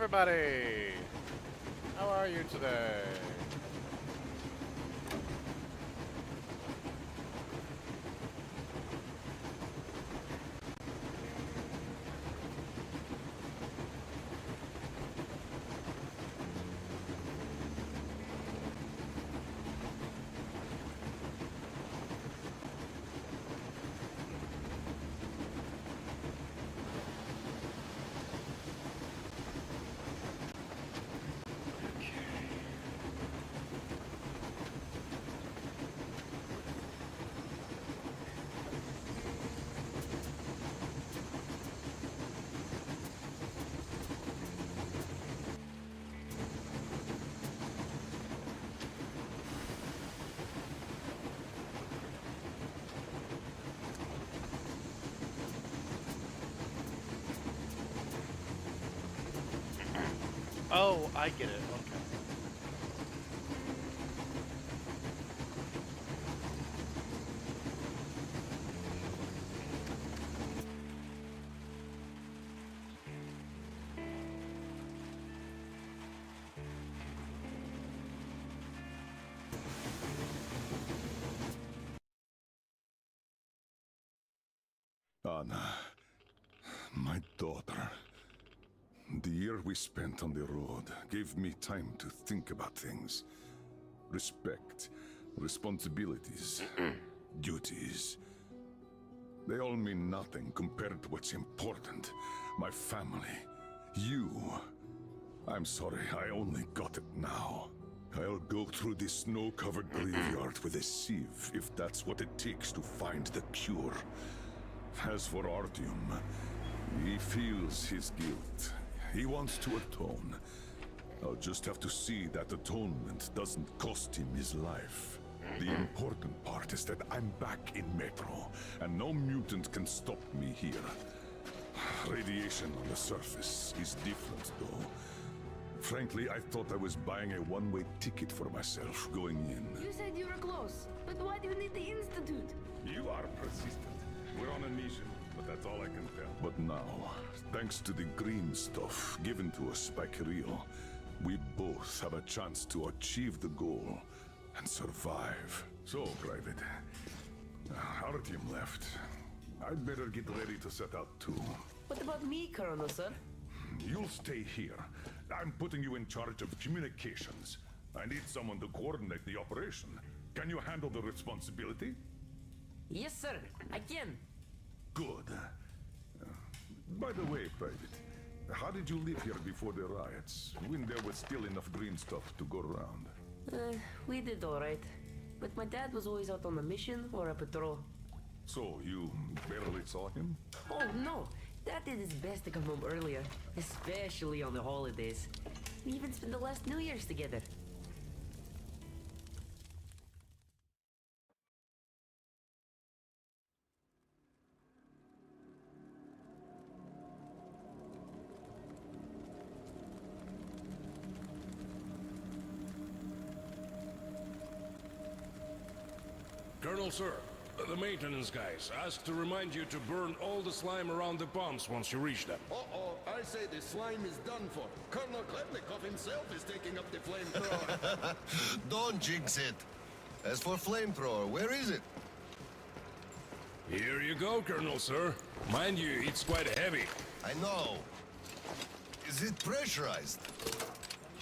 everybody! How are you today? Oh, I get it. Okay. Anna, my daughter. The year we spent on the road gave me time to think about things. Respect, responsibilities, duties. They all mean nothing compared to what's important. My family. You. I'm sorry, I only got it now. I'll go through this snow-covered graveyard with a sieve if that's what it takes to find the cure. As for Artyom, he feels his guilt. He wants to atone. I'll just have to see that atonement doesn't cost him his life. The important part is that I'm back in Metro, and no mutant can stop me here. Radiation on the surface is different, though. Frankly, I thought I was buying a one-way ticket for myself going in. You said you were close, but why do you need the Institute? You are persistent. We're on a mission, but that's all I can tell. But now, thanks to the green stuff given to us by Kirill, we both have a chance to achieve the goal and survive. So, Private, Artyom left. I'd better get ready to set out too. What about me, Colonel, sir? You'll stay here. I'm putting you in charge of communications. I need someone to coordinate the operation. Can you handle the responsibility? Yes, sir. I can. Good. By the way, Private, how did you live here before the riots, when there was still enough green stuff to go around? We did all right. But my dad was always out on a mission or a patrol. So, you barely saw him? Oh, no. Dad did his best to come home earlier, especially on the holidays. We even spent the last New Year's together. Colonel, sir, the maintenance guys asked to remind you to burn all the slime around the pumps once you reach them. Uh-oh, I say the slime is done for. Colonel Klepnikov himself is taking up the flamethrower. Don't jinx it. As for flamethrower, where is it? Here you go, Colonel, sir. Mind you, it's quite heavy. I know. Is it pressurized?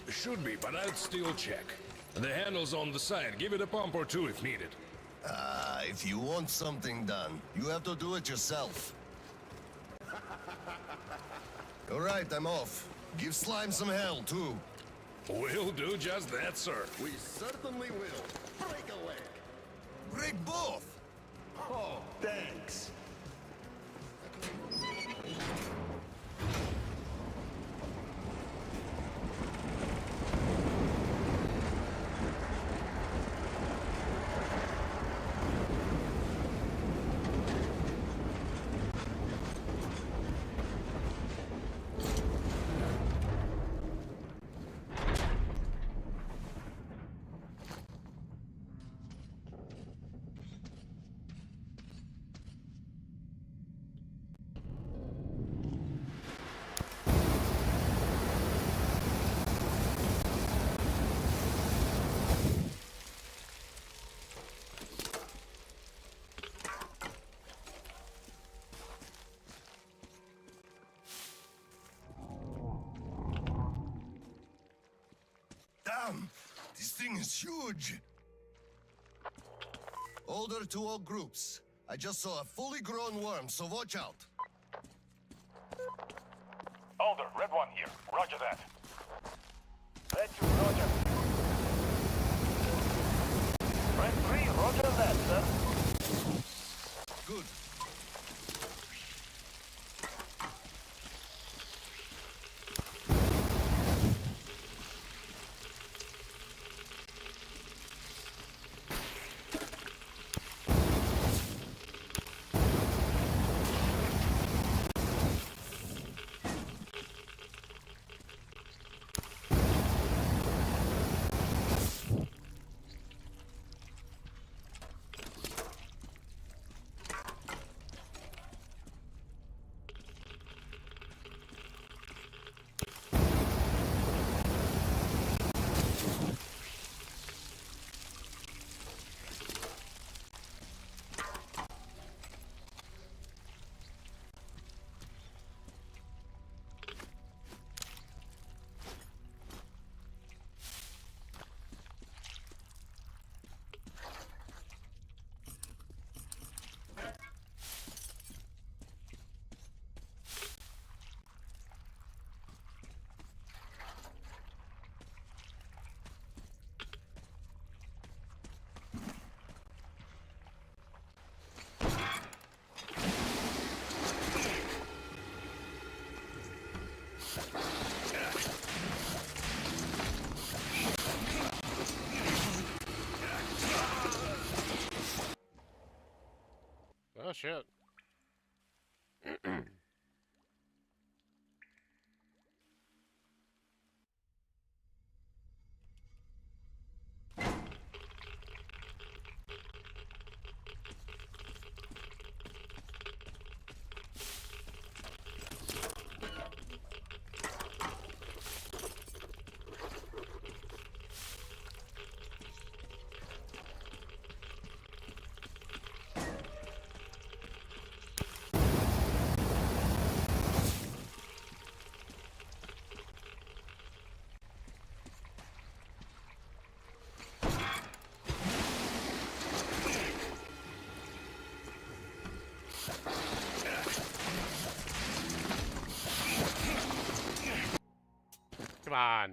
Should be, but I'd still check. The handle's on the side. Give it a pump or two if needed. If you want something done, you have to do it yourself. All right, I'm off. Give Slime some hell, too. We'll do just that, sir. We certainly will. Break a leg. Break both! Oh, thanks. Damn! This thing is huge! Order to all groups. I just saw a fully grown worm, so watch out. Alder, Red One here. Roger that. Red 2, roger. Red 3, roger that, sir. Good. Oh shit. Come on.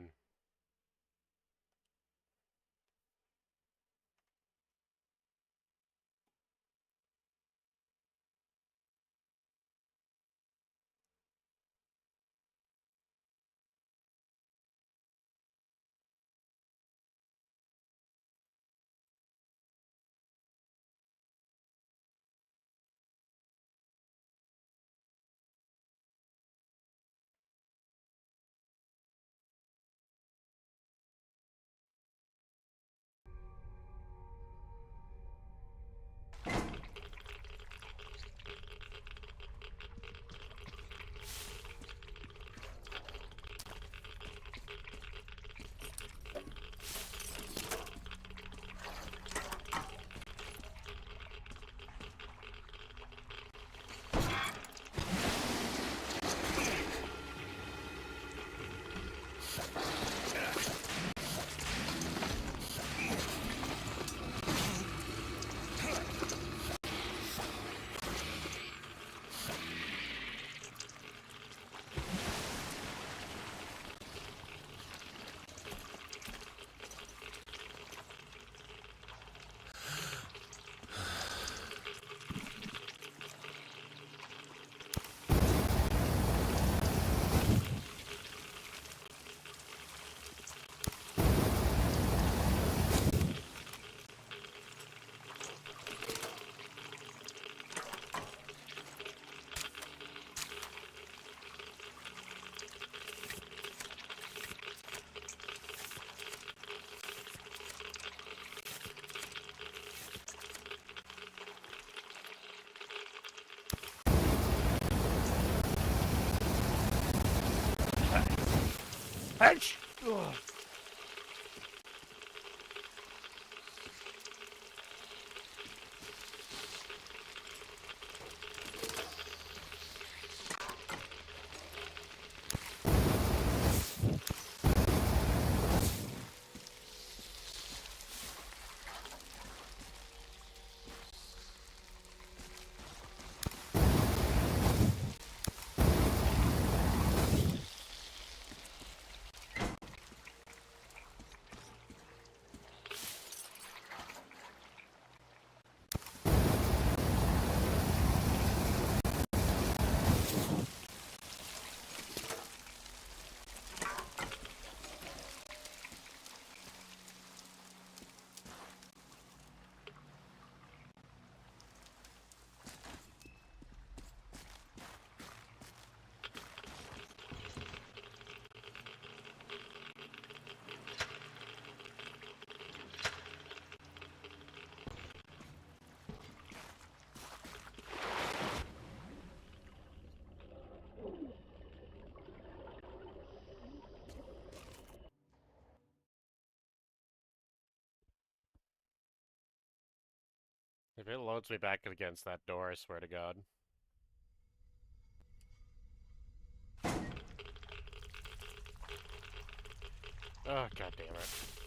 Ouch! Ugh. If it loads me back against that door, I swear to God. Oh, God damn it.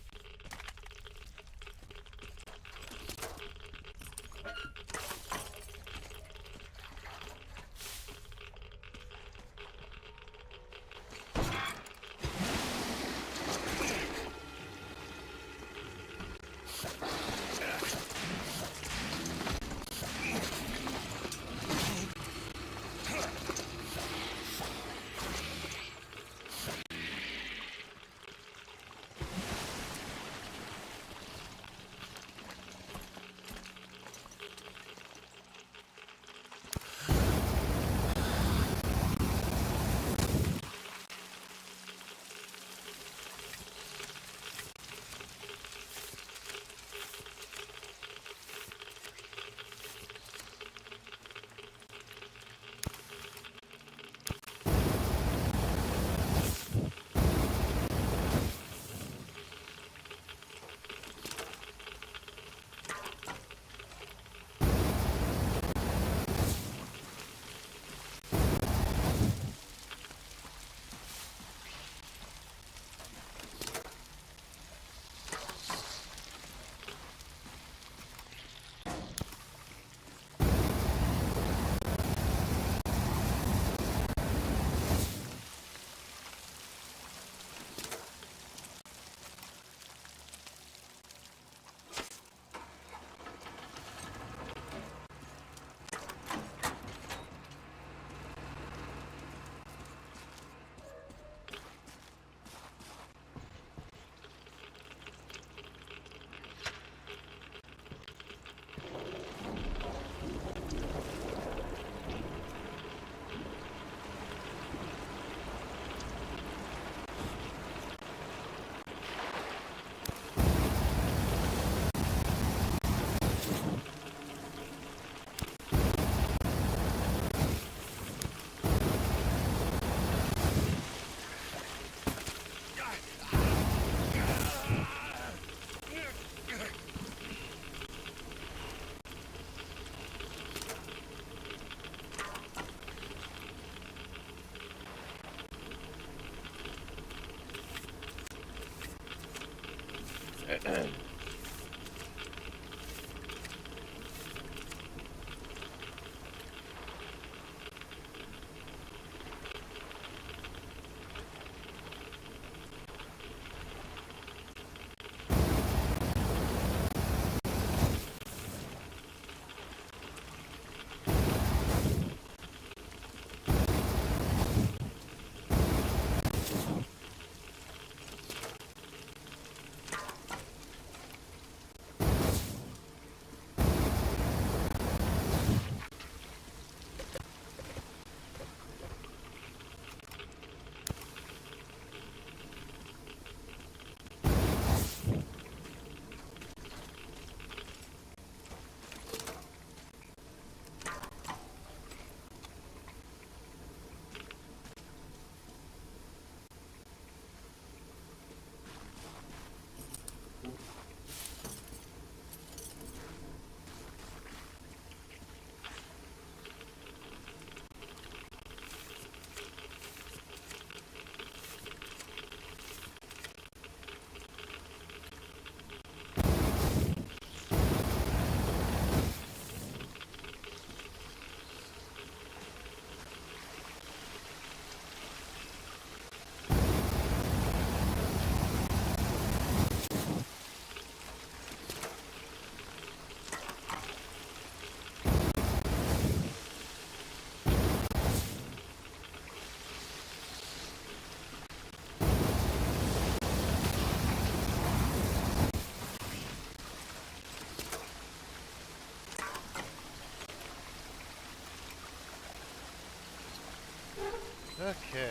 Okay.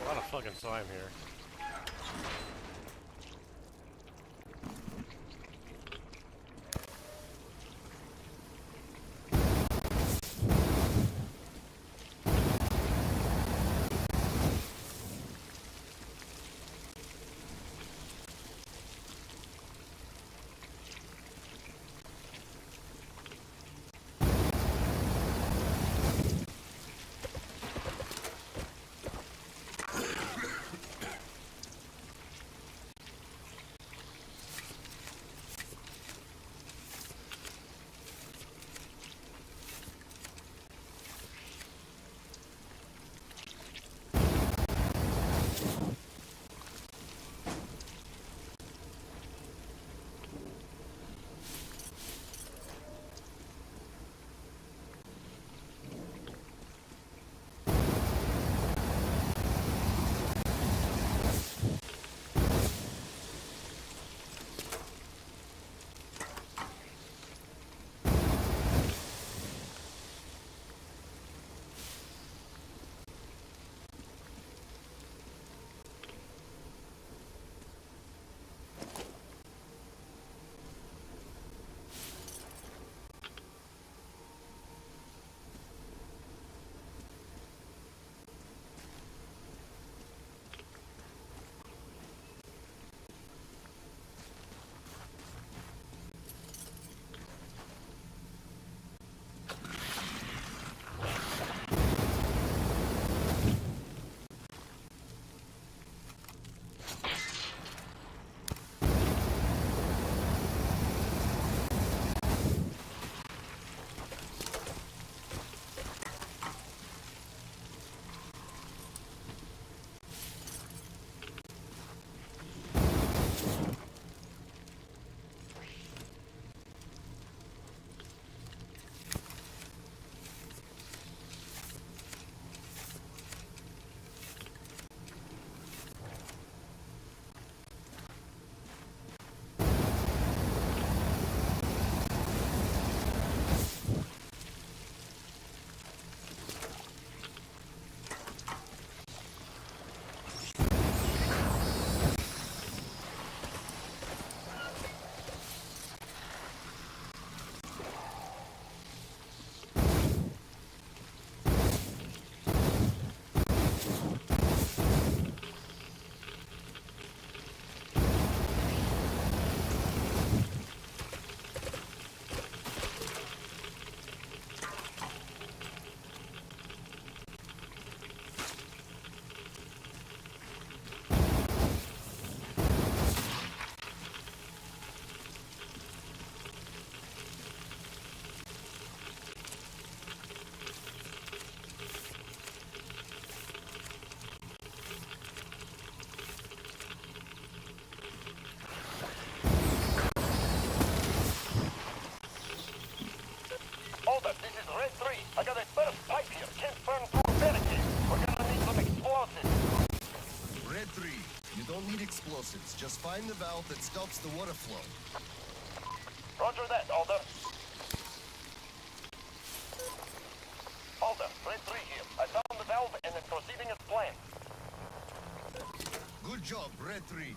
A lot of fucking slime here. explosives. Just find the valve that stops the water flow. Roger that, Alder. Alder, Red 3 here. I found the valve and it's proceeding as planned. Good job, Red 3.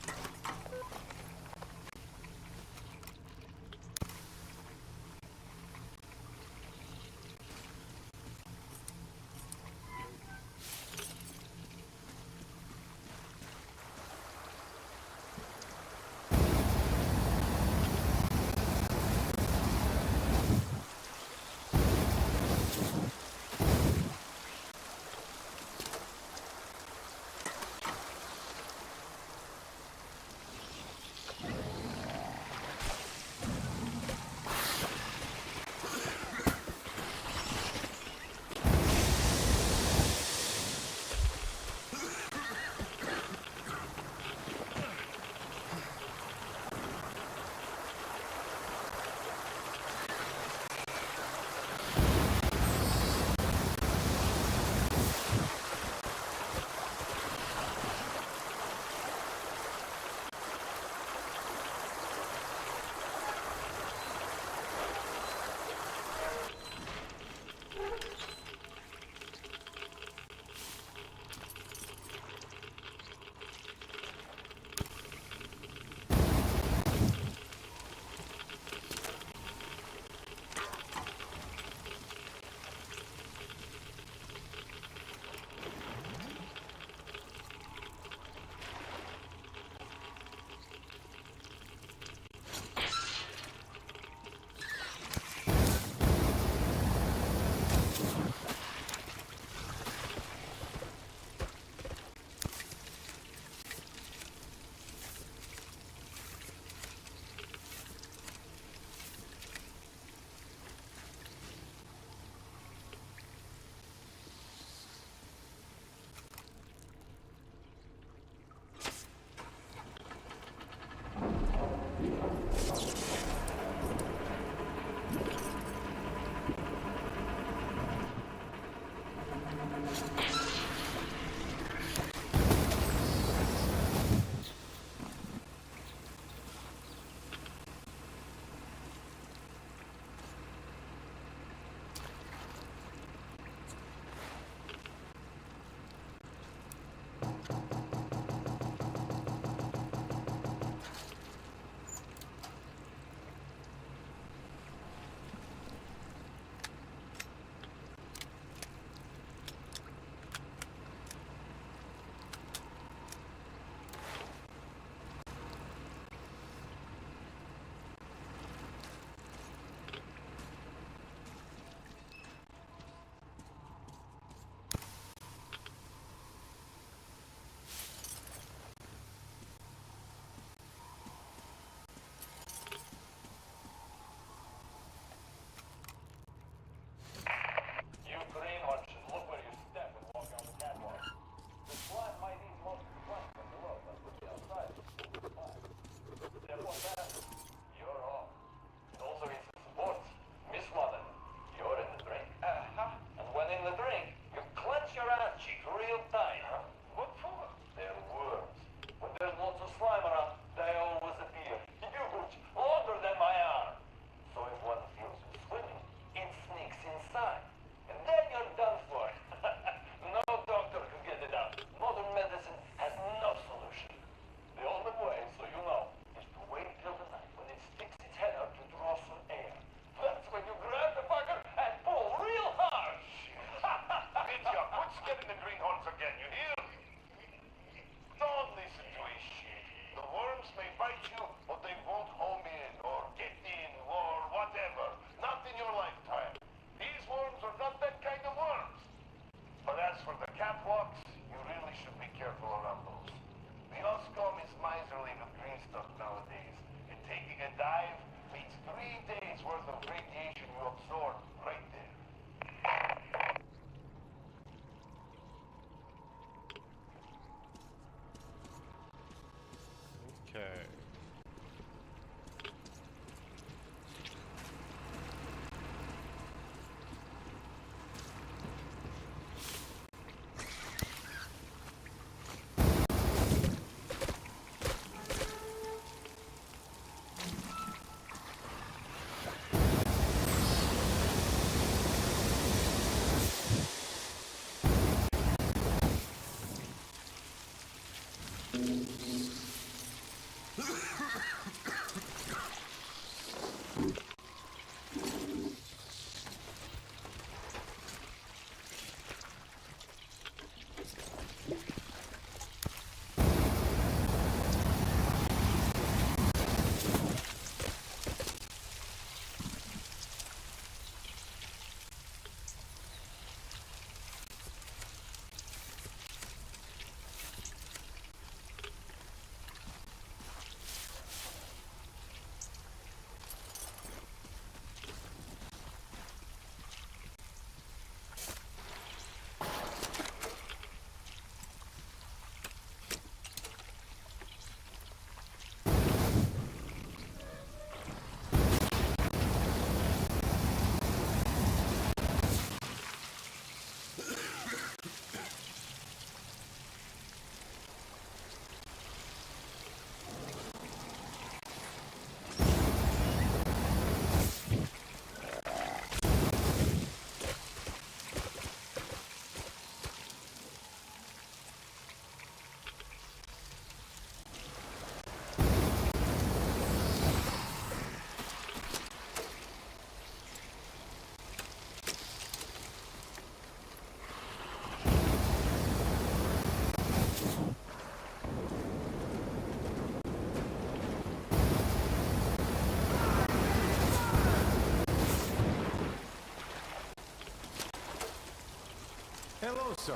sir.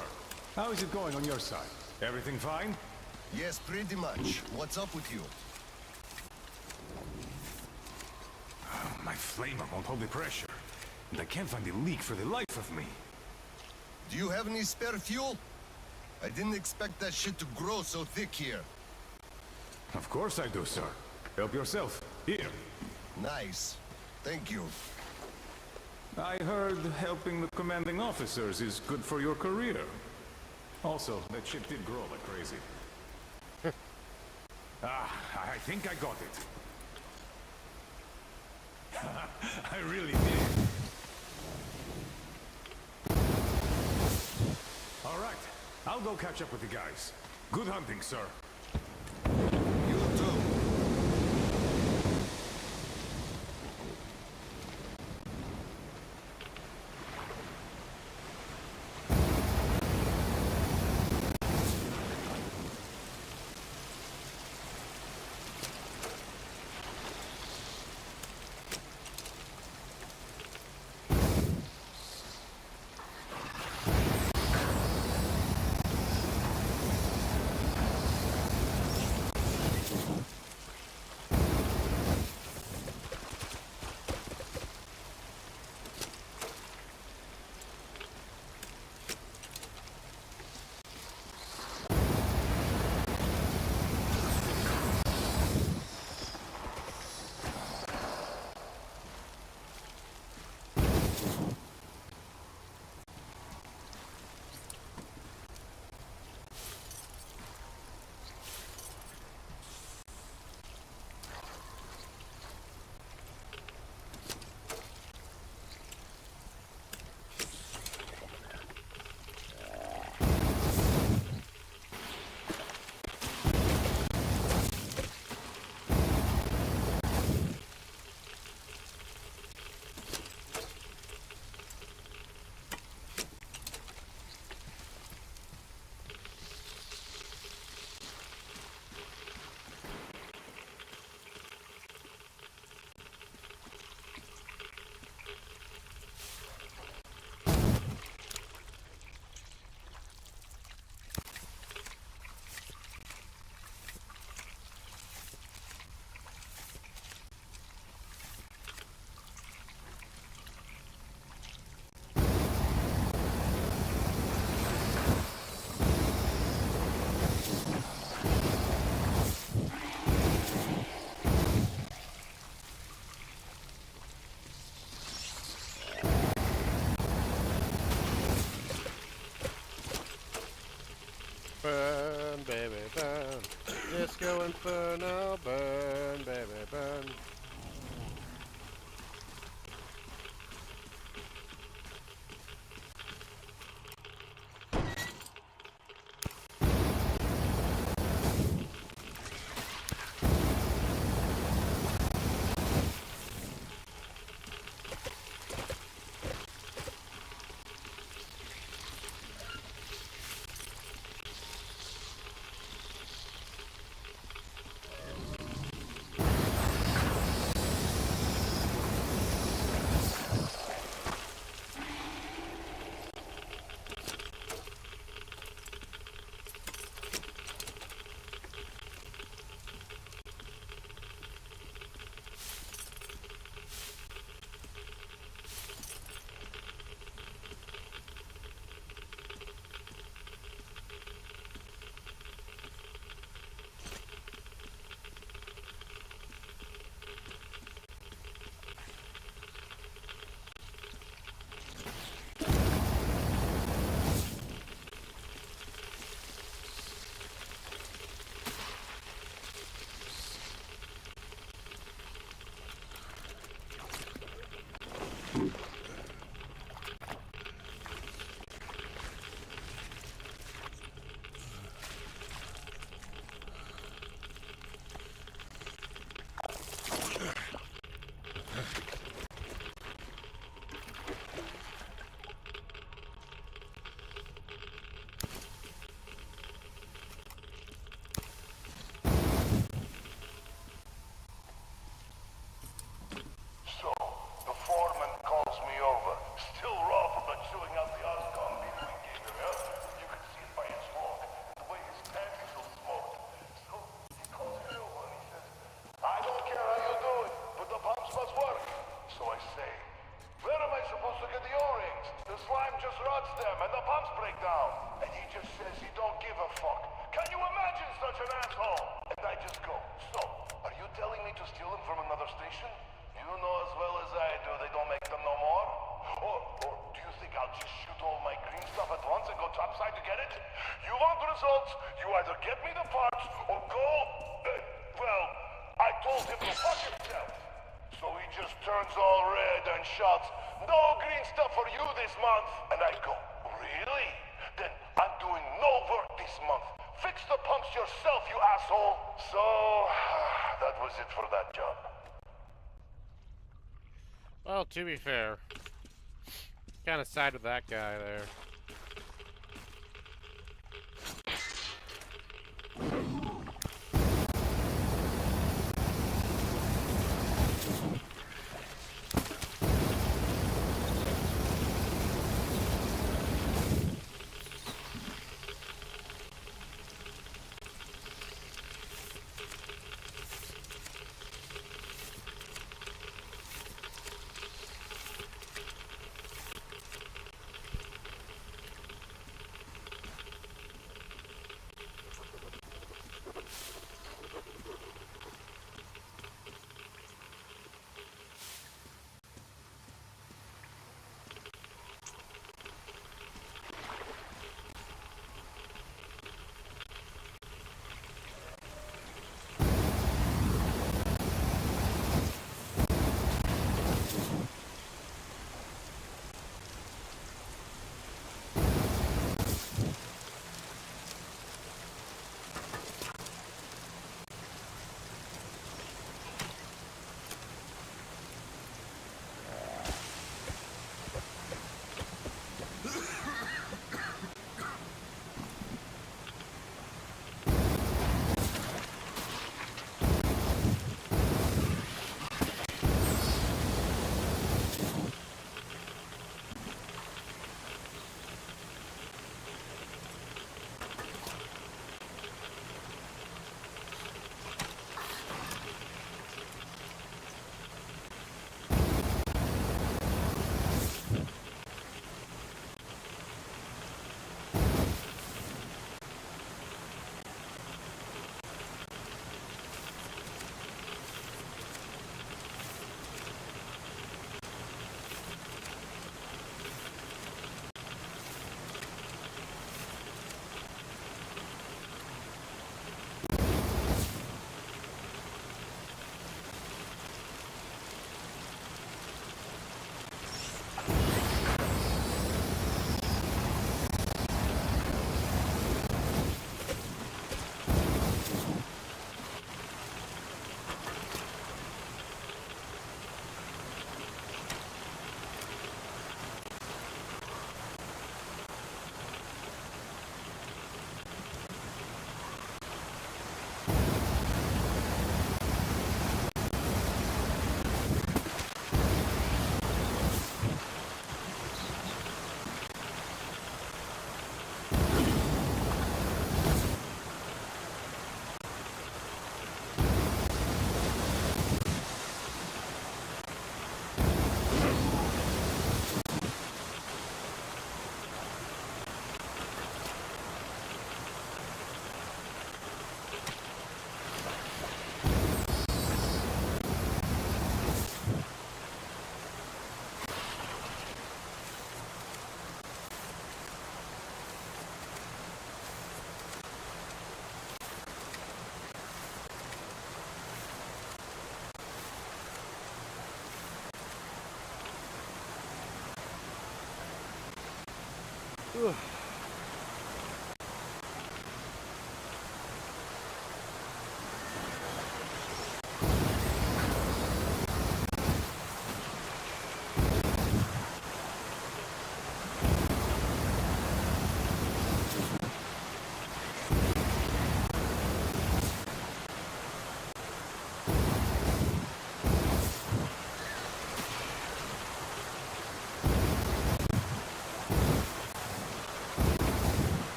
How is it going on your side? Everything fine? Yes, pretty much. What's up with you? My flamer won't hold the pressure. And I can't find the leak for the life of me. Do you have any spare fuel? I didn't expect that shit to grow so thick here. Of course I do, sir. Help yourself. Here. Nice. Thank you. I heard helping the commanding officers is good for your career. Also, that ship did grow like crazy. I think I got it. I really did. All right. I'll go catch up with the guys. Good hunting, sir. You too. Burn, baby, burn. Disco Inferno, burn, baby, burn. told him to fuck himself. So he just turns all red and shouts, "No green stuff for you this month." And I go, "Really? Then I'm doing no work this month. Fix the pumps yourself, you asshole." So, that was it for that job. Well, to be fair, kind of side with that guy there.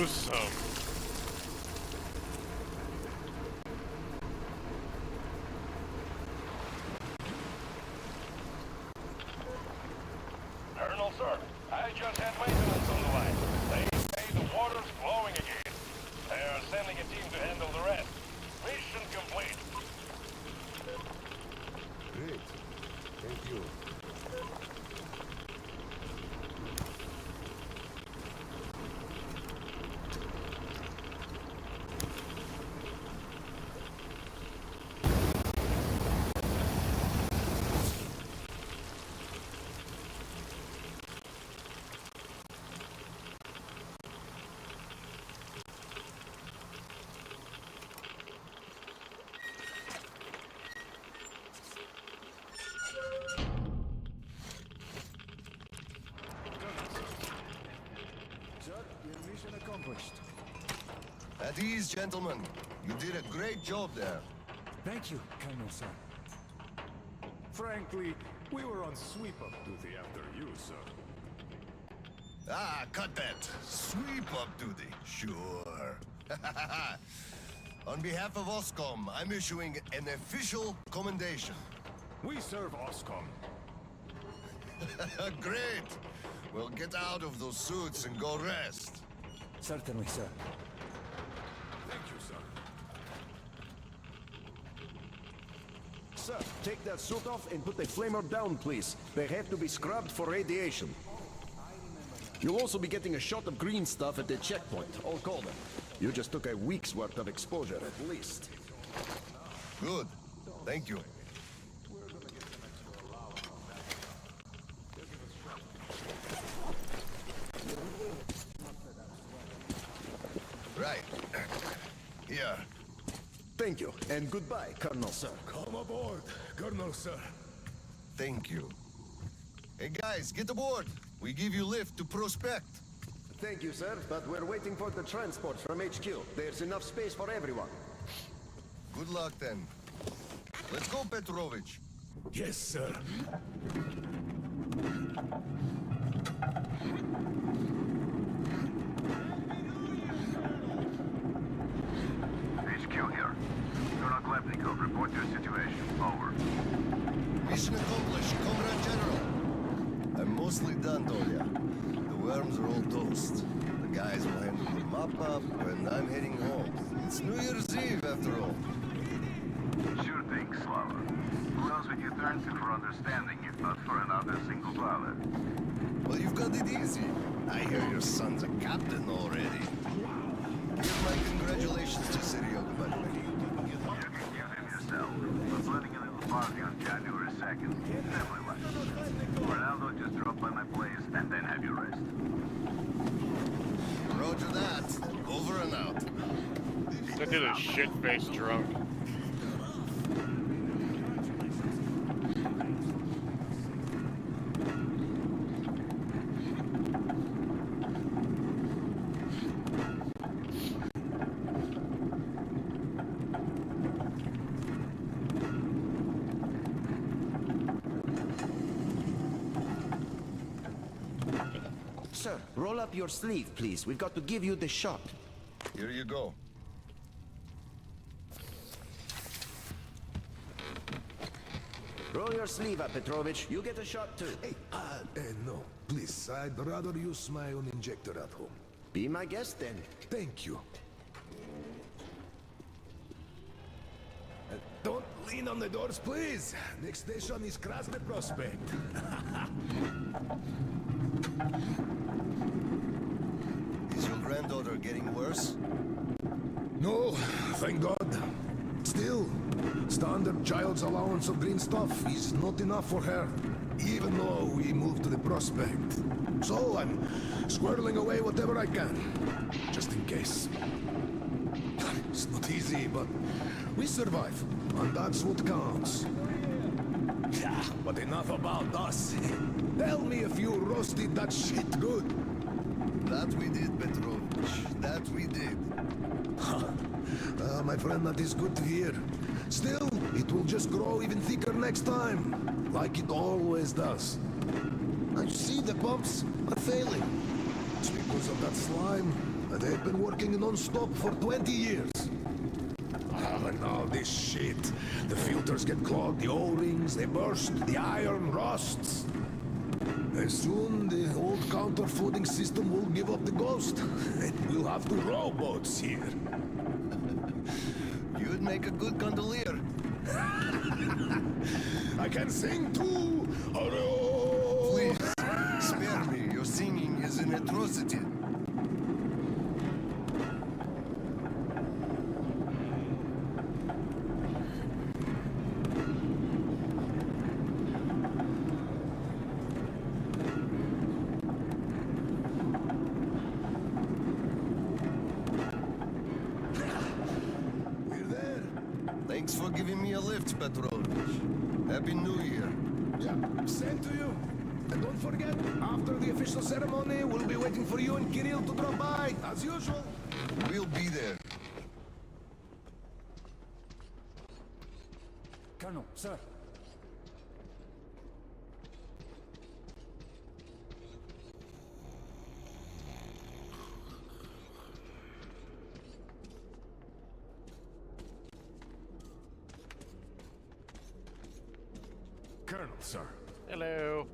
gruesome. Colonel, sir, I just had maintenance on the line. They say the water's flowing again. They are sending a team to handle the rest. Mission complete. Great. Thank you. At ease, gentlemen. You did a great job there. Thank you, Colonel, sir. Frankly, we were on sweep-up duty after you, sir. Ah, cut that. Sweep up duty. Sure. On behalf of OSCOM, I'm issuing an official commendation. We serve OSCOM. Great. Well, get out of those suits and go rest. Certainly, sir. Thank you, sir. Sir, take that suit off and put the flamer down, please. They have to be scrubbed for radiation. You'll also be getting a shot of green stuff at the checkpoint. I'll call them. You just took a week's worth of exposure, at least. Good. Thank you. Right. Here. Thank you, and goodbye, Colonel, sir. Come aboard, Colonel, sir. Thank you. Hey guys, get aboard. We give you lift to Prospect. Thank you, sir, but we're waiting for the transport from HQ. There's enough space for everyone. Good luck then. Let's go, Petrovich. Yes, sir. HQ here. Colonel Klepnikov, report your situation. Over. Mission accomplished, Comrade General. I'm mostly done, Tolia. The worms are all toast. The guys will handle the mop-up, and I'm heading home. It's New Year's Eve, after all. Sure thing, Slava. Who else would you turn to for understanding if not for another single dollar? Well, you've got it easy. I hear your son's a captain already. Give my congratulations to Seryoga, by the way. You can give him yourself. We're planning a little party on January 2nd. Family life. Ronaldo just drop by my place and then have your rest. Roger that. Over and out. That dude is shit-faced drunk. Sir, roll up your sleeve, please. We've got to give you the shot. Here you go. Roll your sleeve up, Petrovich. You get a shot, too. Hey, no. Please, I'd rather use my own injector at home. Be my guest, then. Thank you. Don't lean on the doors, please. Next station is Krasny Prospect. Is your granddaughter getting worse? No, thank God. Still, standard child's allowance of green stuff is not enough for her, even though we moved to the Prospect. So I'm squirreling away whatever I can, just in case. It's not easy, but we survive, and that's what counts. Yeah, but enough about us. Tell me if you roasted that shit good. That we did, Petrovich. That we did. My friend, that is good to hear. Still, it will just grow even thicker next time, like it always does. I see the pumps are failing. It's because of that slime. They've been working non-stop for 20 years. Oh, and all this shit. The filters get clogged, the O-rings, they burst, the iron rusts. And soon the old counterfeiting system will give up the ghost. And we'll have the rowboats here. You'd make a good gondolier. I can sing too! Hello! Please, spare me. Your singing is an atrocity. We're there. Thanks for giving me a lift, Petrovich. Happy New Year. Yeah, same to you. And don't forget, after the official ceremony, we'll be waiting for you and Kirill to drop by, as usual. We'll be there. Colonel, sir. Colonel, sir. Hello.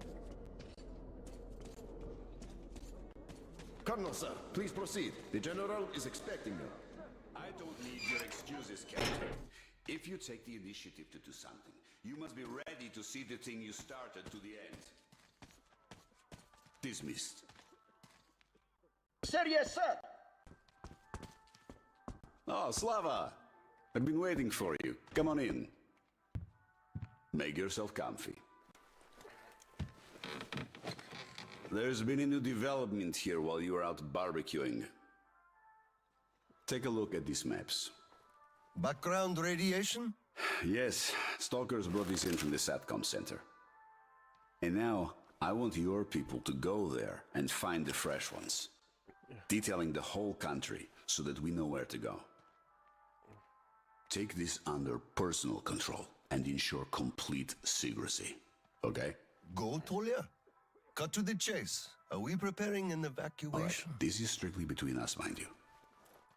Colonel, sir, please proceed. The General is expecting you. I don't need your excuses, Captain. If you take the initiative to do something, you must be ready to see the thing you started to the end. Dismissed. Sir, yes, sir. Oh, Slava! I've been waiting for you. Come on in. Make yourself comfy. There's been a new development here while you were out barbecuing. Take a look at these maps. Background radiation? Yes, Stalkers brought this in from the SATCOM center. And now, I want your people to go there and find the fresh ones. Detailing the whole country so that we know where to go. Take this under personal control and ensure complete secrecy. Okay? Go, Tolia? Cut to the chase. Are we preparing an evacuation? Right. This is strictly between us, mind you.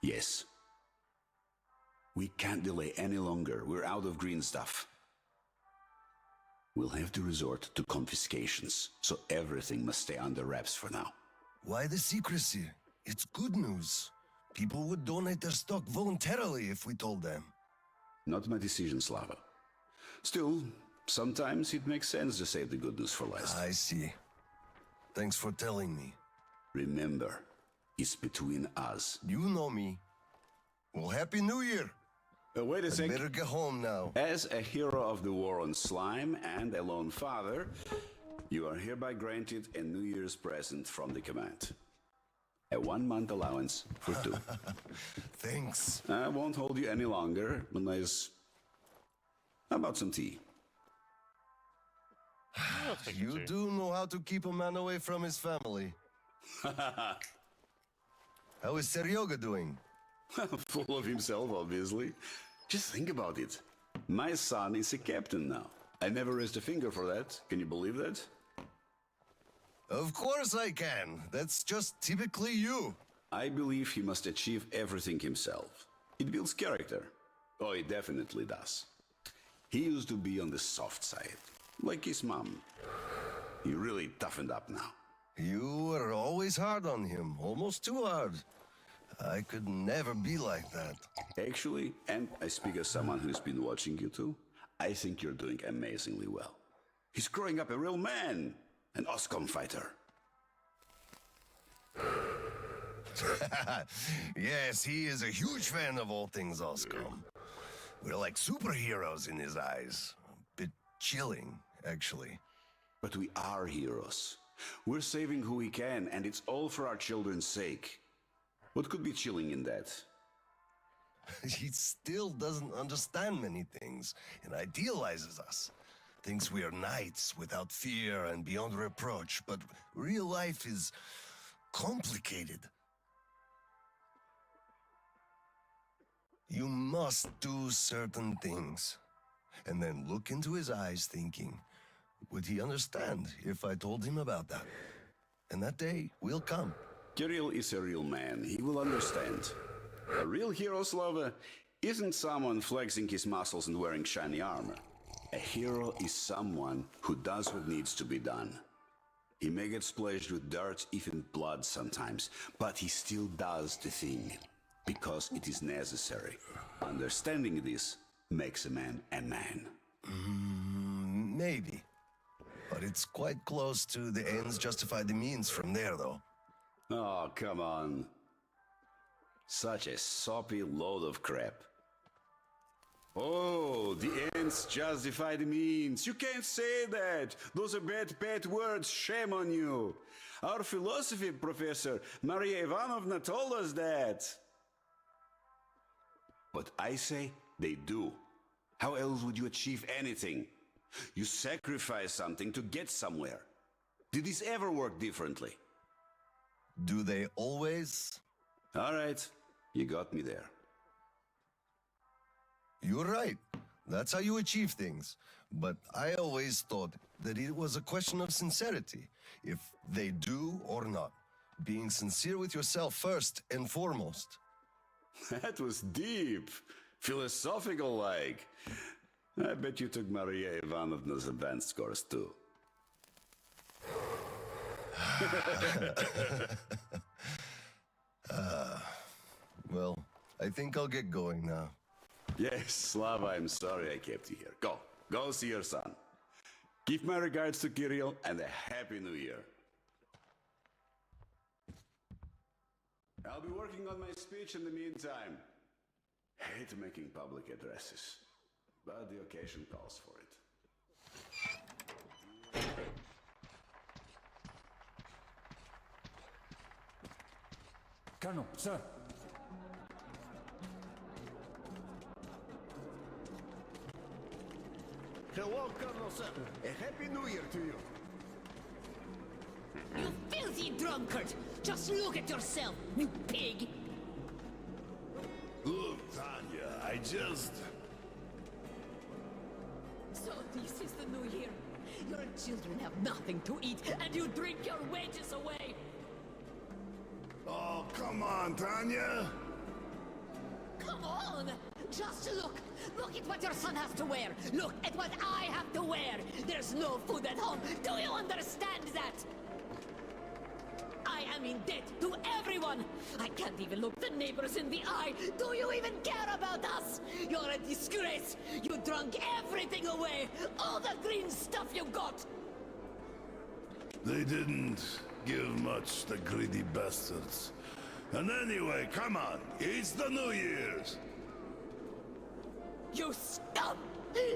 Yes. We can't delay any longer. We're out of green stuff. We'll have to resort to confiscations, so everything must stay under wraps for now. Why the secrecy? It's good news. People would donate their stock voluntarily if we told them. Not my decision, Slava. Still, sometimes it makes sense to save the good news for last. I see. Thanks for telling me. Remember, it's between us. You know me. Well, Happy New Year! Wait a I sec. better get home now. As a hero of the war on slime and a lone father, you are hereby granted a New Year's present from the command. A 1-month allowance for 2. Thanks. I won't hold you any longer, unless... How about some tea? You do know how to keep a man away from his family. How is Seryoga doing? Full of himself, obviously. Just think about it. My son is a captain now. I never raised a finger for that. Can you believe that? Of course I can. That's just typically you. I believe he must achieve everything himself. It builds character. Oh, it definitely does. He used to be on the soft side, like his mom. He really toughened up now. You were always hard on him, almost too hard. I could never be like that. Actually, and I speak as someone who's been watching you too, I think you're doing amazingly well. He's growing up a real man, an OSCOM fighter. Yes, he is a huge fan of all things Oscom. We're like superheroes in his eyes. A bit chilling, actually. But we are heroes. We're saving who we can, and it's all for our children's sake. What could be chilling in that? He still doesn't understand many things and idealizes us. Thinks we are knights without fear and beyond reproach, but real life is complicated. You must do certain things, and then look into his eyes thinking, would he understand if I told him about that? And that day will come. Kirill is a real man. He will understand. A real hero, Slava, isn't someone flexing his muscles and wearing shiny armor. A hero is someone who does what needs to be done. He may get splashed with dirt, even blood sometimes, but he still does the thing, because it is necessary. Understanding this makes a man a man. Maybe. But it's quite close to the ends justify the means from there, though. Oh, come on. Such a soppy load of crap. Oh, the ends justify the means. You can't say that. Those are bad words. Shame on you. Our philosophy professor, Maria Ivanovna, told us that. But I say they do. How else would you achieve anything? You sacrifice something to get somewhere. Did this ever work differently? Do they always? All right, you got me there. You're right. That's how you achieve things. But I always thought that it was a question of sincerity, if they do or not. Being sincere with yourself first and foremost. That was deep. Philosophical-like. I bet you took Maria Ivanovna's advanced course too. Well, I think I'll get going now. Yes, Slava, I'm sorry I kept you here. Go see your son. Give my regards to Kirill and a Happy New Year. I'll be working on my speech in the meantime. Hate making public addresses, but the occasion calls for it. Colonel, sir. Hello, Colonel, sir. A Happy New Year to you. You filthy drunkard! Just look at yourself, you pig! Look, Tanya, I just... So this is the new year. Your children have nothing to eat, and you drink your wages away! Oh, come on, Tanya! Come on! Just look! Look at what your son has to wear! Look at what I have to wear! There's no food at home! Do you understand that? I am in debt to everyone! I can't even look the neighbors in the eye! Do you even care about us? You're a disgrace! You drunk everything away! All the green stuff you got! They didn't give much, the greedy bastards. And anyway, come on, it's the New Year's! You scum!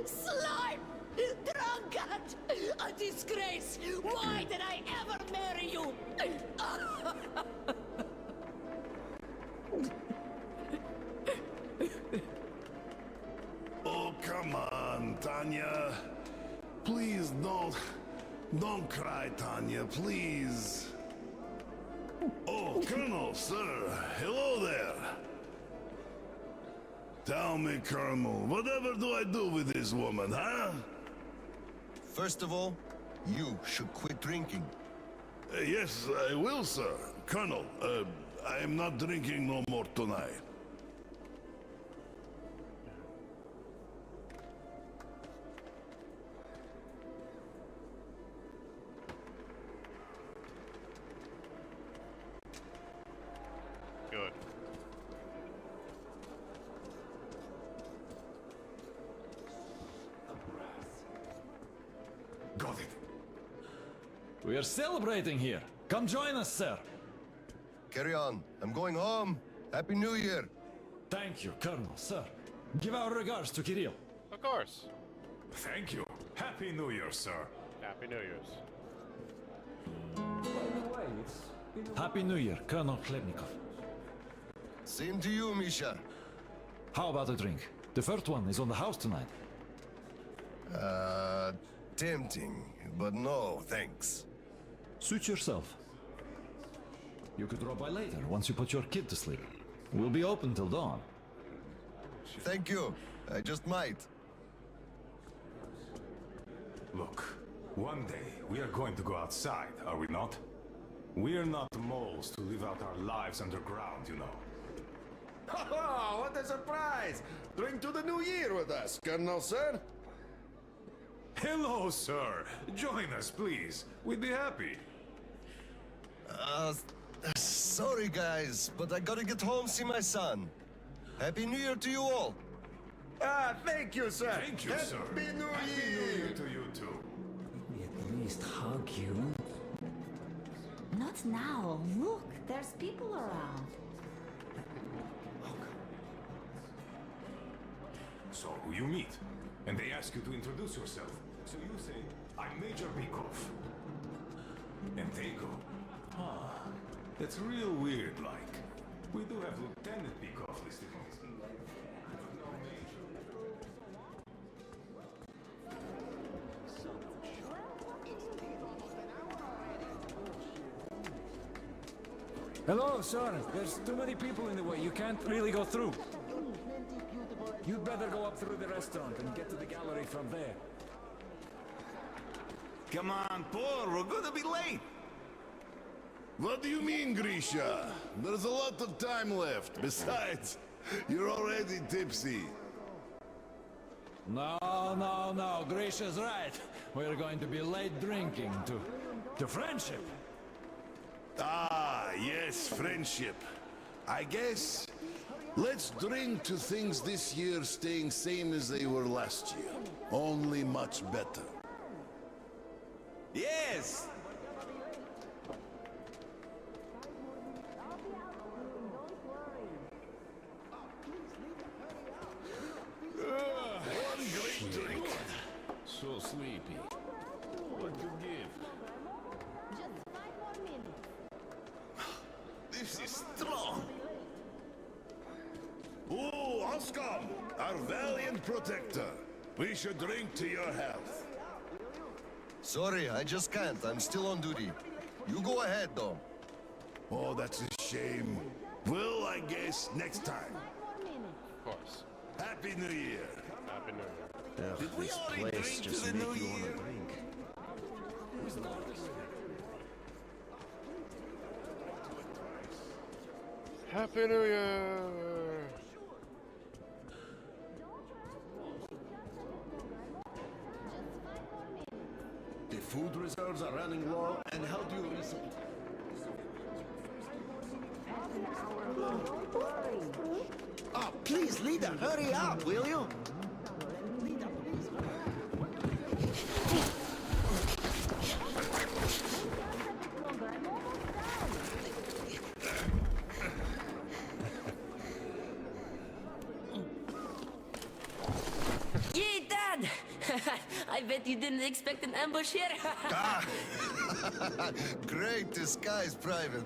Slime! Drunkard! A disgrace! Why did I ever marry you? Oh, come on, Tanya. Please don't cry, Tanya, please. Oh, Colonel, sir, hello there. Tell me, Colonel, whatever do I do with this woman, huh? First of all, you should quit drinking. Yes, I will, sir. Colonel, I am not drinking no more tonight. Good. Got it. We are celebrating here. Come join us, sir. Carry on. I'm going home. Happy New Year. Thank you, Colonel, sir. Give our regards to Kirill. Of course. Thank you. Happy New Year, sir. Happy New Year's. Happy New Year, Colonel Khlebnikov. Same to you, Misha. How about a drink? The first one is on the house tonight. Tempting, but no, thanks. Suit yourself. You could drop by later, once you put your kid to sleep. We'll be open till dawn. Thank you. I just might. Look, one day we are going to go outside, are we not? We're not moles to live out our lives underground, you know. Oh, what a surprise! Drink to the new year with us, Colonel, sir. Hello, sir. Join us, please. We'd be happy. Sorry guys, but I gotta get home, see my son. Happy New Year to you all. Ah, thank you, sir. Thank you, sir. Happy New Happy New Year. Year to you, too. At least hug you. Not now. Look, there's people around. So, you meet, and they ask you to introduce yourself. So you say, I'm Major Bykov. And they go, ah, that's real weird, like. We do have Lieutenant Bykov listed on his... Hello, sir. There's too many people in the way. You can't really go through. You'd better go up through the restaurant and get to the gallery from there. Come on, Paul, we're gonna be late. What do you mean, Grisha? There's a lot of time left. Besides, you're already tipsy. No. Grisha's right. We're going to be late drinking to friendship. Ah, yes, friendship. I guess let's drink to things this year staying same as they were last year. Only much better. Yes! One great drink. So sleepy. What to give? This is strong. Ooh, Oskar, our valiant protector. We should drink to your health. Sorry, I just can't. I'm still on duty. You go ahead, though. Oh, that's a shame. Well, I guess next time. Of course. Happy New Year. Happy New Year. Did we already drink to the New Year? Happy New Year! The food reserves are running low, and how do you resupply? Oh, please, leader, hurry up, will you? Yay, Dad! I bet you didn't expect an ambush here. Great disguise, Private.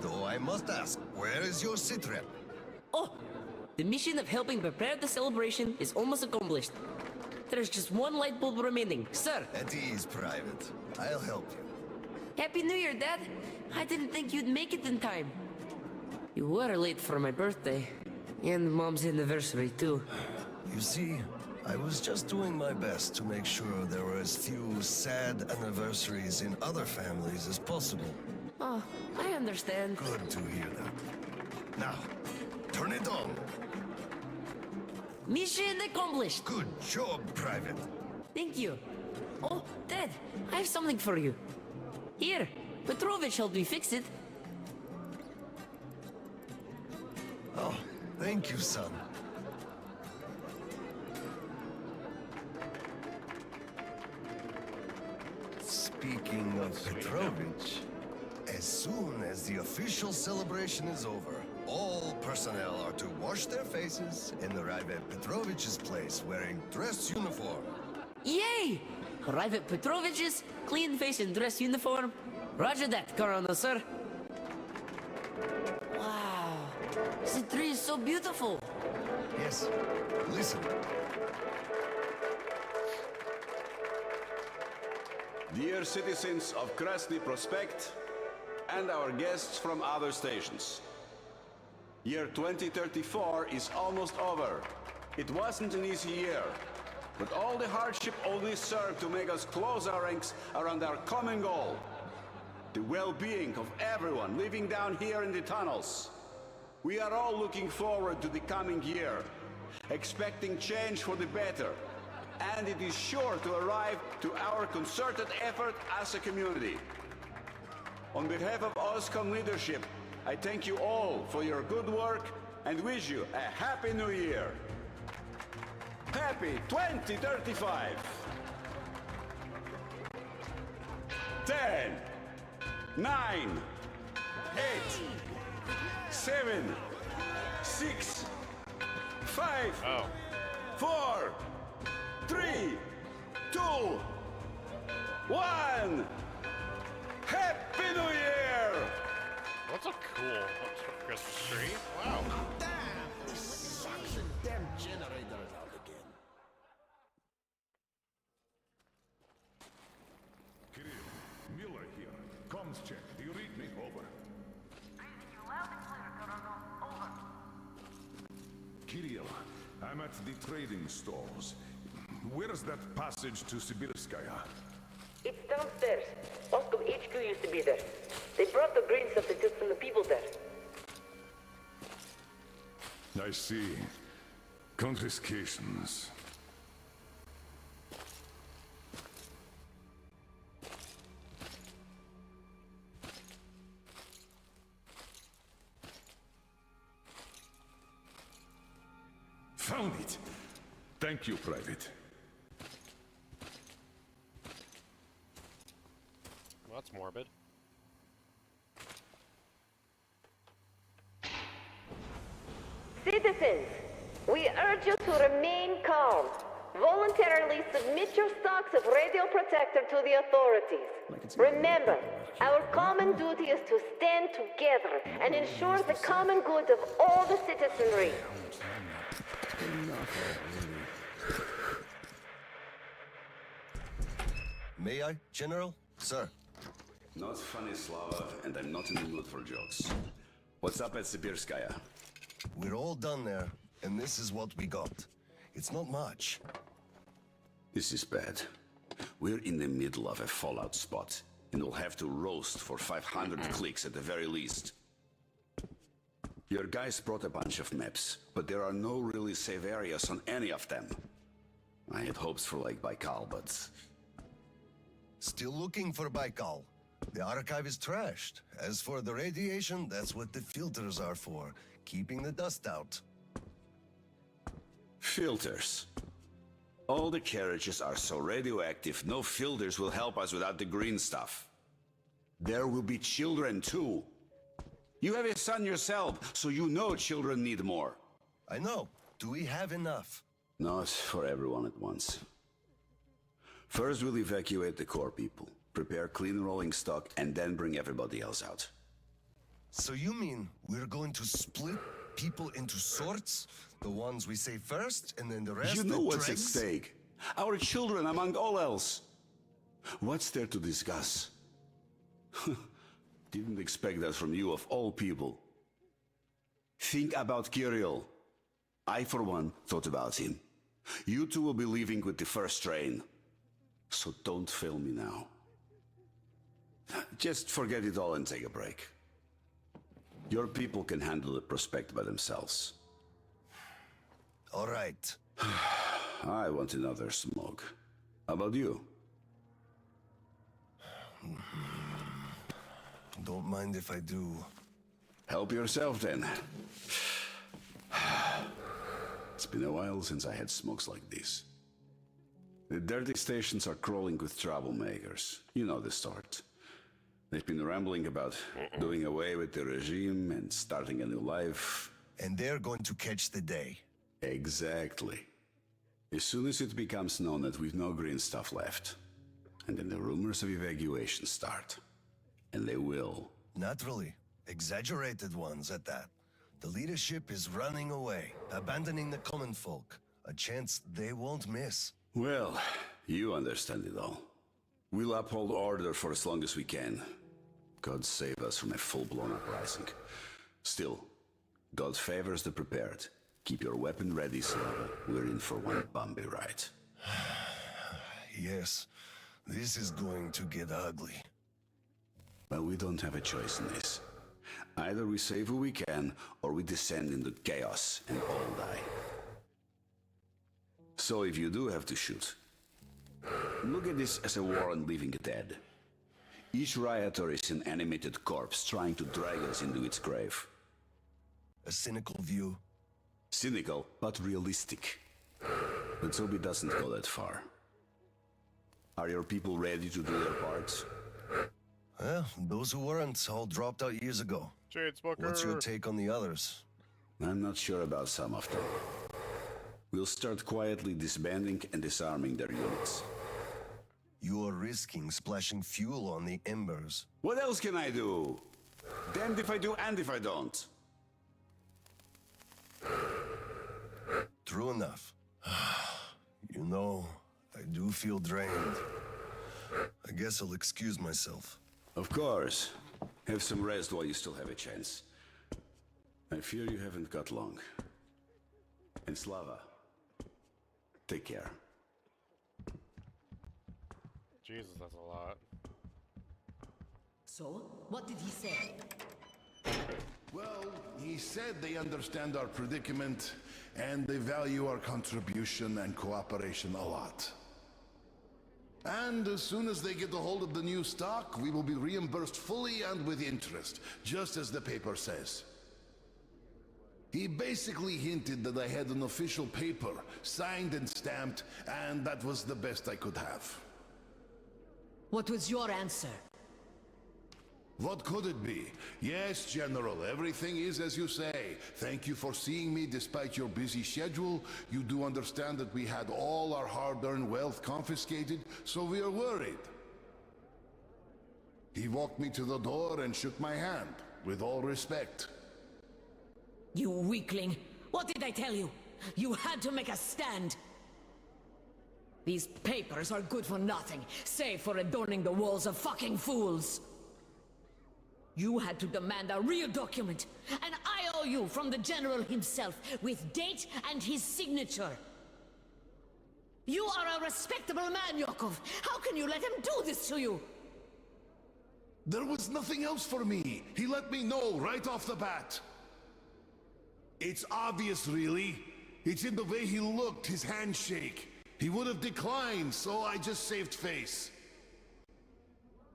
Though I must ask, where is your sitrep? Oh, the mission of helping prepare the celebration is almost accomplished. There's just one light bulb remaining, sir. At ease, Private. I'll help you. Happy New Year, Dad. I didn't think you'd make it in time. You were late for my birthday. And Mom's anniversary, too. You see, I was just doing my best to make sure there were as few sad anniversaries in other families as possible. Oh, I understand. Good to hear that. Now, turn it on. Mission accomplished. Good job, Private. Thank you. Oh, Dad, I have something for you. Here, Petrovich helped me fix it. Oh, thank you, son. Speaking of Petrovich, as soon as the official celebration is over, all personnel are to wash their faces and arrive at Petrovich's place wearing dress uniform. Yay! Arrive at Petrovich's, clean face and dress uniform. Roger that, Colonel, sir. Wow, the tree is so beautiful. Yes, listen. Dear citizens of Krasny Prospect and our guests from other stations. Year 2034 is almost over. It wasn't an easy year, but all the hardship only served to make us close our ranks around our common goal. the well-being of everyone living down here in the tunnels. We are all looking forward to the coming year, expecting change for the better, and it is sure to arrive to our concerted effort as a community. On behalf of OSCOM leadership, I thank you all for your good work and wish you a Happy New Year. Happy 2035! 10, 9, 8, 7, 6, 5, 4, 3, 2, 1. Happy New Year! That's a cool Christmas tree. Wow. Damn! This suction damn generator's out again. Kirill, Miller here. Comms check. Do you read me? Over. Kirill, I'm at the trading stalls. Where's that passage to Sibirskaya? It's downstairs. Oscom HQ used to be there. They brought the green stuff they took from the people there. I see. Confiscations. Found it! Thank you, Private. Well, that's morbid. Citizens, we urge you to remain calm. Voluntarily submit your stocks of radio protector to the authorities. Remember, our common duty is to stand together and ensure the common good of all the citizenry. May I, General? Sir. Not funny, Slava, and I'm not in the mood for jokes. What's up at Sibirskaya? We're all done there, and this is what we got. It's not much. This is bad. We're in the middle of a fallout spot, and we'll have to roast for 500 clicks at the very least. Your guys brought a bunch of maps, but there are no really safe areas on any of them. I had hopes for like Baikal, but... Still looking for Baikal. The archive is trashed. As for the radiation, that's what the filters are for. Keeping the dust out. Filters. All the carriages are so radioactive, no filters will help us without the green stuff. There will be children too. You have a son yourself, so you know children need more. I know. Do we have enough? Not for everyone at once. First we'll evacuate the core people, prepare clean rolling stock, and then bring everybody else out. So you mean we're going to split people into sorts? The ones we save first, and then the rest? You know what's at dregs? stake. Our children among all else. What's there to discuss? Didn't expect that from you of all people. Think about Kirill. I, for one, thought about him. You two will be leaving with the first train. So don't fail me now. Just forget it all and take a break. Your people can handle the prospect by themselves. All right. I want another smoke. How about you? Don't mind if I do. Help yourself then. It's been a while since I had smokes like this. The dirty stations are crawling with troublemakers. You know the sort. They've been rambling about doing away with the regime and starting a new life. And they're going to catch the day. Exactly. As soon as it becomes known that we've no green stuff left, and then the rumors of evacuation start. And they will. Naturally. Exaggerated ones at that. The leadership is running away, abandoning the common folk. A chance they won't miss. Well, you understand it all. We'll uphold order for as long as we can. God save us from a full-blown uprising. Still, God favors the prepared. Keep your weapon ready, Slava. We're in for one bumpy ride. Yes, this is going to get ugly. But we don't have a choice in this. Either we save who we can, or we descend into chaos and all die. So if you do have to shoot, look at this as a war on living dead. Each rioter is an animated corpse trying to drag us into its grave. A cynical view. Cynical, but realistic. Let's hope it doesn't go that far. Are your people ready to do their parts? Well, those who weren't all dropped out years ago. What's your take on the others? I'm not sure about some of them. We'll start quietly disbanding and disarming their units. You are risking splashing fuel on the embers. What else can I do? Damned if I do and if I don't. True enough. You know, I do feel drained. I guess I'll excuse myself. Of course. Have some rest while you still have a chance. I fear you haven't got long. And Slava, take care. Jesus, that's a lot. So, what did he say? Well, he said they understand our predicament and they value our contribution and cooperation a lot. And as soon as they get a hold of the new stock, we will be reimbursed fully and with interest, just as the paper says. He basically hinted that I had an official paper, signed and stamped, and that was the best I could have. What was your answer? What could it be? Yes, General, everything is as you say. Thank you for seeing me despite your busy schedule. You do understand that we had all our hard-earned wealth confiscated, so we are worried. He walked me to the door and shook my hand, with all respect. You weakling! What did I tell you? You had to make a stand! These papers are good for nothing, save for adorning the walls of fucking fools! You had to demand a real document, an IOU from the General himself, with date and his signature. You are a respectable man, Yakov. How can you let him do this to you? There was nothing else for me. He let me know right off the bat. It's obvious, really. It's in the way he looked, his handshake. He would have declined, so I just saved face.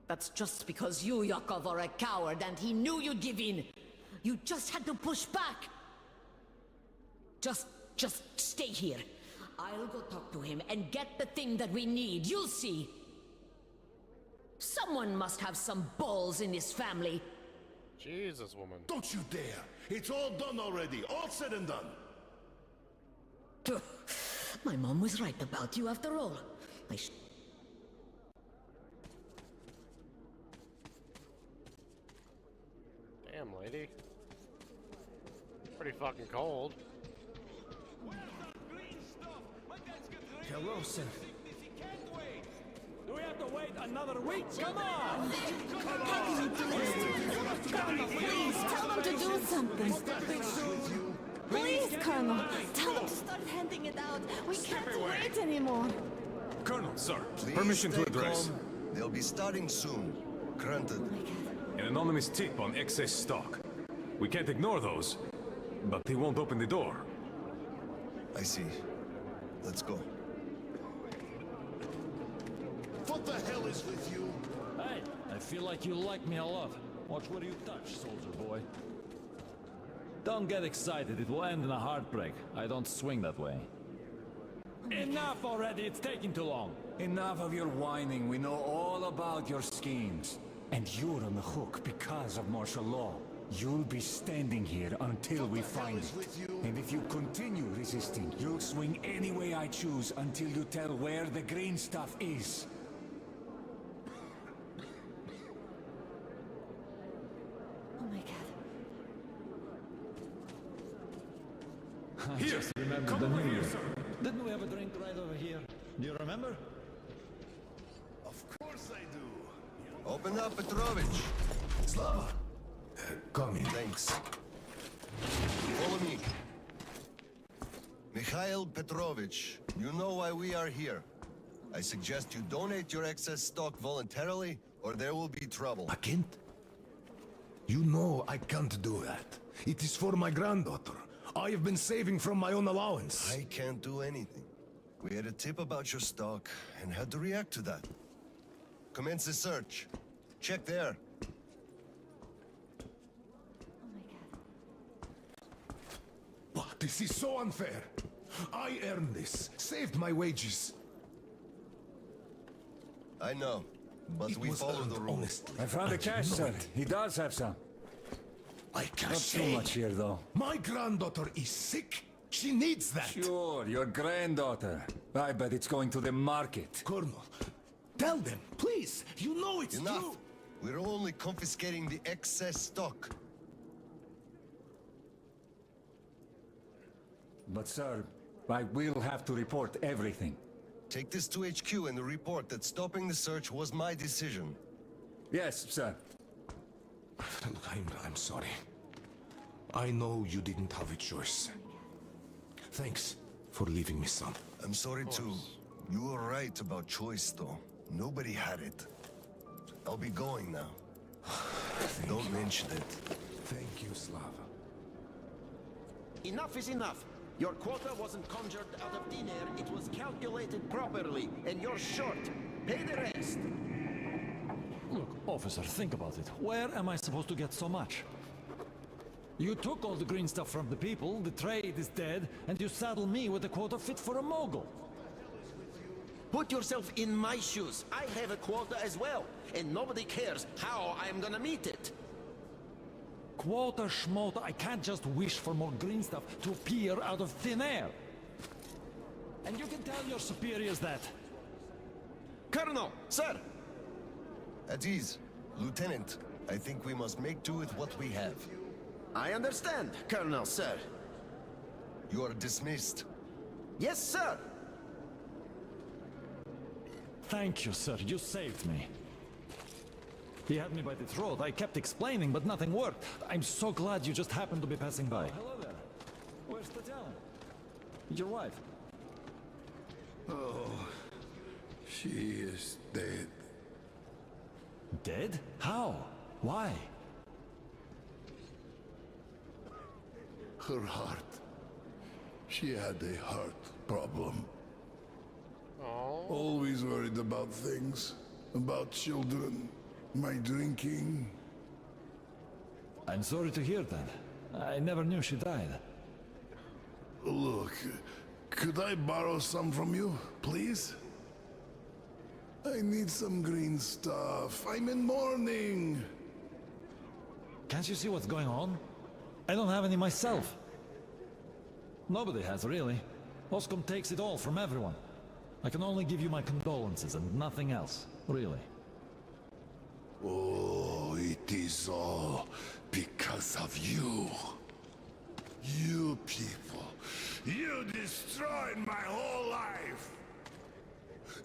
That's just because you, Yakov, are a coward and he knew you'd give in. You just had to push back. Just stay here. I'll go talk to him and get the thing that we need. You'll see. Someone must have some balls in this family. Jesus, woman. Don't you dare! It's all done already, all said and done. My mom was right about you after all. Damn, lady. Pretty fucking cold. Hello, sir. Do we have to wait another week? Come on! Please, tell them to do something. Please, Colonel, tell them to start handing it out. We can't wait anymore. Colonel, sir, Please permission to stay address. calm. They'll be starting soon. Granted. An anonymous tip on excess stock. We can't ignore those, but they won't open the door. I see. Let's go. What the hell is with you? Hey, I feel like you like me a lot. Watch where you touch, soldier boy. Don't get excited, it will end in a heartbreak. I don't swing that way. Enough already, it's taking too long. Enough of your whining, we know all about your schemes. And you're on the hook because of martial law. You'll be standing here until we find it. And if you continue resisting, you'll swing any way I choose until you tell where the green stuff is. Oh my god. I just remembered the New Year. Didn't we have a drink right over here? Do you remember? Of course I do. Open up, Petrovich. Slava. Come in. Thanks. Follow me. Mikhail Petrovich, you know why we are here. I suggest you donate your excess stock voluntarily, or there will be trouble. Agent? You know I can't do that. It is for my granddaughter. I have been saving from my own allowance. I can't do anything. We had a tip about your stock and had to react to that. Commence the search. Check there. But this is so unfair. I earned this, saved my wages. I know, but we follow the rules. I found the cash, sir. He does have some. I can't Not too much here, though. My granddaughter is sick. She needs that. Sure, your granddaughter. I bet it's going to the market. Colonel, tell them, please. You know it's Enough. true. We're only confiscating the excess stock. But, sir, I will have to report everything. Take this to HQ and report that stopping the search was my decision. Yes, sir. Look, I'm sorry. I know you didn't have a choice. Thanks for leaving me, son. I'm sorry too. You were right about choice, though. Nobody had it. I'll be going now. Don't mention it. Thank you, Slava. Enough is enough. Your quota wasn't conjured out of thin air. It was calculated properly, and you're short. Pay the rest. Look, officer, think about it. Where am I supposed to get so much? You took all the green stuff from the people, the trade is dead, and you saddle me with a quota fit for a mogul. Put yourself in my shoes. I have a quota as well, and nobody cares how I'm gonna meet it. Quota schmota, I can't just wish for more green stuff to appear out of thin air. And you can tell your superiors that. Colonel, sir! At ease. Lieutenant, I think we must make do with what we have. I understand, Colonel, sir. You are dismissed. Yes, sir! Thank you, sir. You saved me. He had me by the throat. I kept explaining, but nothing worked. I'm so glad you just happened to be passing by. Hello there. Where's Tatiana? Your wife? Oh, she is dead. Dead? How? Why? Her heart. She had a heart problem. Always worried about things. About children. My drinking. I'm sorry to hear that. I never knew she died. Look, could I borrow some from you, please? I need some green stuff. I'm in mourning. Can't you see what's going on? I don't have any myself. Nobody has, really. Oscom takes it all from everyone. I can only give you my condolences and nothing else, really. Oh, it is all because of you. You people. You destroyed my whole life.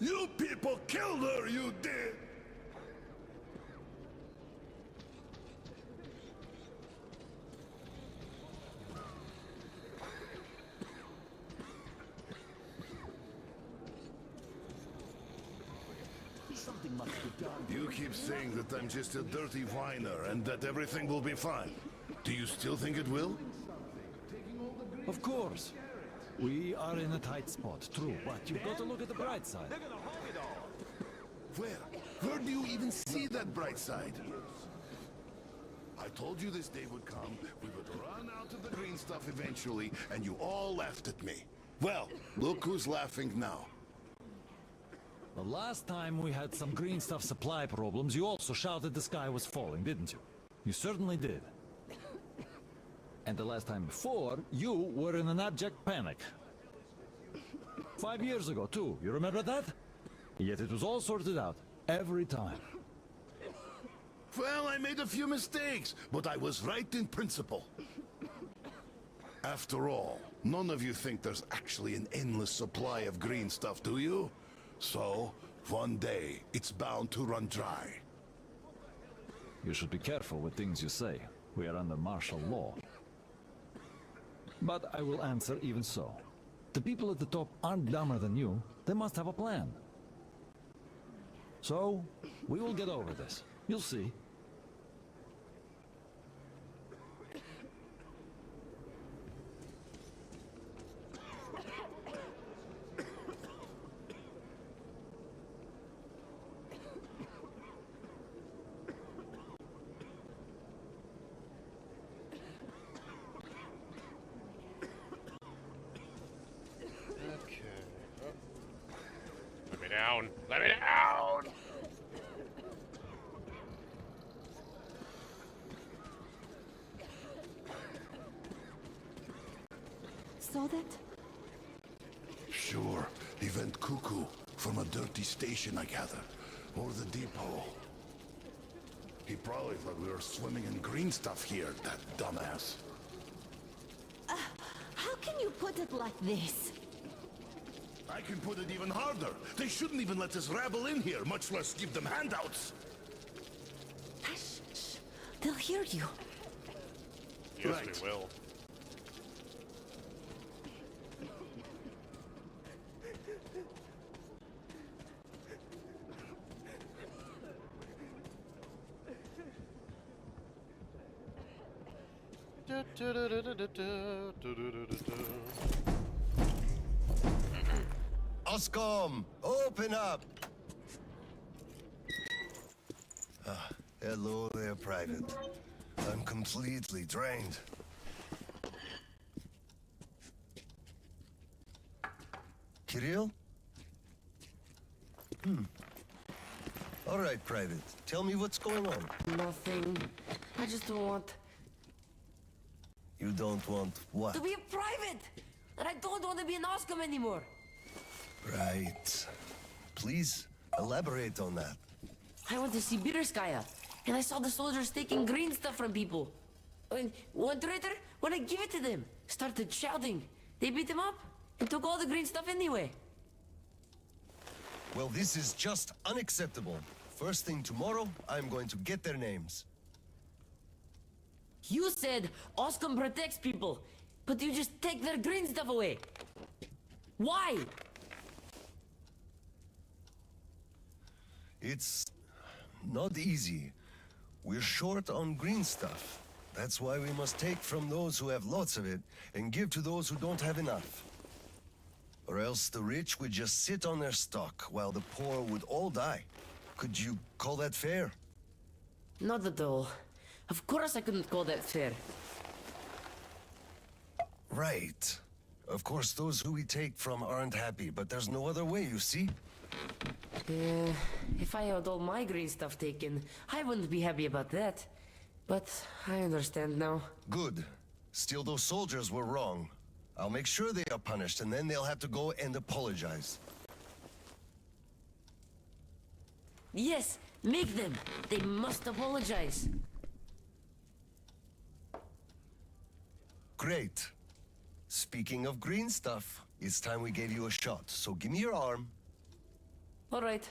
You people killed her, you did. Something must be done. You keep saying that I'm just a dirty whiner and that everything will be fine. Do you still think it will? Of course. We are in a tight spot, true, but you've got to look at the bright side. Where? Where do you even see that bright side? I told you this day would come. We would run out of the green stuff eventually, and you all laughed at me. Well, look who's laughing now. The last time we had some green stuff supply problems, you also shouted the sky was falling, didn't you? You certainly did. And the last time before, you were in an abject panic. 5 years ago, too. You remember that? Yet it was all sorted out, every time. Well, I made a few mistakes, but I was right in principle. After all, none of you think there's actually an endless supply of green stuff, do you? So, one day, it's bound to run dry. You should be careful with things you say. We are under martial law. But I will answer even so. The people at the top aren't dumber than you. They must have a plan. So, we will get over this. You'll see. down. Let me down! Saw that? Sure. He went cuckoo from a dirty station, I gather. Or the depot. He probably thought we were swimming in green stuff here, that dumbass. How can you put it like this? I can put it even harder. They shouldn't even let this rabble in here, much less give them handouts. Shh, shh. They'll hear you. Yes, Right. we will. Oscom, open up! Hello there, Private. I'm completely drained. Kirill? All right, Private. Tell me what's going on. Nothing. I just don't want You don't want what? to be a private! And I don't want to be an Oscom anymore! Right. Please, elaborate on that. I went to Sibirskaya, and I saw the soldiers taking green stuff from people. And one traitor, when I gave it to them, started shouting. They beat him up and took all the green stuff anyway. Well, this is just unacceptable. First thing tomorrow, I'm going to get their names. You said Oscom protects people, but you just take their green stuff away. Why? It's not easy. We're short on green stuff. That's why we must take from those who have lots of it and give to those who don't have enough. Or else the rich would just sit on their stock while the poor would all die. Could you call that fair? Not at all. Of course I couldn't call that fair. Right. Of course, those who we take from aren't happy, but there's no other way, you see? If I had all my green stuff taken, I wouldn't be happy about that. But I understand now. Good. Still, those soldiers were wrong. I'll make sure they are punished, and then they'll have to go and apologize. Yes, make them. They must apologize. Great. Speaking of green stuff, it's time we gave you a shot, so give me your arm. All right.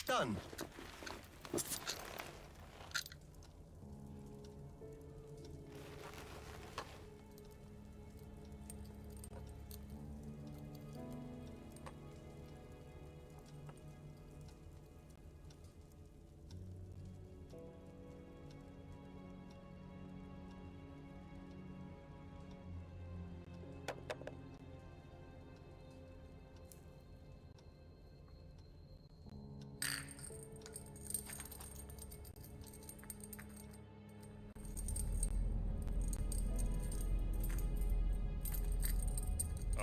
Done.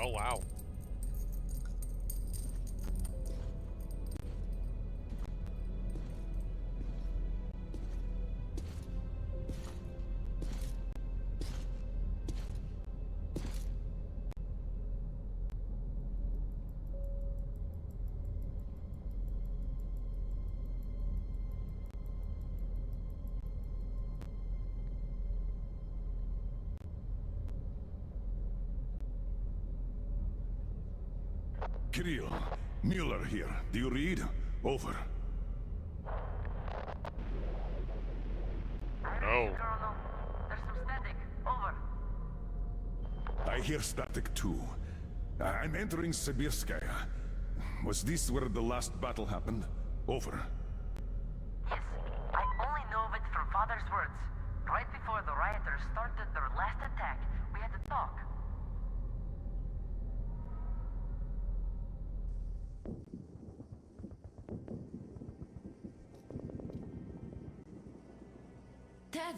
Oh, wow. Kirill, Mueller here. Do you read? Over. Oh. There's some static. Over. I hear static too. I'm entering Sibirskaya. Was this where the last battle happened? Over. Yes, I only know of it from Father's words. Right before the rioters started their last attack, we had to talk. Dad,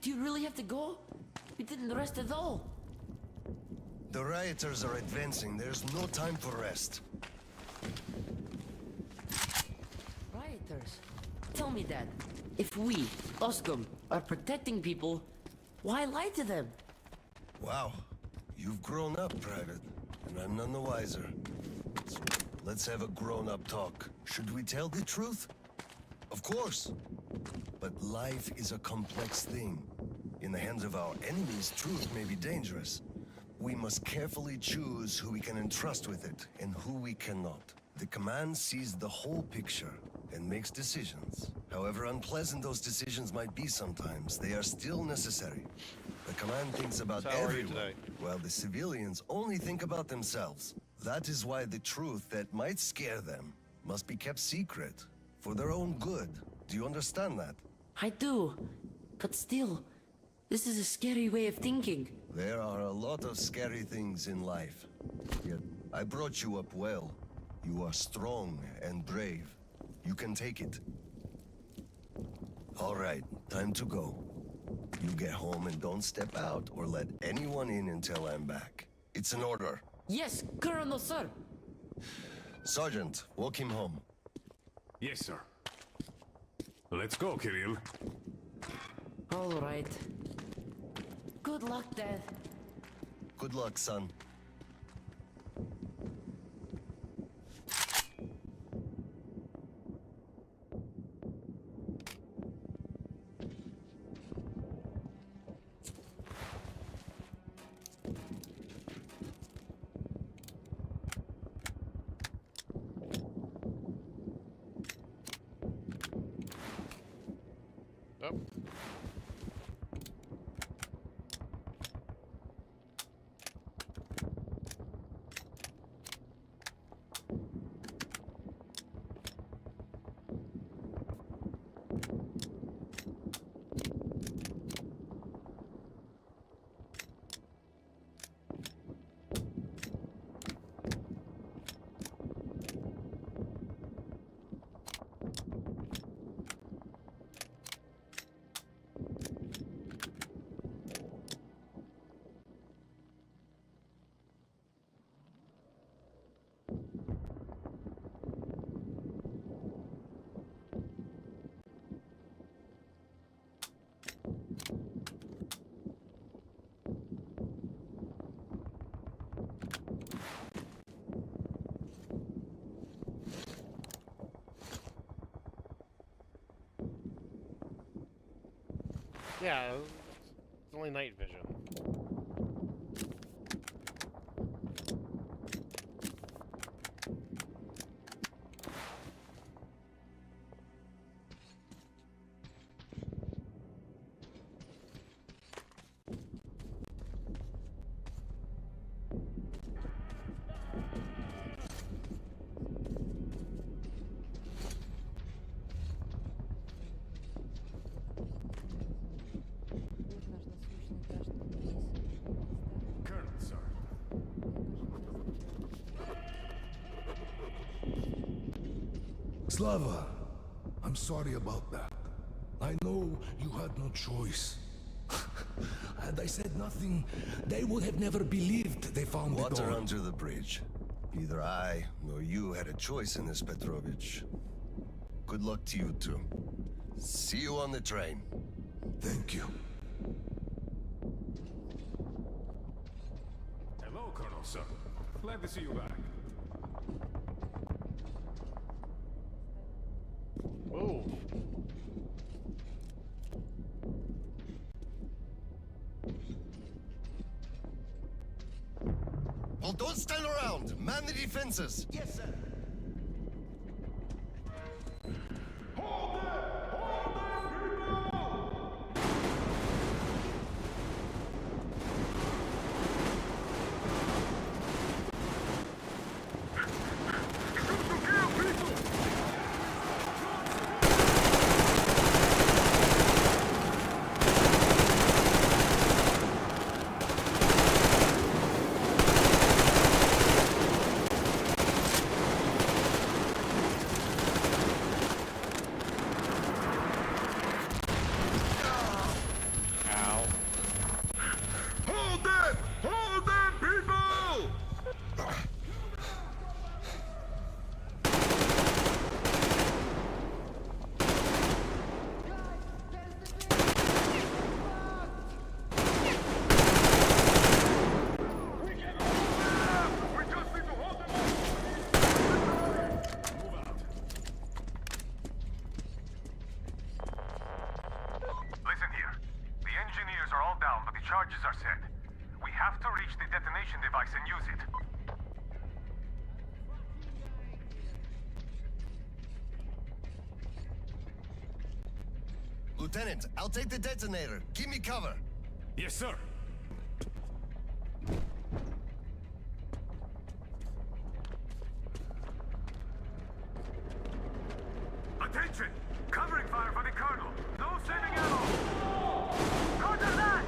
do you really have to go? We didn't rest at all. The rioters are advancing. There's no time for rest. Rioters? Tell me, Dad. If we, Oscom, are protecting people, why lie to them? Wow. You've grown up, Private, and I'm none the wiser. So let's have a grown-up talk. Should we tell the truth? Of course. But life is a complex thing. In the hands of our enemies, truth may be dangerous. We must carefully choose who we can entrust with it and who we cannot. The command sees the whole picture and makes decisions. However unpleasant those decisions might be sometimes, they are still necessary. The command thinks about So how are you everyone, today? while the civilians only think about themselves. That is why the truth that might scare them must be kept secret, for their own good. Do you understand that? I do. But still, this is a scary way of thinking. There are a lot of scary things in life. Yet, I brought you up well. You are strong and brave. You can take it. All right, time to go. You get home and don't step out or let anyone in until I'm back. It's an order. Yes, Colonel, sir. Sergeant, walk him home. Yes, sir. Let's go, Kirill. All right. Good luck, Dad. Good luck, son. Yep. Yeah, it's only night vision. Colonel, sir. Slava, I'm sorry about that. I know you had no choice. Had I said nothing, they would have never believed they found the Water door. under the bridge. Neither I nor you had a choice in this, Petrovich. Good luck to you two. See you on the train. Thank you. Hello, Colonel, sir. Glad to see you back. Ooh. Well, don't stand around. Man the defenses. Yes, sir. Lieutenant, I'll take the detonator. Give me cover. Yes, sir. Attention! Covering fire for the Colonel. No saving ammo. Roger that!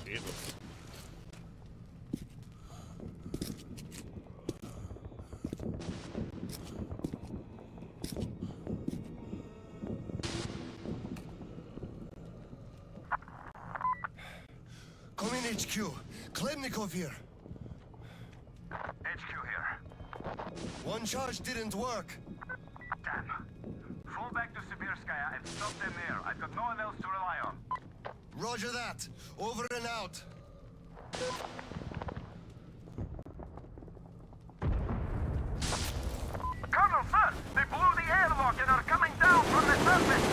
Jesus. Come in, HQ. Khlebnikov here. HQ here. One charge didn't work. Damn. Fall back to Sibirskaya and stop them there. I've got no one else to rely on. Roger that. Over and out. Colonel, sir! They blew the airlock and are coming down from the surface!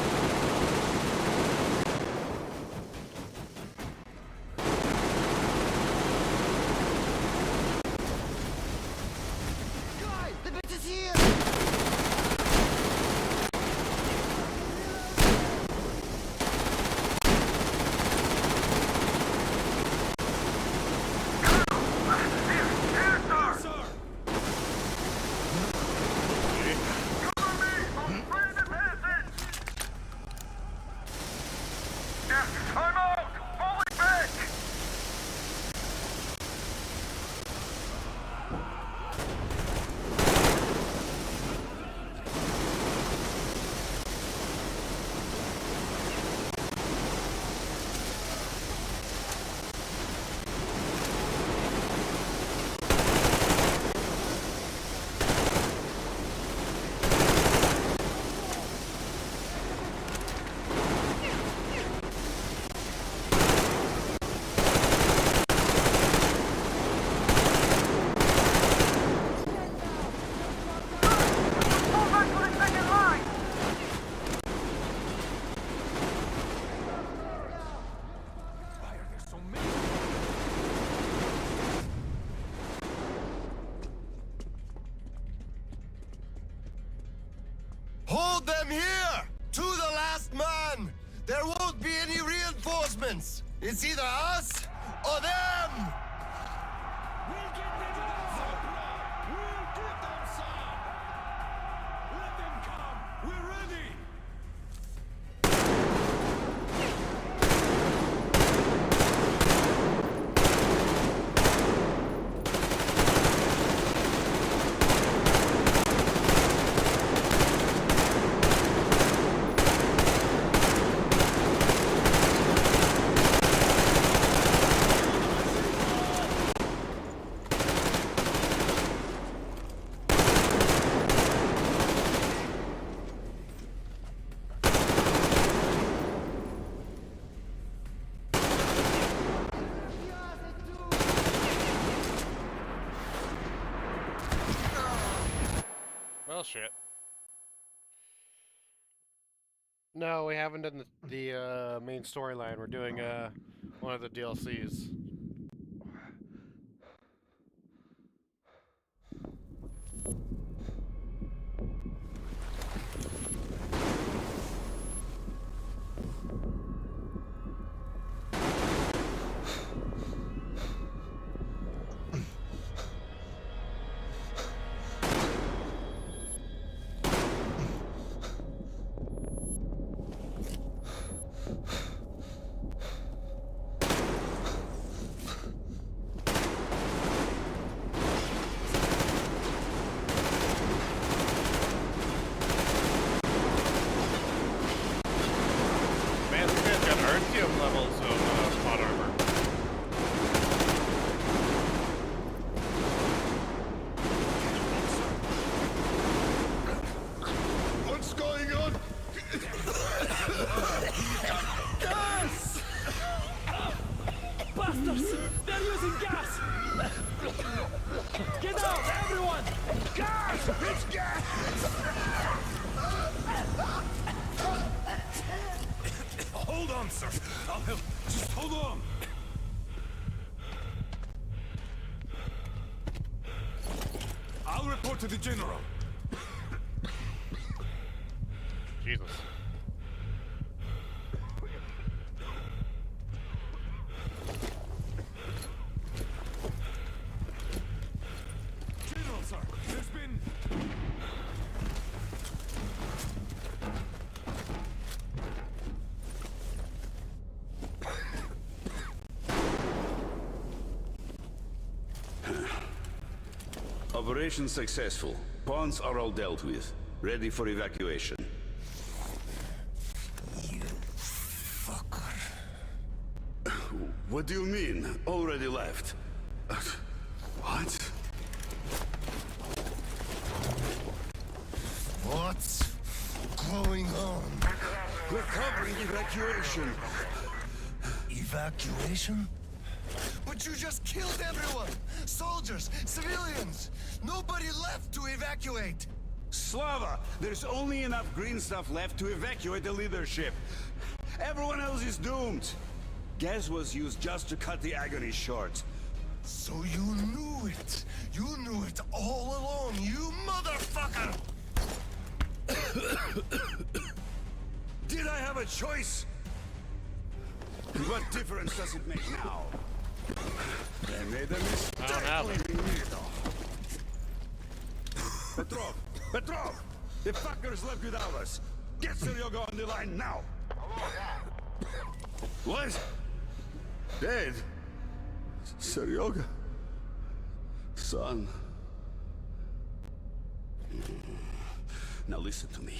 The bitch is here! Hold them here! To the last man! There won't be any reinforcements! It's either us or them! We'll get them some! We'll get them some! Let them come! We're ready! Well, shit. No, we haven't done the main storyline. We're doing one of the DLCs. Levels of plot armor. What's going on? Gas! Bastards! They're using gas! Get out, everyone! Gas! It's gas! Hold on, sir. I'll help. Just hold on. I'll report to the general. Jesus. General, sir, there's been... Operation successful. Pawns are all dealt with. Ready for evacuation. You fucker. What do you mean? Already left? What? What's going on? We're covering evacuation. Evacuation? But you just killed everyone! Soldiers, civilians! Nobody left to evacuate! Slava, there's only enough green stuff left to evacuate the leadership. Everyone else is doomed. Gas was used just to cut the agony short. So you knew it! You knew it all along, you motherfucker! Did I have a choice? What difference does it make now? They made a mistake. I don't have it. Petrov! Petrov! The fuckers left without us! Get Seryoga on the line now! What? Dead? Seryoga? Son? Now listen to me.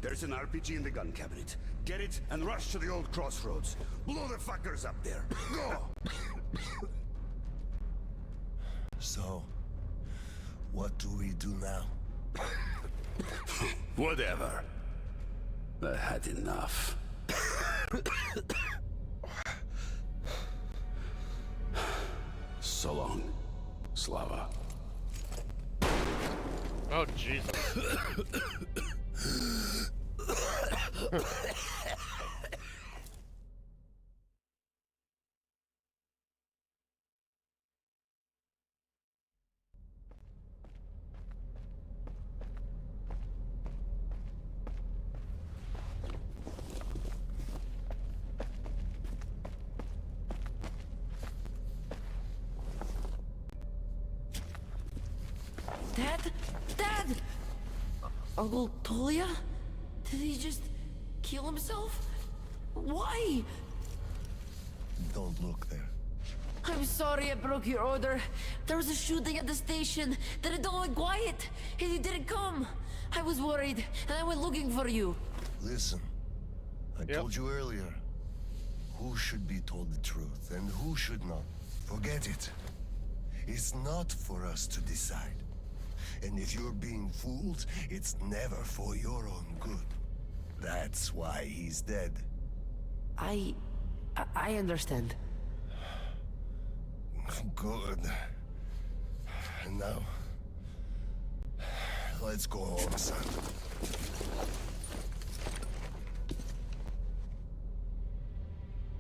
There's an RPG in the gun cabinet. Get it and rush to the old crossroads. Blow the fuckers up there. Go! So, what do we do now? Whatever. I had enough. So long, Slava. Oh, Jesus. Dad? Dad! Uncle Tolia? Did he just kill himself? Why? Don't look there. I'm sorry I broke your order. There was a shooting at the station. Then it all went quiet. And you didn't come. I was worried, and I went looking for you. Listen, I told you earlier, who should be told the truth and who should not. Forget it. It's not for us to decide. And if you're being fooled, it's never for your own good. That's why he's dead. I understand. Good. And now, Let's go home, son.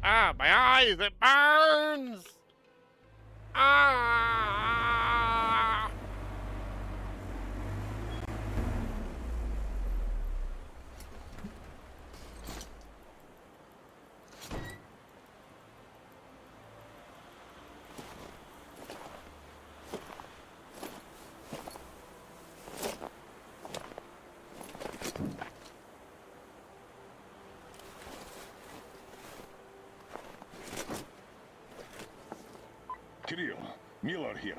Ah, my eyes! It burns! Ah! Kirill, Miller here.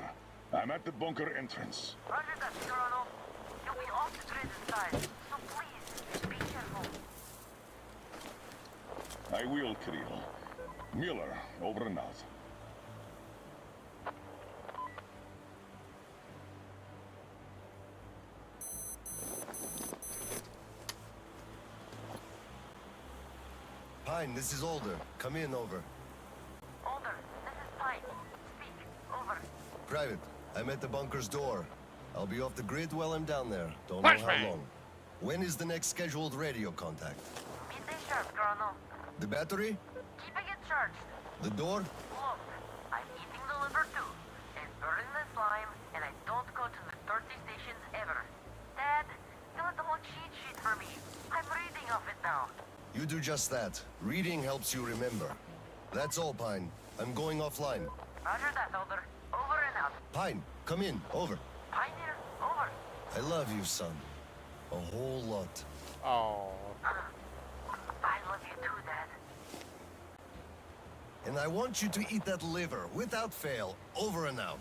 I'm at the bunker entrance. Roger that, Colonel. You'll be off the grid inside, so please, be careful. I will, Kirill. Miller, over and out. Pine, this is Older. Come in, over. Older, this is Pine. Speak. Over. Private, I'm at the bunker's door. I'll be off the grid while I'm down there. Don't know how long. When is the next scheduled radio contact? Midday sharp, Colonel. The battery? Keeping it charged. The door? Look, I'm eating the liver too, and burning the slime, and I don't go to the dirty stations ever. Dad, fill out the whole cheat sheet for me. I'm reading off it now. You do just that. Reading helps you remember. That's all, Pine. I'm going offline. Roger that, Older. Over and out. Pine, come in. Over. Pine here. Over. I love you, son. A whole lot. Oh. I love you too, Dad. And I want you to eat that liver, without fail. Over and out.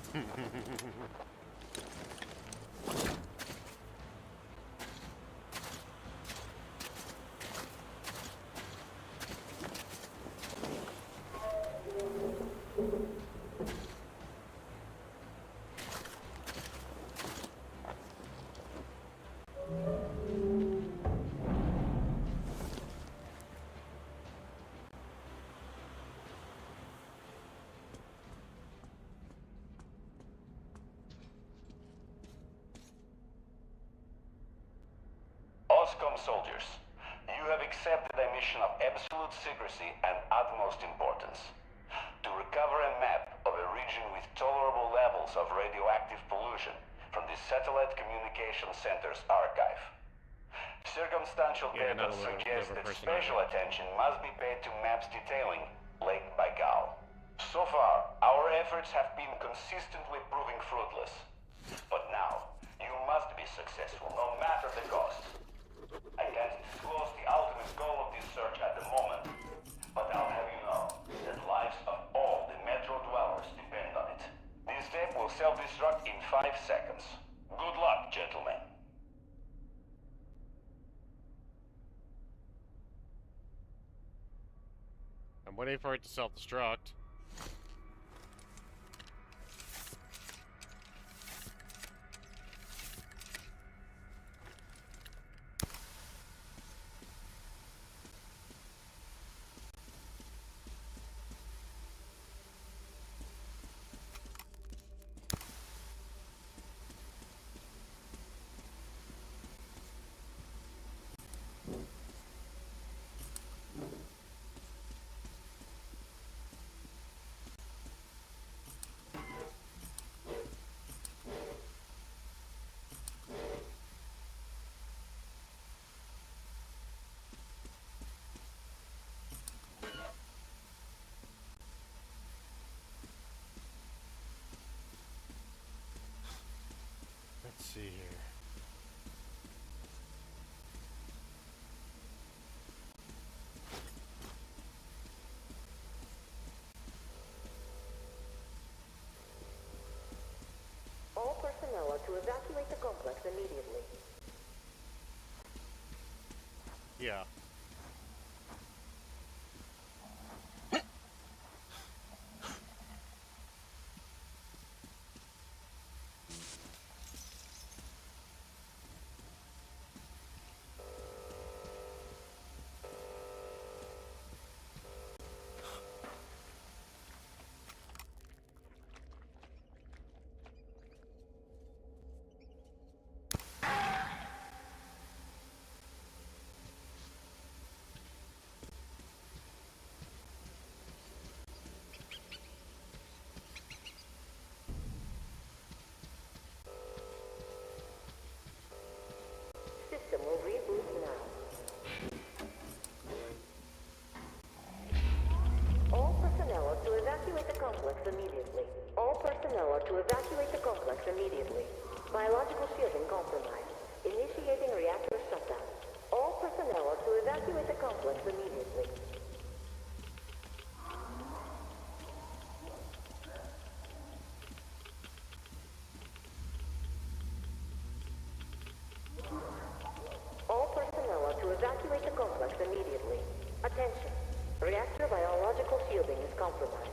OSCOM soldiers, you have accepted a mission of absolute secrecy and utmost importance. To recover a map of a region with tolerable levels of radioactive pollution from the Satellite Communication Center's archive. Circumstantial data suggests that special attention must be paid to maps detailing Lake Baikal. So far, our efforts have been consistently proving fruitless. But now, you must be successful, no matter the cost. I can't disclose the ultimate goal of this search at the moment, but I'll have you know that lives of all the Metro dwellers depend on it. This tape will self-destruct in 5 seconds. Good luck, gentlemen. I'm waiting for it to self-destruct. Let's see here. All personnel are to evacuate the complex immediately. Yeah. Attention. Reactor biological shielding is compromised.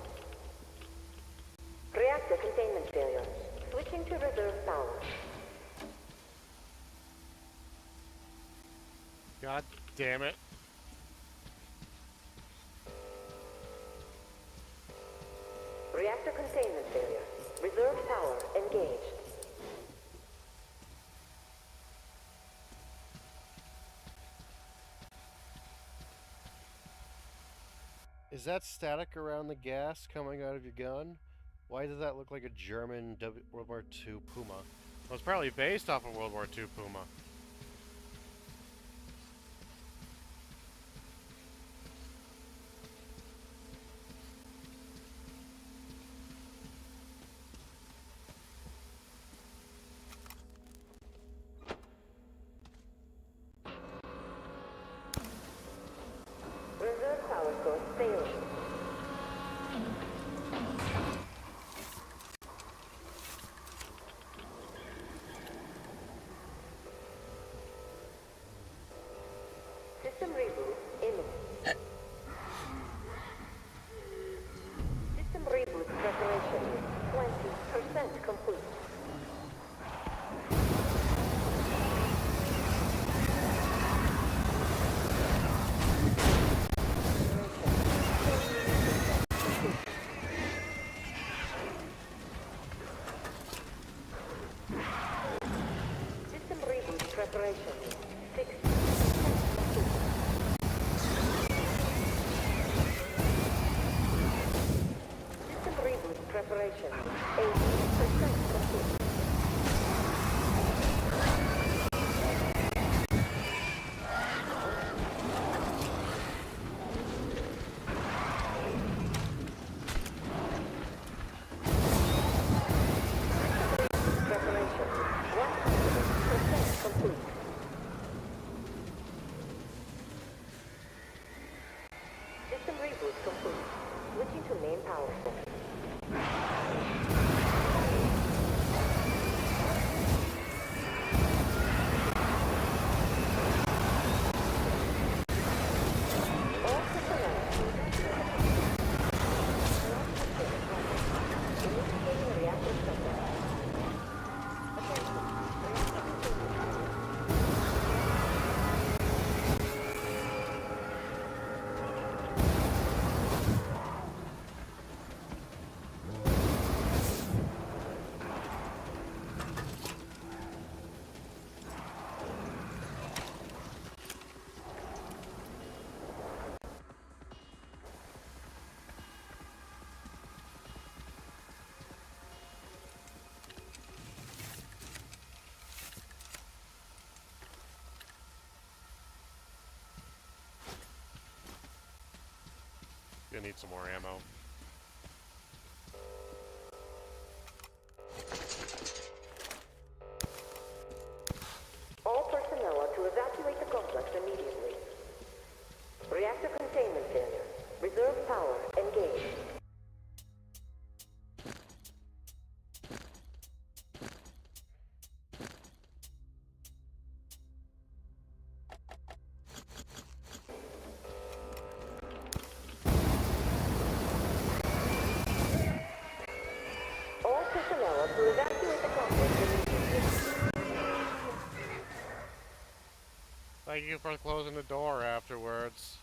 Reactor containment failure. Switching to reserve power. God damn it. Reactor containment failure. Reserve power engaged. Is that static around the gas coming out of your gun? Why does that look like a German World War II Puma? Well, it's probably based off of World War II Puma. Reserve power source failing. System reboot imminent. System reboot preparation is 20% complete. System reboot preparation is 60% complete. System reboot preparation is 80% complete. Preparation 100% complete. System reboot complete. Switching to main power source. All personnel. Initiating reactor shutdown. Gonna need some more ammo. All personnel are to evacuate the complex immediately. Reactor containment failure. Reserve power engaged. All personnel are to evacuate the complex immediately. Thank you for closing the door afterwards.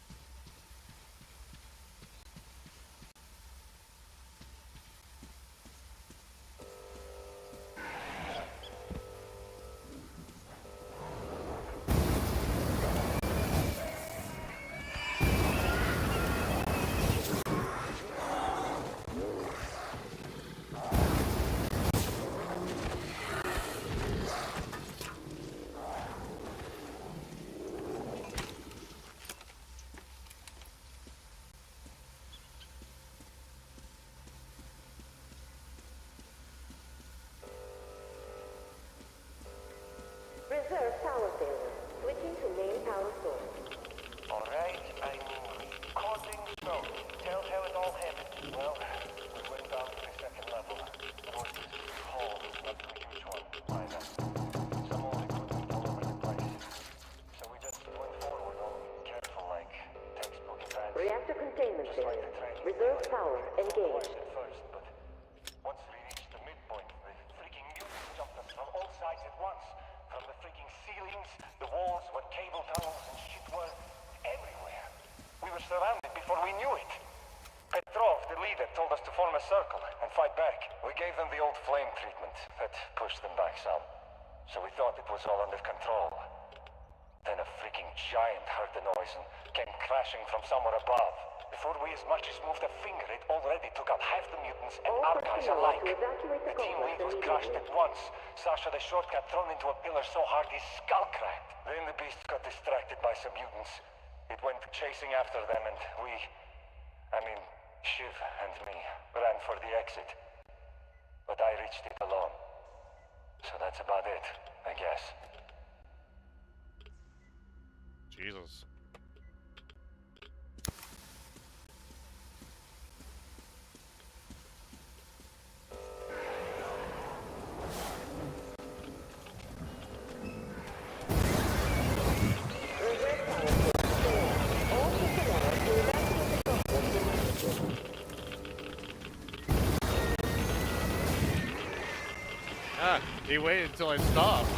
Reserve power failure. Switching to main power source. Alright, I'm recording, so tell how it all happened. Well, we went down to the second level. Of course, this hall is not a huge one, either. Some of the equipment all over the place. So we just went forward, all careful like, textbook in containment area. Reserve power engaged. First, but once we reached the midpoint, the freaking mutants jumped us from all sides at once. From the freaking ceilings, the walls, where cable tunnels and shit were everywhere. We were surrounded before we knew it. Petrov, the leader, told us to form a circle and fight back. We gave them the old flame treatment. That pushed them back some. So we thought it was all under control. Then a freaking giant heard the noise and came crashing from somewhere above. Before we as much as moved a finger, it already took out half the mutants and our guys alike. The team lead was crushed at once. Sasha the short got thrown into a pillar so hard his skull cracked. Then the beast got distracted by some mutants. It went chasing after them and Shiv and me ran for the exit. But I reached it alone. So that's about it, I guess. Jesus. Ah, he waited until I stopped.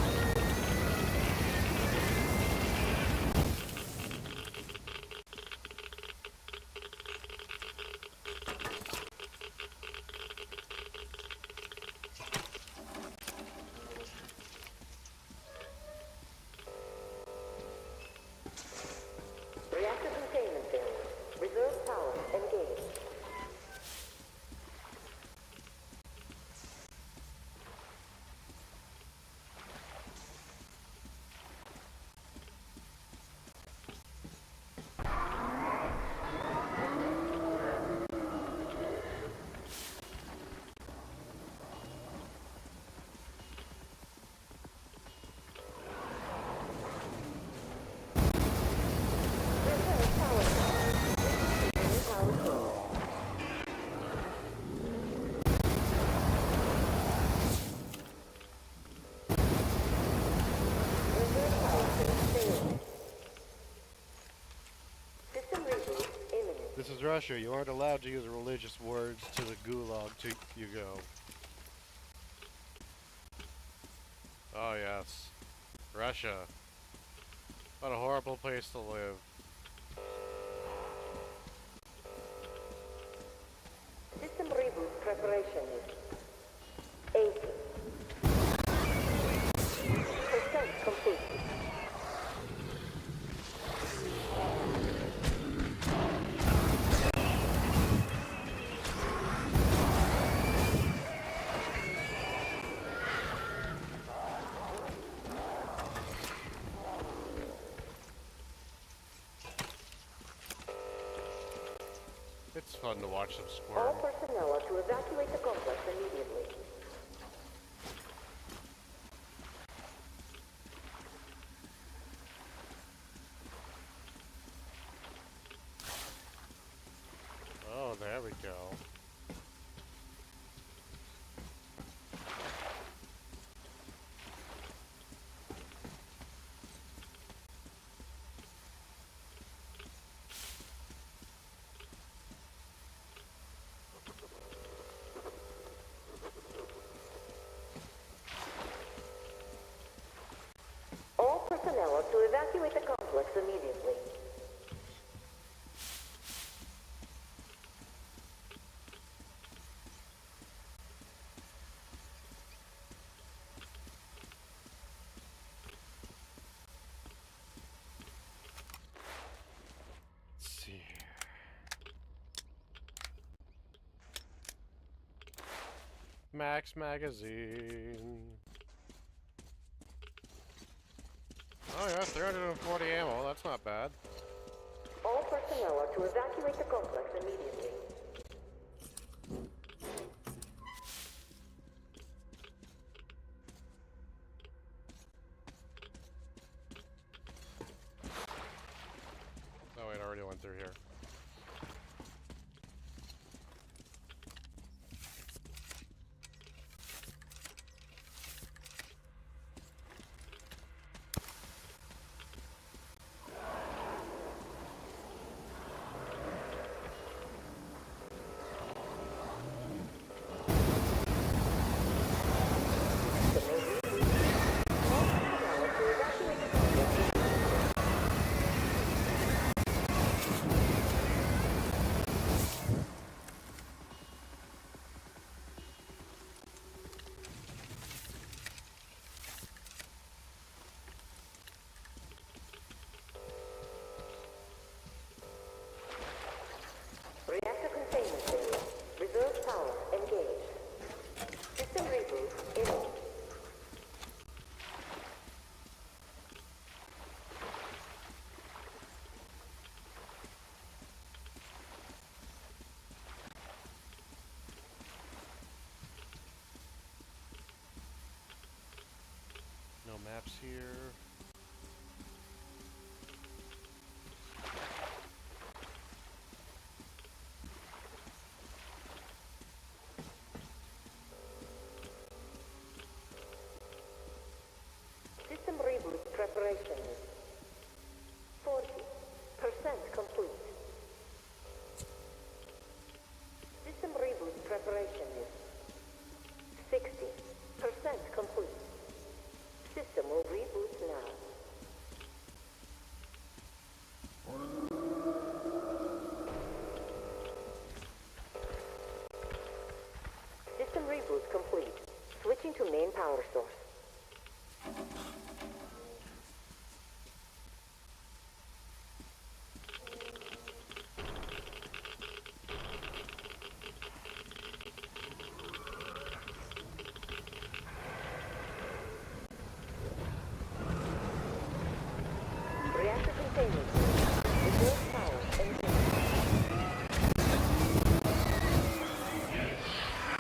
Reactor containment area. Reserve power engaged. This is Russia. You aren't allowed to use religious words to the gulag to you go. Oh yes. Russia. What a horrible place to live. System reboot preparation is 80% complete. It's fun to watch them All squirm. personnel are to evacuate the complex immediately. Oh, there we go. All personnel are to evacuate the complex immediately. Let's see here. Max Magazine. Oh yeah, 340 ammo, that's not bad. All personnel are to evacuate the complex immediately. Oh wait, I already went through here. Maps here. System reboot preparation is 40% complete. System reboot preparation is 60% complete. System will reboot now. System reboot complete. Switching to main power source. Reactor containment. Reserve power engaged.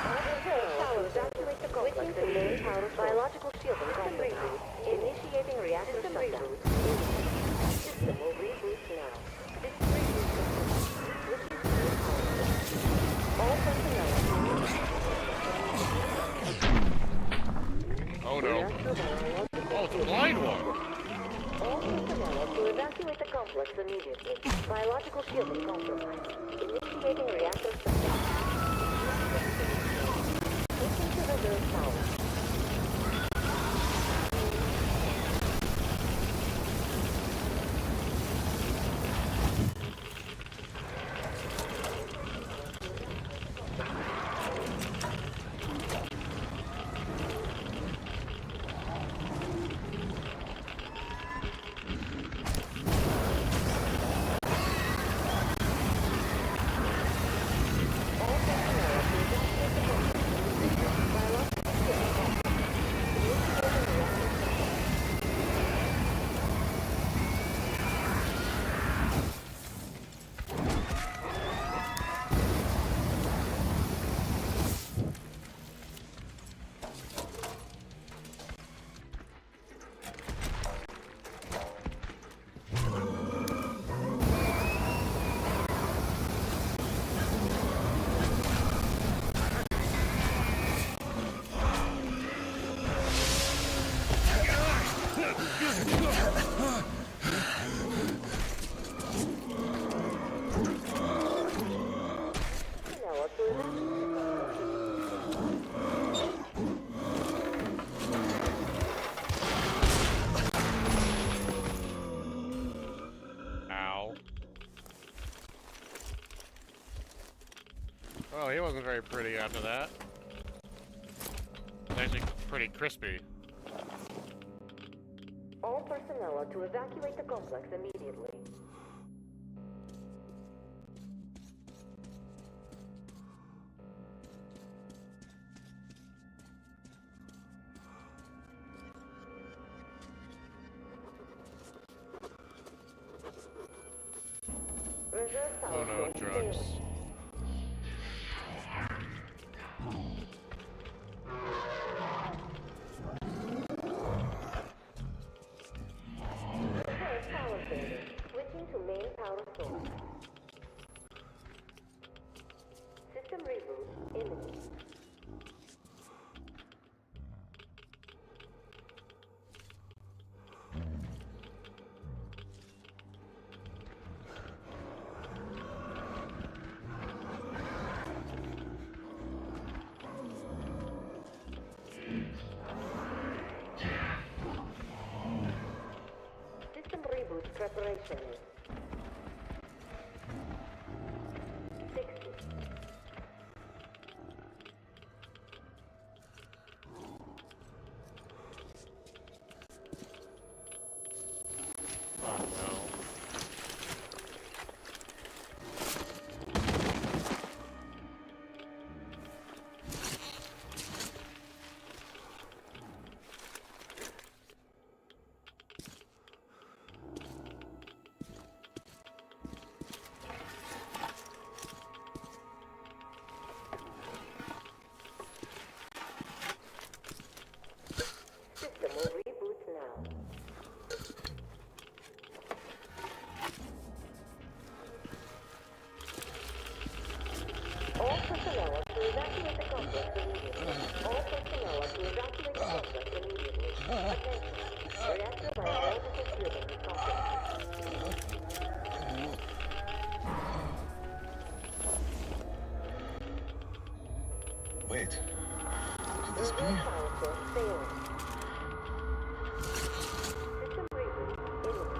Reserve power evacuate the complex. Switching to main power source. Biological shielding complex. Initiating reactor shutdown. System will reboot now. System reboot complete. Switching to main power source. All personnel. Oh no. Oh, it's a blind one. All personnel to evacuate the complex immediately. Biological shielding compromised. Initiating reactor shutdown. Switching to reserve power. Ow. Oh, he wasn't very pretty after that. It's actually pretty crispy. All personnel are to evacuate the complex immediately. Reserve power. Oh no, drugs. Reserve power failing. Switching to main power source. System reboot imminent. System reboot preparation is 60. Oh no. Reserve power source failing. System reboot imminent.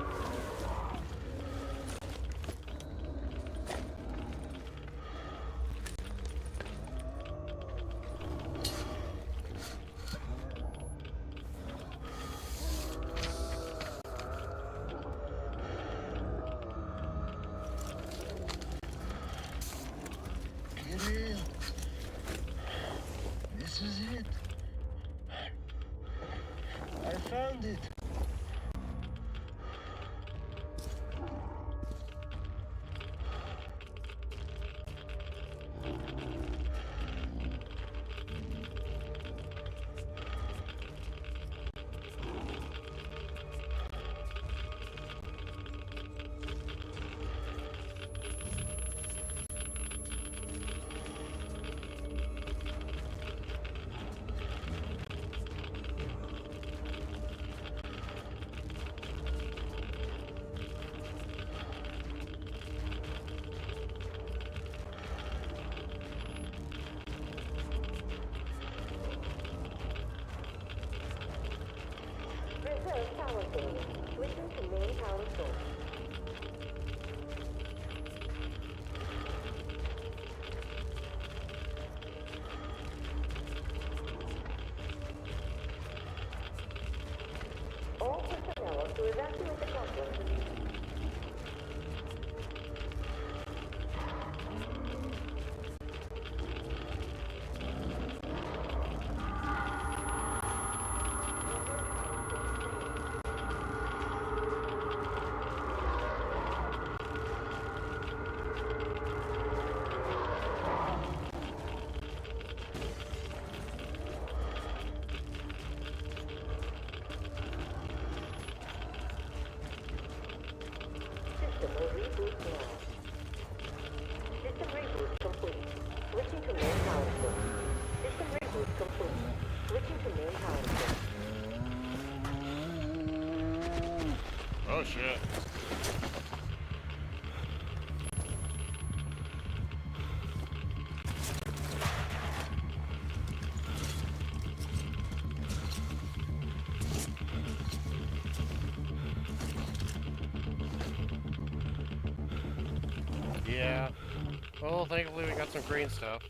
Kirill, this is it. I found it. Reserve power failure. Switching to main power source. All personnel to evacuate the complex. System will reboot now. System reboot complete. Switching to main power source. System reboot complete. Switching to main power source. Oh shit. Yeah. Well, thankfully we got some green stuff.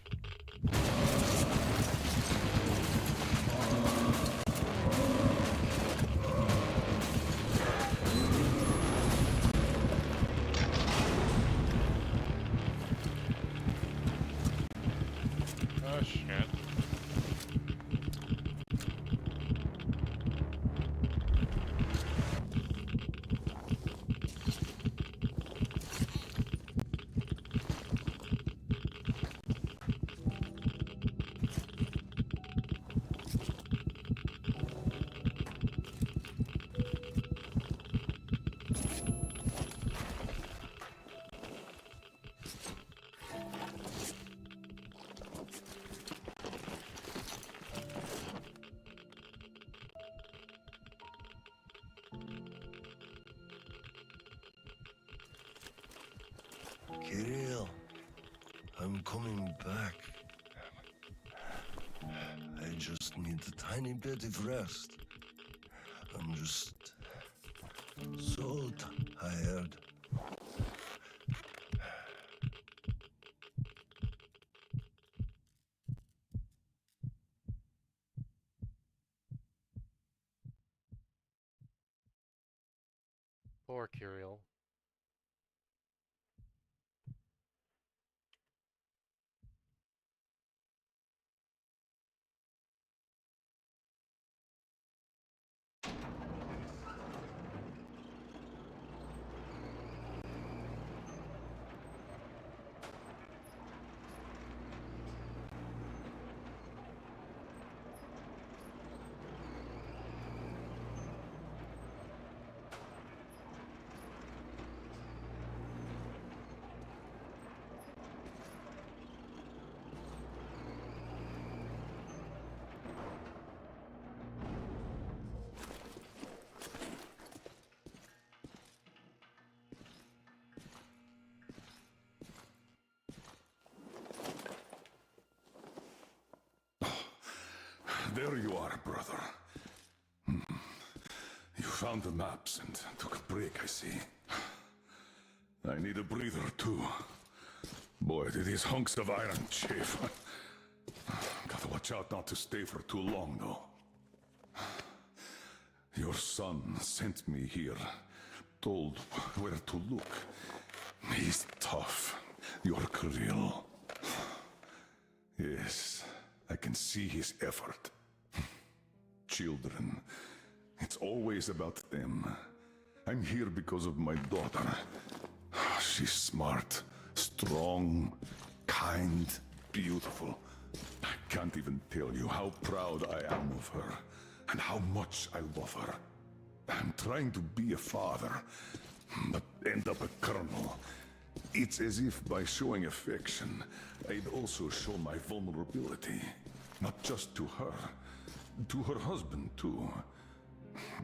Oh shit. Kirill, I'm coming back. I just need a tiny bit of rest. I'm just so tired. Poor Curiel. There you are, brother. You found the maps and took a break, I see. I need a breather, too. Boy, do these hunks of iron chafe. Gotta watch out not to stay for too long, though. Your son sent me here, told where to look. He's tough. You're Kirill. Yes, I can see his effort. Children. It's always about them. I'm here because of my daughter. She's smart, strong, kind, beautiful. I can't even tell you how proud I am of her, and how much I love her. I'm trying to be a father, but end up a colonel. It's as if by showing affection, I'd also show my vulnerability. Not just to her husband too.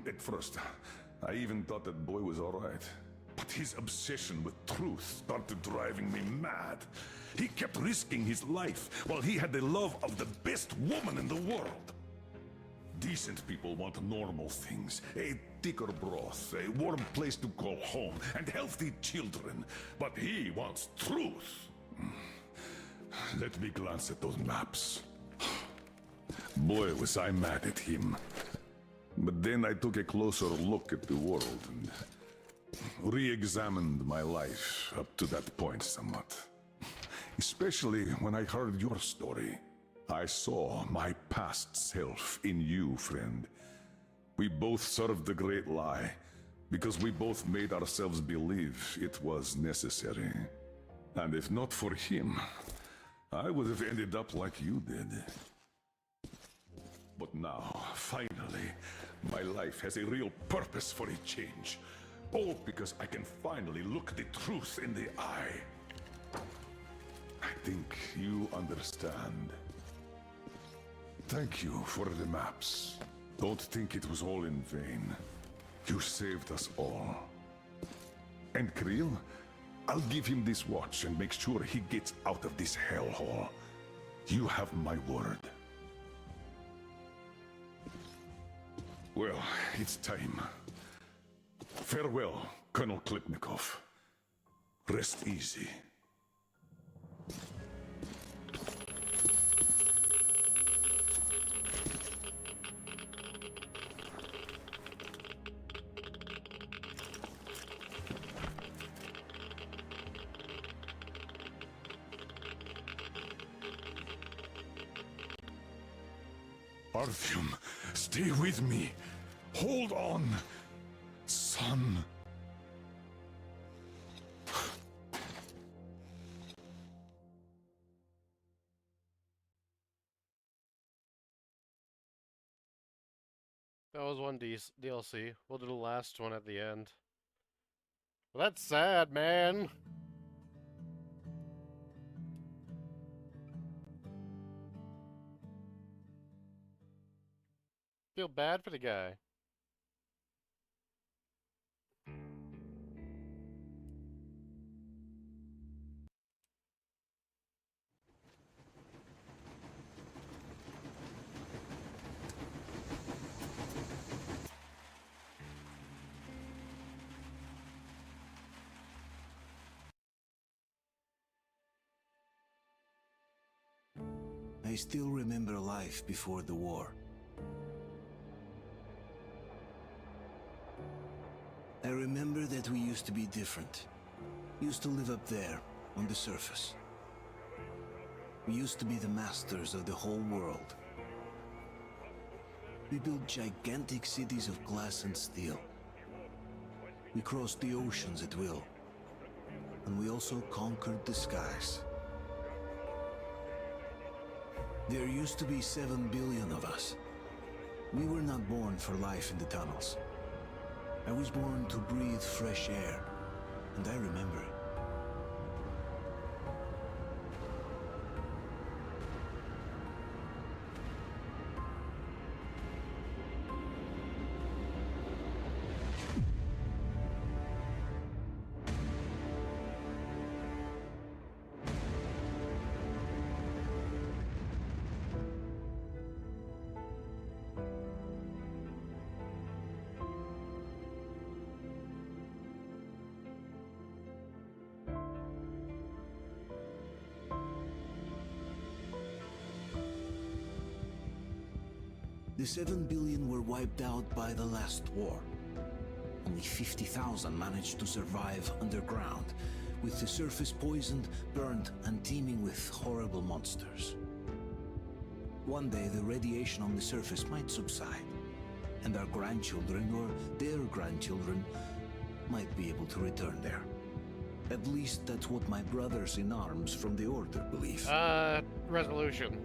At first, I even thought that boy was alright. But his obsession with truth started driving me mad. He kept risking his life while he had the love of the best woman in the world. Decent people want normal things. A thicker broth, a warm place to call home, and healthy children. But he wants truth. Let me glance at those maps. Boy, was I mad at him. But then I took a closer look at the world and re-examined my life up to that point somewhat. Especially when I heard your story. I saw my past self in you, friend. We both served the great lie, because we both made ourselves believe it was necessary. And if not for him, I would have ended up like you did. But now, finally, my life has a real purpose for a change. All because I can finally look the truth in the eye. I think you understand. Thank you for the maps. Don't think it was all in vain. You saved us all. And Kirill, I'll give him this watch and make sure he gets out of this hellhole. You have my word. Well, it's time. Farewell, Colonel Klipnikov. Rest easy. Artyom, stay with me. Hold on, son. That was one DLC. We'll do the last one at the end. Well, that's sad, man. Feel bad for the guy. I still remember life before the war. I remember that we used to be different. Used to live up there, on the surface. We used to be the masters of the whole world. We built gigantic cities of glass and steel. We crossed the oceans at will. And we also conquered the skies. There used to be 7 billion of us. We were not born for life in the tunnels. I was born to breathe fresh air, and I remember it. The 7 billion were wiped out by the last war. Only 50,000 managed to survive underground, with the surface poisoned, burned, and teeming with horrible monsters. One day the radiation on the surface might subside, and our grandchildren or their grandchildren might be able to return there. At least that's what my brothers in arms from the Order believe. Resolution.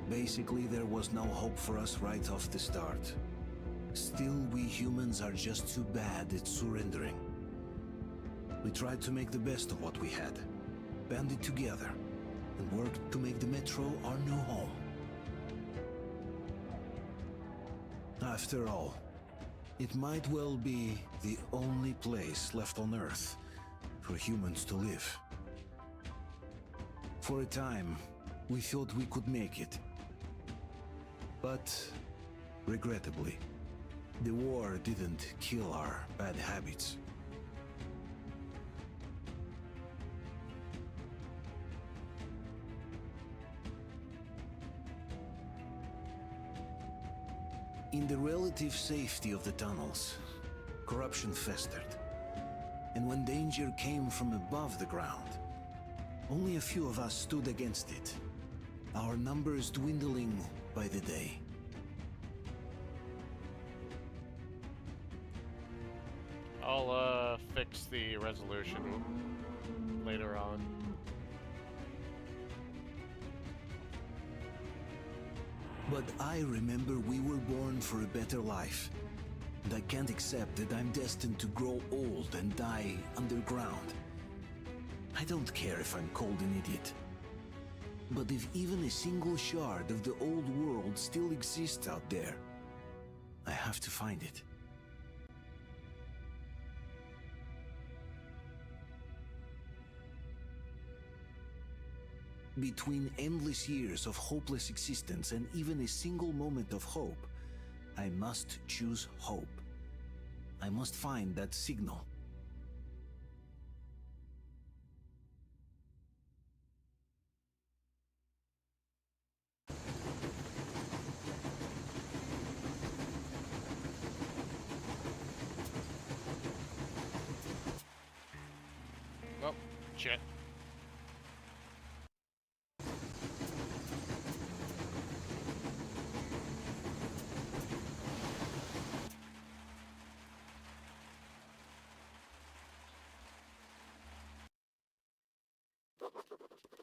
Basically, there was no hope for us right off the start. Still, we humans are just too bad at surrendering. We tried to make the best of what we had, banded together, and worked to make the Metro our new home. After all, it might well be the only place left on Earth for humans to live. For a time, we thought we could make it. But, regrettably, the war didn't kill our bad habits. In the relative safety of the tunnels, corruption festered. And when danger came from above the ground, only a few of us stood against it, our numbers dwindling by the day. I'll fix the resolution later on. But I remember we were born for a better life. And I can't accept that I'm destined to grow old and die underground. I don't care if I'm called an idiot. But if even a single shard of the old world still exists out there, I have to find it. Between endless years of hopeless existence and even a single moment of hope, I must choose hope. I must find that signal. Oh, shit.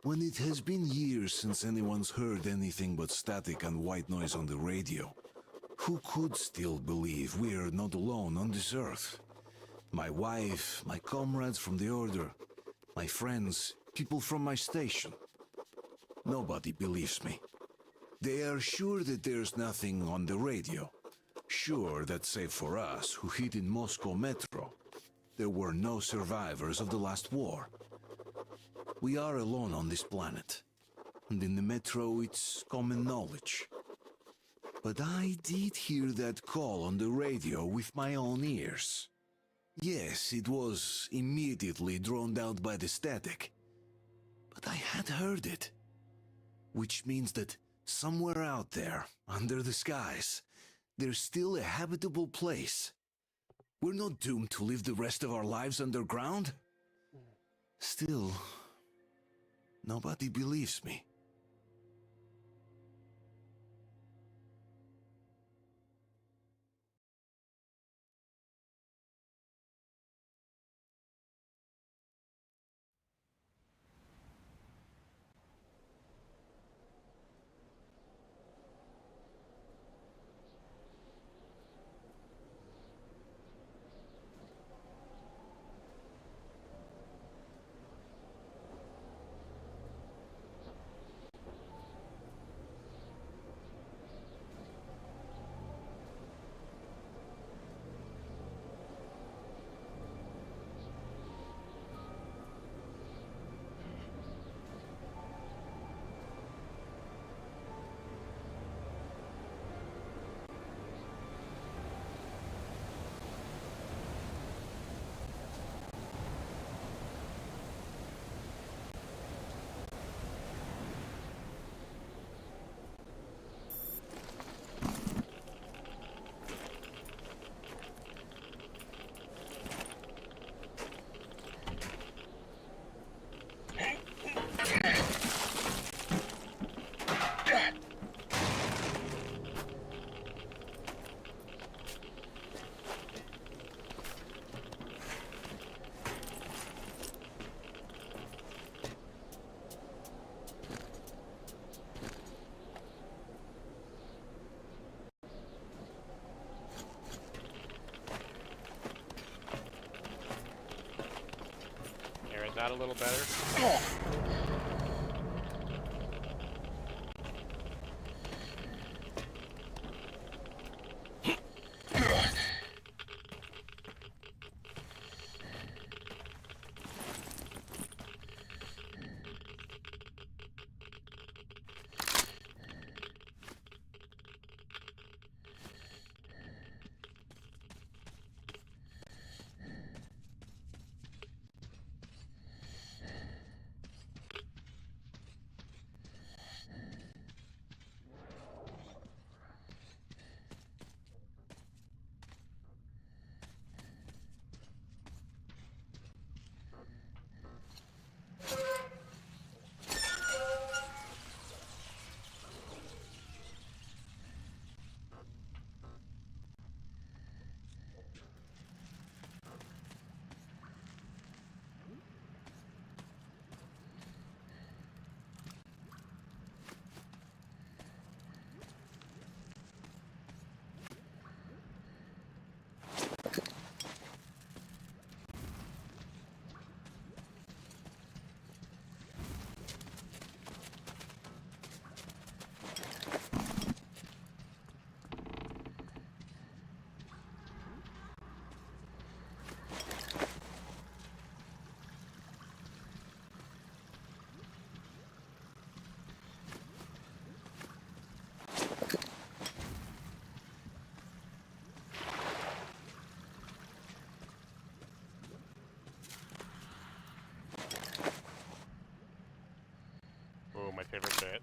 When it has been years since anyone's heard anything but static and white noise on the radio, who could still believe we're not alone on this earth? My wife, my comrades from the Order, my friends, people from my station. Nobody believes me. They are sure that there's nothing on the radio. Sure that save for us who hid in Moscow Metro, there were no survivors of the last war. We are alone on this planet, and in the Metro it's common knowledge. But I did hear that call on the radio with my own ears. Yes, it was immediately drowned out by the static, but I had heard it. Which means that somewhere out there, under the skies, there's still a habitable place. We're not doomed to live the rest of our lives underground. Still, nobody believes me. that a little better? Oh, my favorite bit.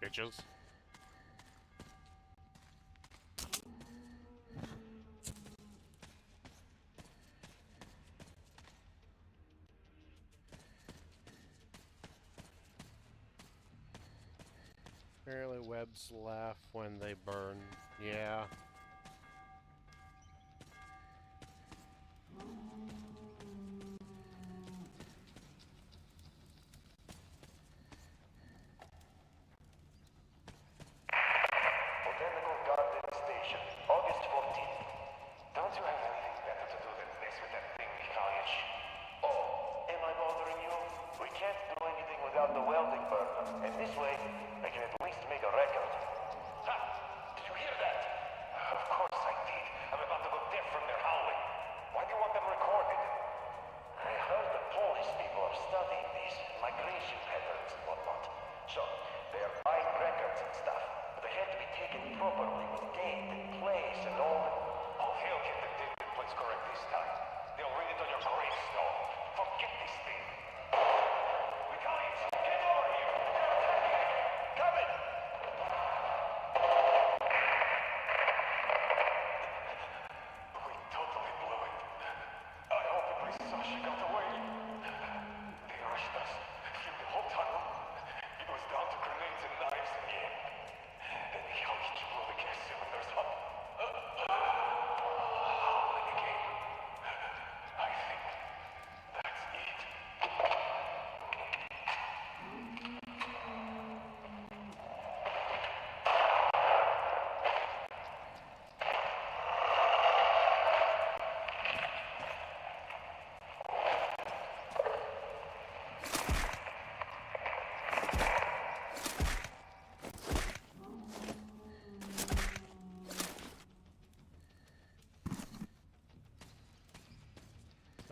Bitches. Apparently webs laugh when they burn. Yeah. Botanical Garden Station, August 14th. Don't you have anything better to do than mess with that thing, Mikhailych? Oh, am I bothering you? We can't do anything without the welding burner, and this way, I can at least make a record. Ha! Did you hear that? Of course I did. I'm about to go deaf from their howling. Why do you want them recorded? I heard the Polish people are studying these migration patterns and whatnot. So, they are buying records and stuff, but they have to be taken properly with date and place and all. Oh, they'll get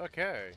Okay.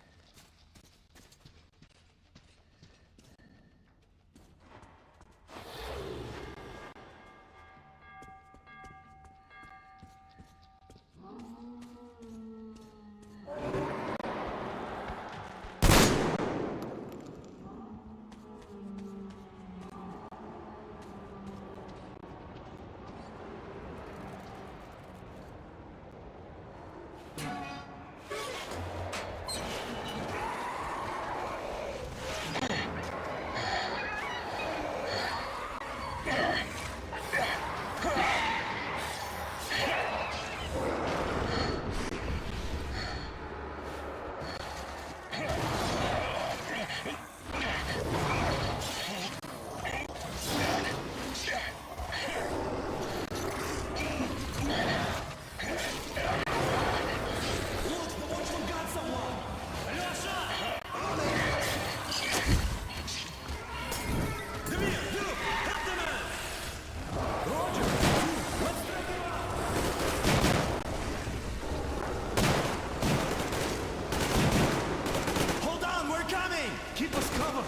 Hold on, we're coming! Keep us covered!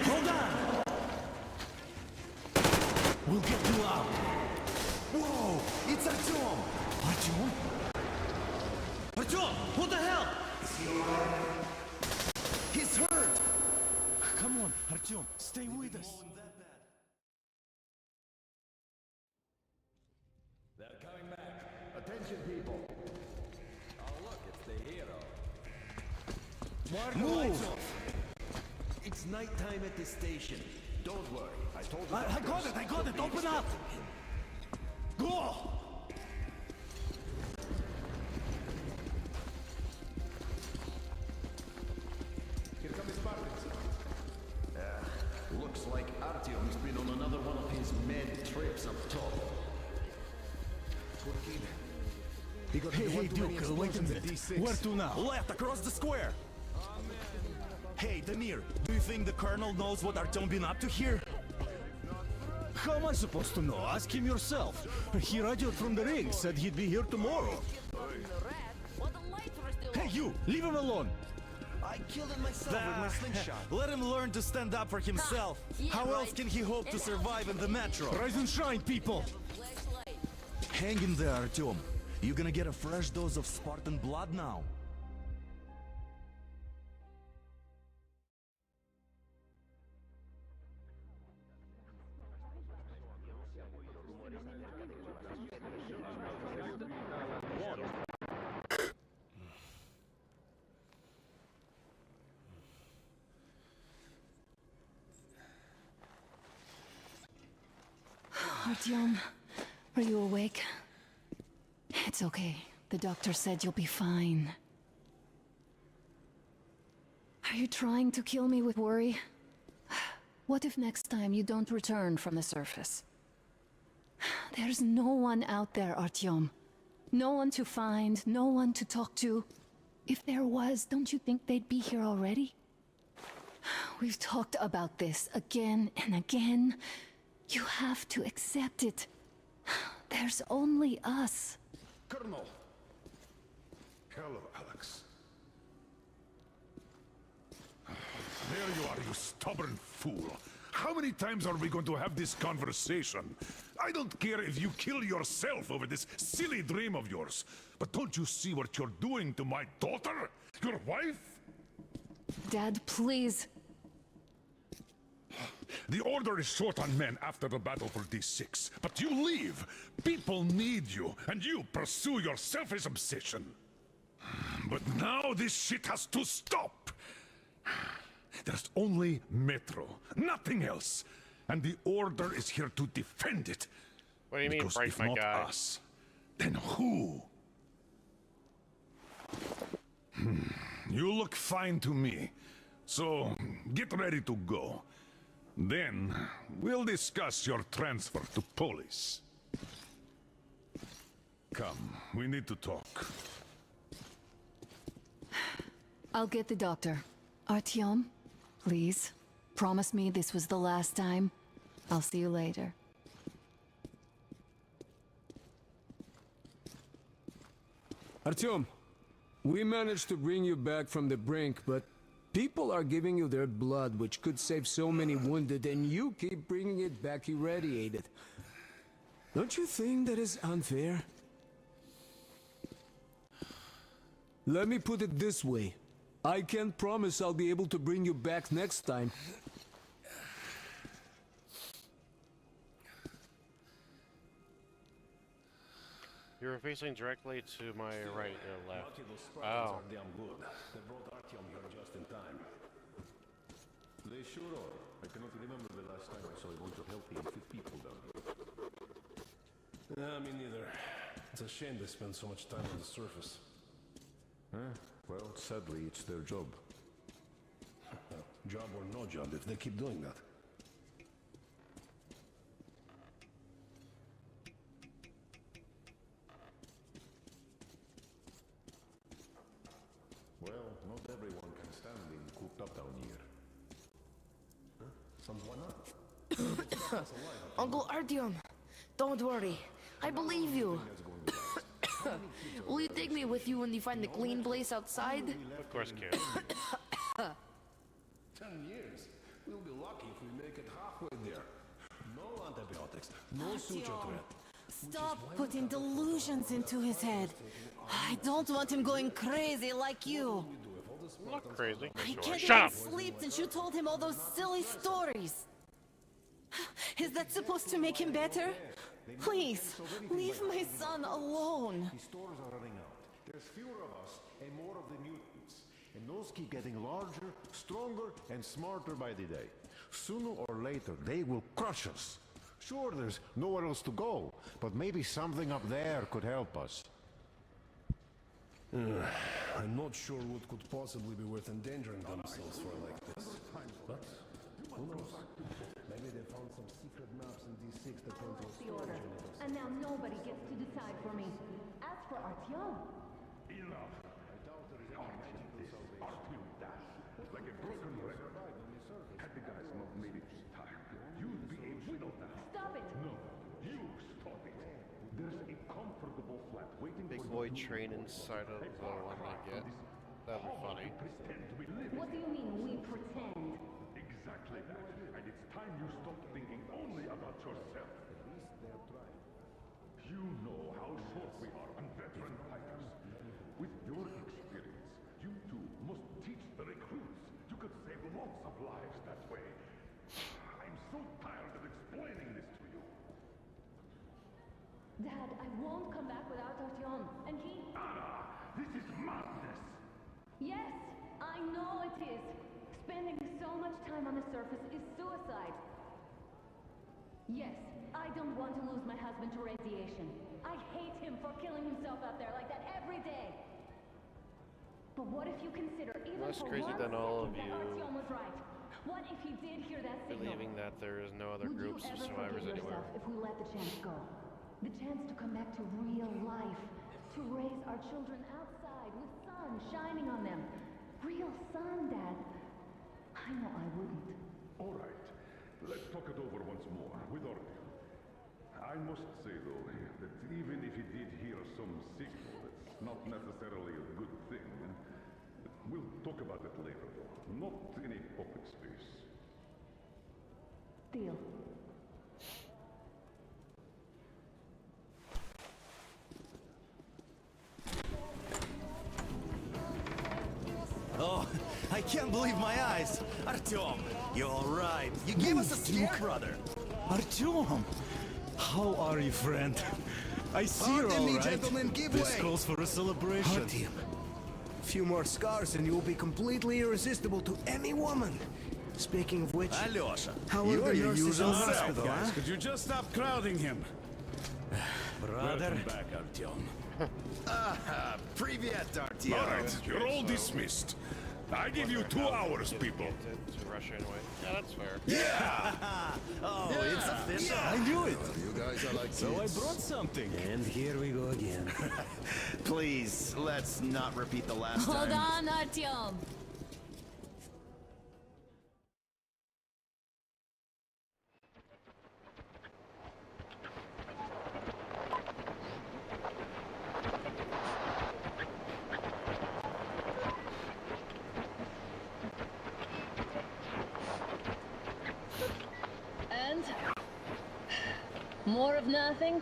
Hold on! We'll get you out! Whoa! It's Artyom! Artyom? Artyom! What the hell? He's hurt! Come on, Artyom, stay with us! They're coming back. Attention, people. Oh, look, it's the hero. Move! It's nighttime at the station. Don't worry. I told you. I got it! Open up! Go! Here comes Spartans. Looks like Artyom's been on another one of his mad trips up top. Hey, Duke, wait a minute. Where to now? Left, across the square! Hey, Damir, do you think the Colonel knows what Artyom been up to here? How am I supposed to know? Ask him yourself. He radioed from the ring, said he'd be here tomorrow. Hey, you! Leave him alone! I killed him myself with my slingshot. Let him learn to stand up for himself. How else can he hope to survive in the metro? Rise and shine, people! Hang in there, Artyom. You gonna get a fresh dose of Spartan blood now. Artyom, are you awake? It's okay. The doctor said you'll be fine. Are you trying to kill me with worry? What if next time you don't return from the surface? There's no one out there, Artyom. No one to find, no one to talk to. If there was, don't you think they'd be here already? We've talked about this again and again. You have to accept it. There's only us. Colonel! Hello, Alex. There you are, you stubborn fool. How many times are we going to have this conversation? I don't care if you kill yourself over this silly dream of yours. But don't you see what you're doing to my daughter? Your wife? Dad, please. The Order is short on men after the battle for D6, but you leave. People need you, and you pursue your selfish obsession. But now this shit has to stop. There's only Metro, nothing else. And the Order is here to defend it. What do you mean, because break if my not guy? us, then who? You look fine to me. So, get ready to go. Then, we'll discuss your transfer to Polis. Come, we need to talk. I'll get the doctor. Artyom, please. Promise me this was the last time. I'll see you later. Artyom, We managed to bring you back from the brink, but people are giving you their blood, which could save so many wounded, and you keep bringing it back irradiated. Don't you think that is unfair? Let me put it this way. I can't promise I'll be able to bring you back next time. You're facing directly to my right or left. Lucky those Spartans Oh. are damn good. They brought Artyom here just in time. They sure are. I cannot remember the last time I saw a bunch of healthy and fit people down here. Me neither. It's a shame they spend so much time on the surface. Well, sadly, it's their job. Job or no job, if they keep doing that. Well, not everyone can stand being cooped up down here. Someone not. Uncle Artyom, don't worry. I believe you. Will you take me with you when you find the clean place outside? Of course, kid. 10 years. We'll be lucky if we make it halfway there. No antibiotics, no suture threat. Stop putting delusions into his head. I don't want him going crazy like you. I'm not crazy. I Sure. can't Shut even up! sleep since you told him all those silly stories. Is that supposed to make him better? Please, leave my son alone. The stores are running out. There's fewer of us and more of the mutants. And those keep getting larger, stronger, and smarter by the day. Sooner or later, they will crush us. Sure, there's nowhere else to go, but maybe something up there could help us. I'm not sure what could possibly be worth endangering themselves for like this. But who knows? Maybe they found some secret maps in D6 that point to a The order. And now nobody gets to decide for me. As for Artyom, Enough. I doubt there is any magical salvation. Artyom dash. Like a broken record. Had the guys not made it this time, you'd be a widow now. stop it! No, you stop it. There's a comfortable flat waiting Big for boy you. train inside of the one I get. That'd be funny. Pretend we live. What do you mean, we pretend? Exactly that. And it's time you stopped thinking only about yourself. You know how short we are on veteran fighters. With your experience, you too must teach the recruits. You could save lots of lives that way. I'm so tired of explaining this to you. Dad, I won't come back without Artyom. And he... Anna, this is madness. Yes, I know it is. Spending so much time on the surface is suicide. Yes, I don't want to lose my husband to radiation. I hate him for killing himself out there like that every day. But what if you consider even Less for crazy one than all of second that you Artyom was right? What if he did hear that signal? believing that there is no other Would groups you of ever survivors forgive anywhere. yourself if we let the chance go? The chance to come back to real life. To raise our children outside with sun shining on them. Real sun, Dad. I know I wouldn't. All right, let's talk it over once more with Artyom. I must say, though, that even if he did hear some signal, that's not necessarily a good thing. We'll talk about it later, though. Not in a public space. Deal. Oh, I can't believe my eyes. Artyom, you're all right. You gave us a scare, brother. Artyom! How are you, friend? I see you're Pardon me, all right. gentlemen, give This way. calls for a celebration. Artyom. Few more scars and you will be completely irresistible to any woman. Speaking of which, Alyosha, how you are are the your nurses usual in the self, hospital, guys. huh? Could you just stop crowding him? Brother. Welcome back, Artyom. Privyet, Artyom. All right, you're all dismissed. I give you 2 hours, people. To Russia anyway. Yeah, that's fair. Yeah! Oh, it's official. I knew it. You guys are like So I kids. brought something. And here we go again. Please, let's not repeat the last Hold time. on, Artyom. More of nothing?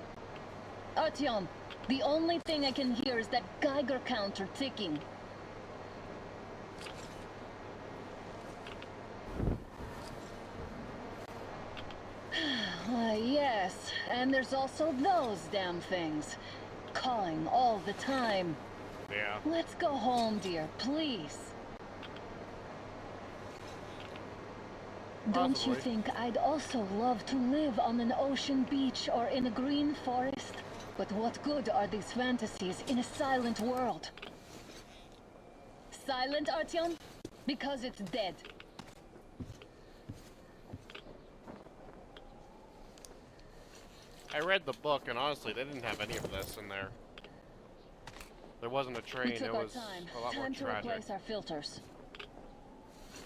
Artyom, the only thing I can hear is that Geiger counter ticking. Yes, and there's also those damn things. Calling all the time. Yeah. Let's go home, dear, please. Don't you think I'd also love to live on an ocean beach or in a green forest? But what good are these fantasies in a silent world? Silent, Artyom? Because it's dead. I read the book, and honestly, they didn't have any of this in there. There wasn't a train, We took it our was time. a lot more Time to tragic. replace our filters.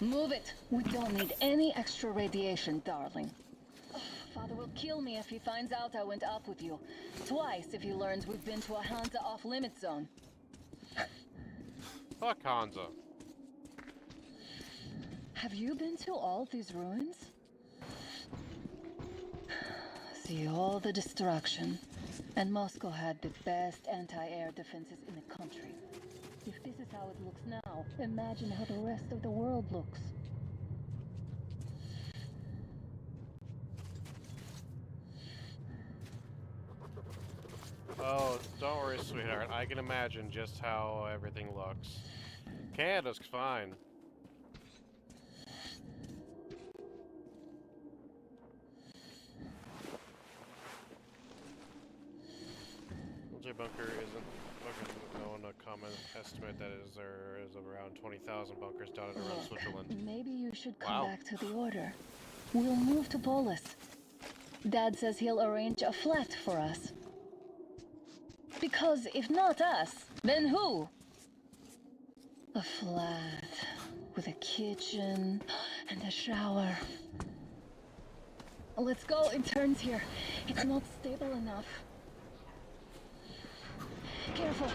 Move it. We don't need any extra radiation, darling. Ugh, Father will kill me if he finds out I went up with you. Twice if he learns we've been to a Hansa off-limit zone. Fuck Hansa. Have you been to all these ruins? See all the destruction. And Moscow had the best anti-air defenses in the country. If this is how it looks now, imagine how the rest of the world looks. Oh, don't worry, sweetheart. I can imagine just how everything looks. Canada's fine. Bunker isn't known. A common estimate that there is around 20,000 bunkers dotted around Look, Switzerland. maybe you should come back to the order. We'll move to Polis. Dad says he'll arrange a flat for us. Because if not us, then who? A flat with a kitchen and a shower. Let's go in turns here. It's not stable enough. Careful.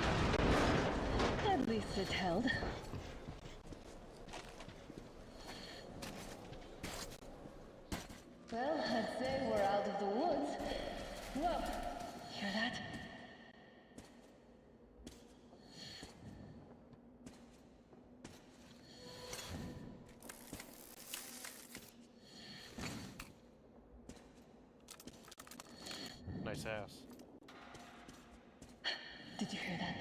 At least it's held. Well, I'd say we're out of the woods. Whoa! Hear that? Nice ass. Did you hear that?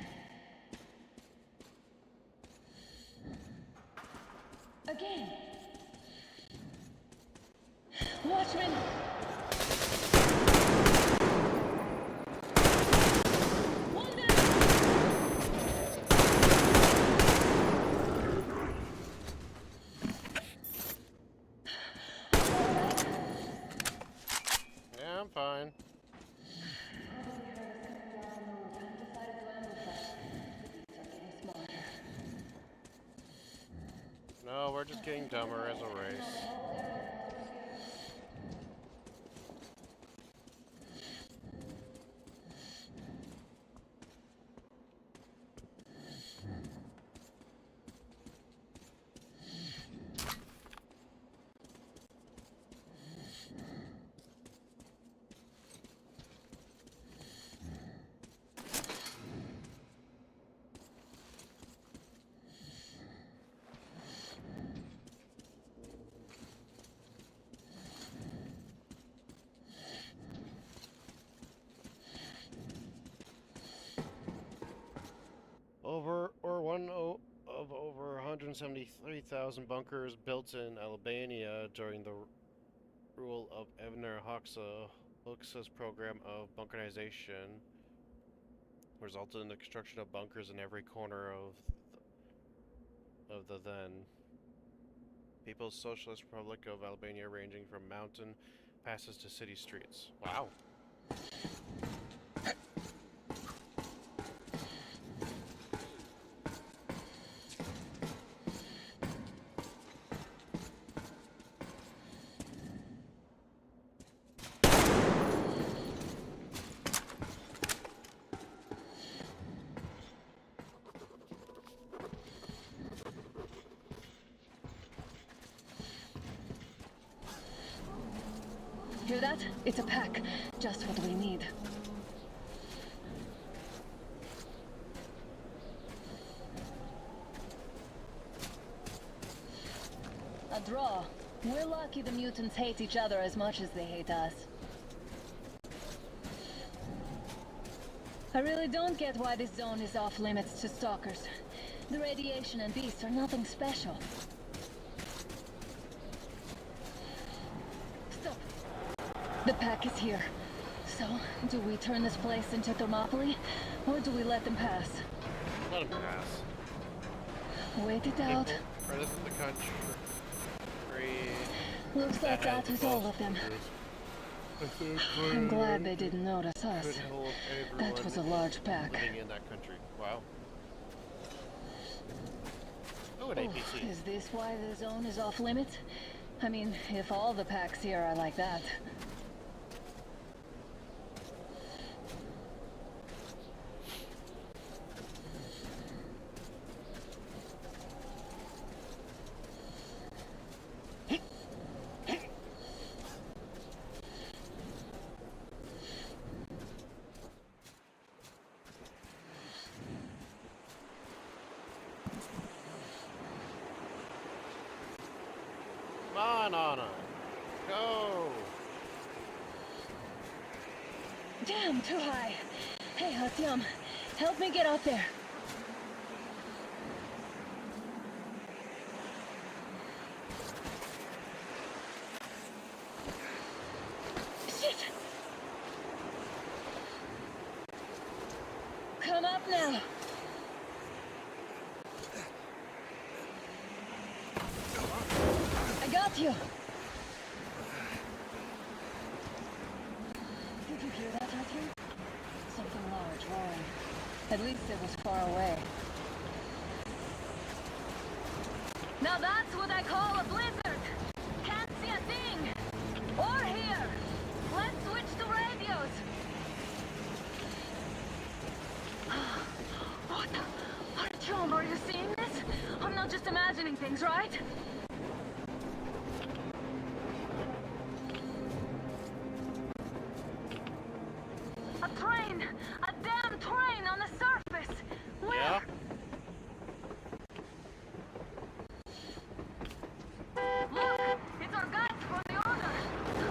Again. Watchman! Yeah, I'm fine. No, we're just getting dumber as a race. Over 173,000 bunkers built in Albania during the rule of Enver Hoxha's program of bunkerization resulted in the construction of bunkers in every corner of the then People's Socialist Republic of Albania, ranging from mountain passes to city streets. Wow. Hear that? It's a pack. Just what we need. A draw. We're lucky the mutants hate each other as much as they hate us. I really don't get why this zone is off limits to stalkers. The radiation and beasts are nothing special. Stop. The pack is here. So, do we turn this place into Thermopylae, or do we let them pass? Let them pass. Wait it out. Right up the country. Looks like that was all of them. I'm glad they didn't notice us. That was a large pack. Living in that country. Wow. Oh, an Oh, APC. is this why the zone is off limits? I mean, if all the packs here are like that. Come on, Anna. Go. Damn, too high. Hey, Artyom, help me get out there. Shit! Come up now. I got you. Did you hear that, Artyom? Something large roaring. At least it was far away. Now that's what I call a blizzard! Can't see a thing! Or hear! Let's switch to radios! What the? Artyom, are you seeing this? I'm not just imagining things, right? A train! A damn train on the surface! Where? Yeah. Look! It's our guys from the Order!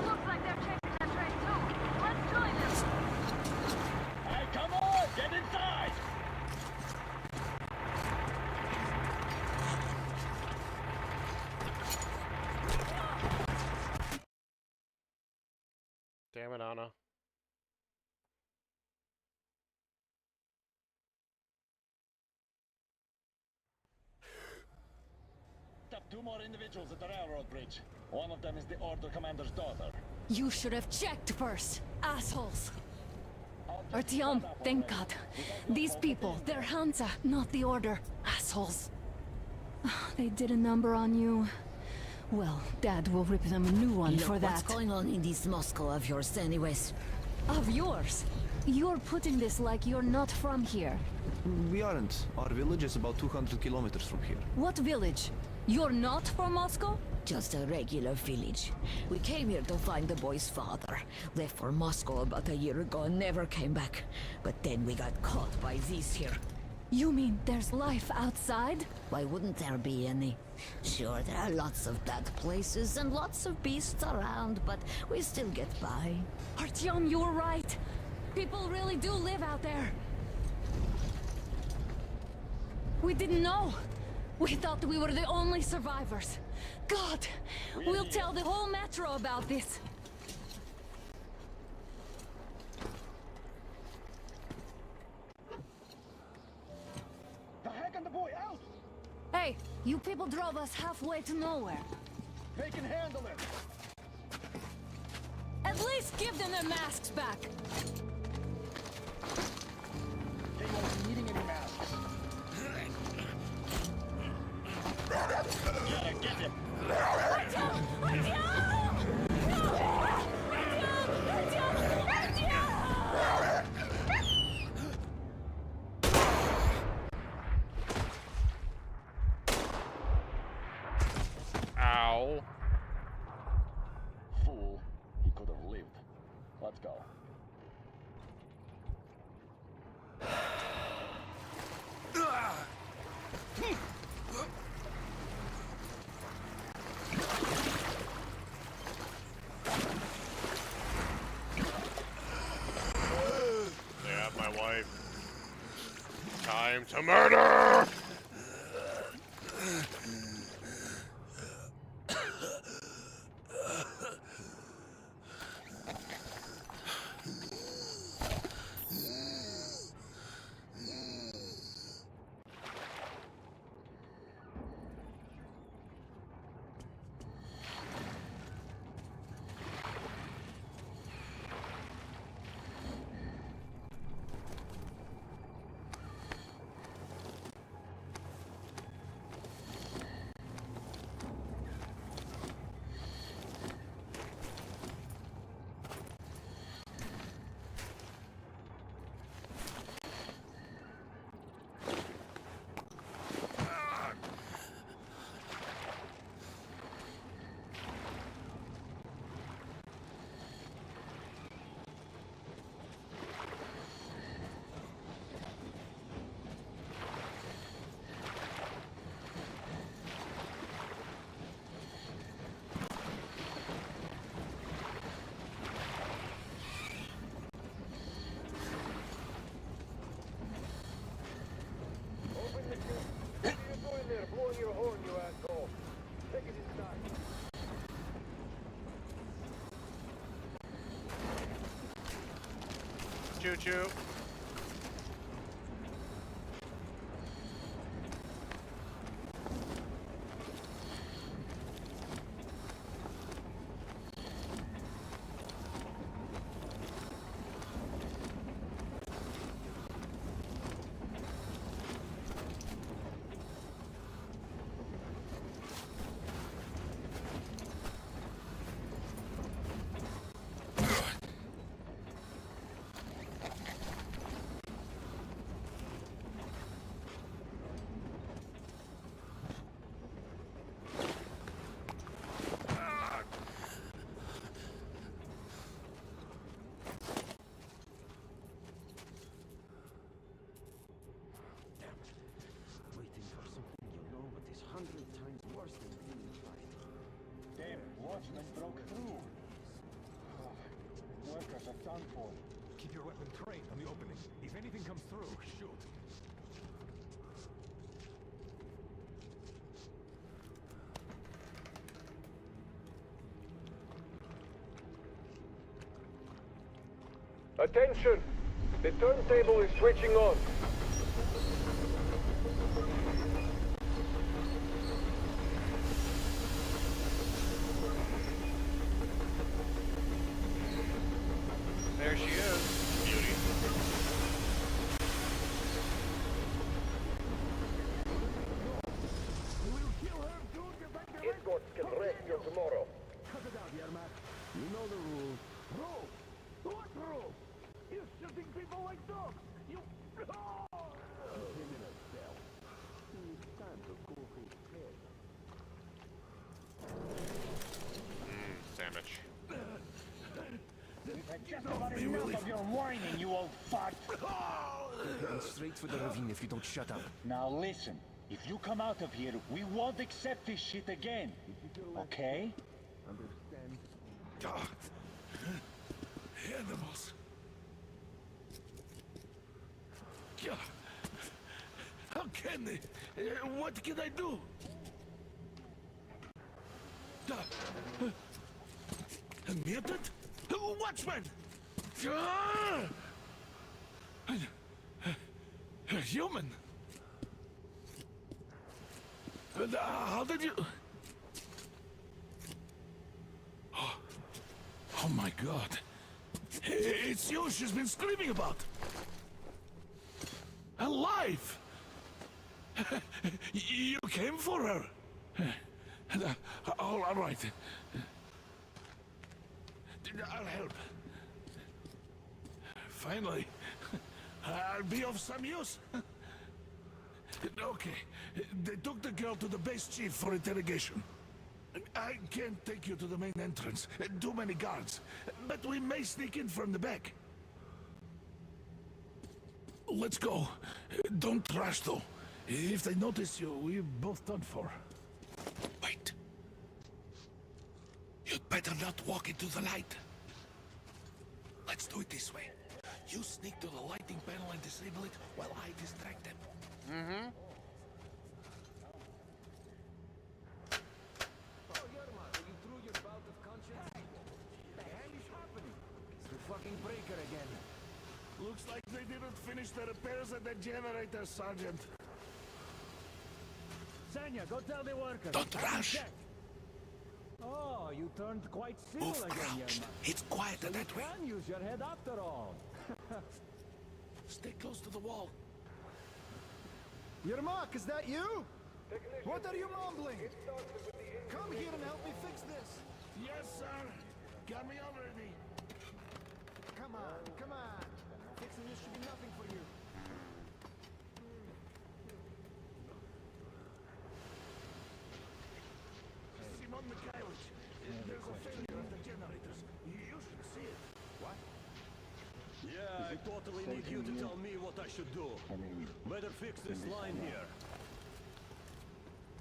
Looks like they're chasing that train too. Let's join them! Hey, come on! Get inside! Damn it, Anna. Up 2 more individuals at the railroad bridge. One of them is the Order Commander's daughter. You should have checked first, assholes! Artyom, thank God. These people, they're Hansa, not the Order. Assholes. They did a number on you. Well, Dad will rip them a new one Look, for that. what's going on in this Moscow of yours anyways? Of yours? You're putting this like you're not from here. We aren't. Our village is about 200 kilometers from here. What village? You're not from Moscow? Just a regular village. We came here to find the boy's father. Left for Moscow about a year ago and never came back. But then we got caught by these here. You mean there's life outside? Why wouldn't there be any? Sure, there are lots of bad places and lots of beasts around, but we still get by. Artyom, you're right. People really do live out there. We didn't know. We thought we were the only survivors. God, we'll tell the whole metro about this. The heck and the boy out! Hey, you people drove us halfway to nowhere. They can handle it! At least give them their masks back. They won't be needing any masks. Yeah, get him! Artyom! Artyom! No! Artyom! Artyom! Artyom! Ow. Fool. He could have lived. right. Time to murder! Choo-choo. Watchman broke through. Workers are done for. Keep your weapon trained on the opening. If anything comes through, shoot. Attention! The turntable is switching on. There she is. Beauty. Escorts can rest till tomorrow. Cut it out, Yermak. You know the rule. Rule? What rule? You're shooting people like dogs. You... Put him in a cell. It's time to cool his head. Sandwich. We've had just about enough of your whining, you old fart. Heading straight for the ravine if you don't shut up. Now listen, if you come out of here, we won't accept this shit again. Okay? God. Animals. God. How can they? What can I do? A mutant? Watchman! A human? How did you... Oh my God. It's you she's been screaming about. Alive! You came for her. All right. I'll help. Finally, I'll be of some use. Okay, they took the girl to the base chief for interrogation. I can't take you to the main entrance. Too many guards. But we may sneak in from the back. Let's go. Don't rush, though. If they notice you, we're both done for. Wait. You'd better not walk into the light. Let's do it this way. You sneak to the lighting panel and disable it while I distract them. Mm-hmm. Oh, Yerma, are you through your bout of conscience? The hell is happening? It's the fucking breaker again. Looks like they didn't finish the repairs at the generator, Sergeant. Sanya, go tell the workers. Don't rush. Oh, you turned quite civil Move again, crouch. Yerma. It's quieter that way. You can use your head after all. Stay close to the wall. Yermak, is that you? What are you mumbling? Come here and help me fix this. Yes, sir. Got me already. Come on, come on. Fixing this should be nothing for you. Simon Mikhailовich, there's a failure at the generators. You should see it. What? Yeah, I totally need you to tell me what I should do. Better fix this line here.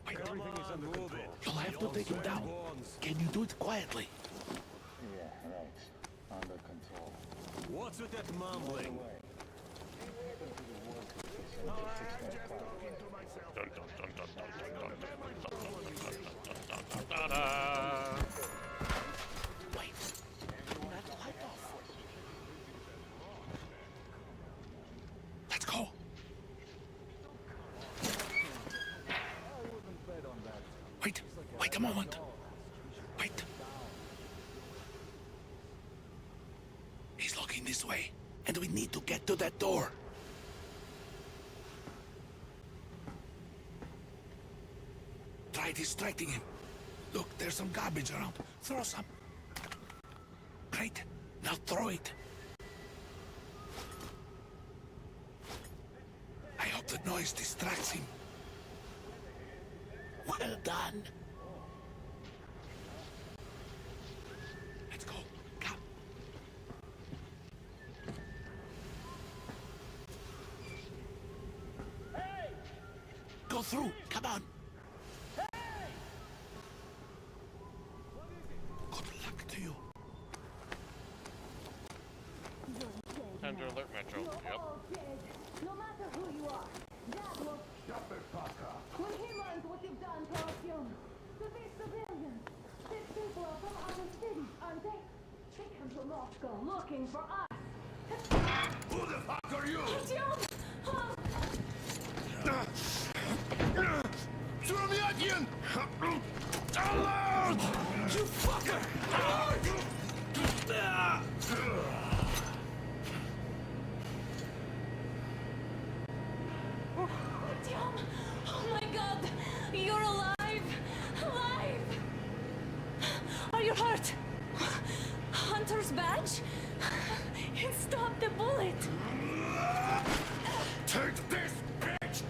Everything is under control. You'll have to take him down. Can you do it quietly? Yeah, right. Under control. What's with that mumbling? Dun, dun, dun, dun, dun, dun, dun, dun, dun, dun, dun, dun. Wait. Turn that light off. Let's go. Wait a moment. Wait. He's looking this way, and we need to get to that door. Try distracting him. Look, there's some garbage around. Throw some. Great. Now throw it. I hope the noise distracts him. Well done. Let's go. Come. Hey! Go through. Come on. Good luck to you. Time to alert Metro. Yep. No matter who you are, Dad will... Shut the fuck up. When he learns what you've done to our film, to these civilians, these people are from other cities, aren't they? They come to Moscow looking for us. Who the fuck are you? Artyom! Surmyatin! Alert! You fucker! Artyom! Oh my god! You're alive! Alive! Are you hurt? Hunter's badge? It stopped the bullet! Take this, bitch!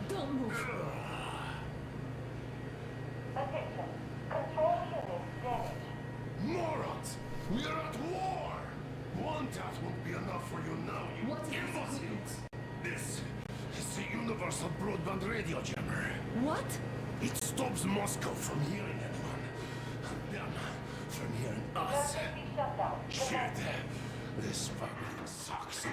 Don't move. Attention. Control units damaged. Morons! We are at war! One death won't be enough for you now, you imbeciles! This is the Universal Broadband Radio Jammer. What? It stops Moscow from hearing anyone. And them from hearing us. Emergency shutdown. Shit! This fucking sucks.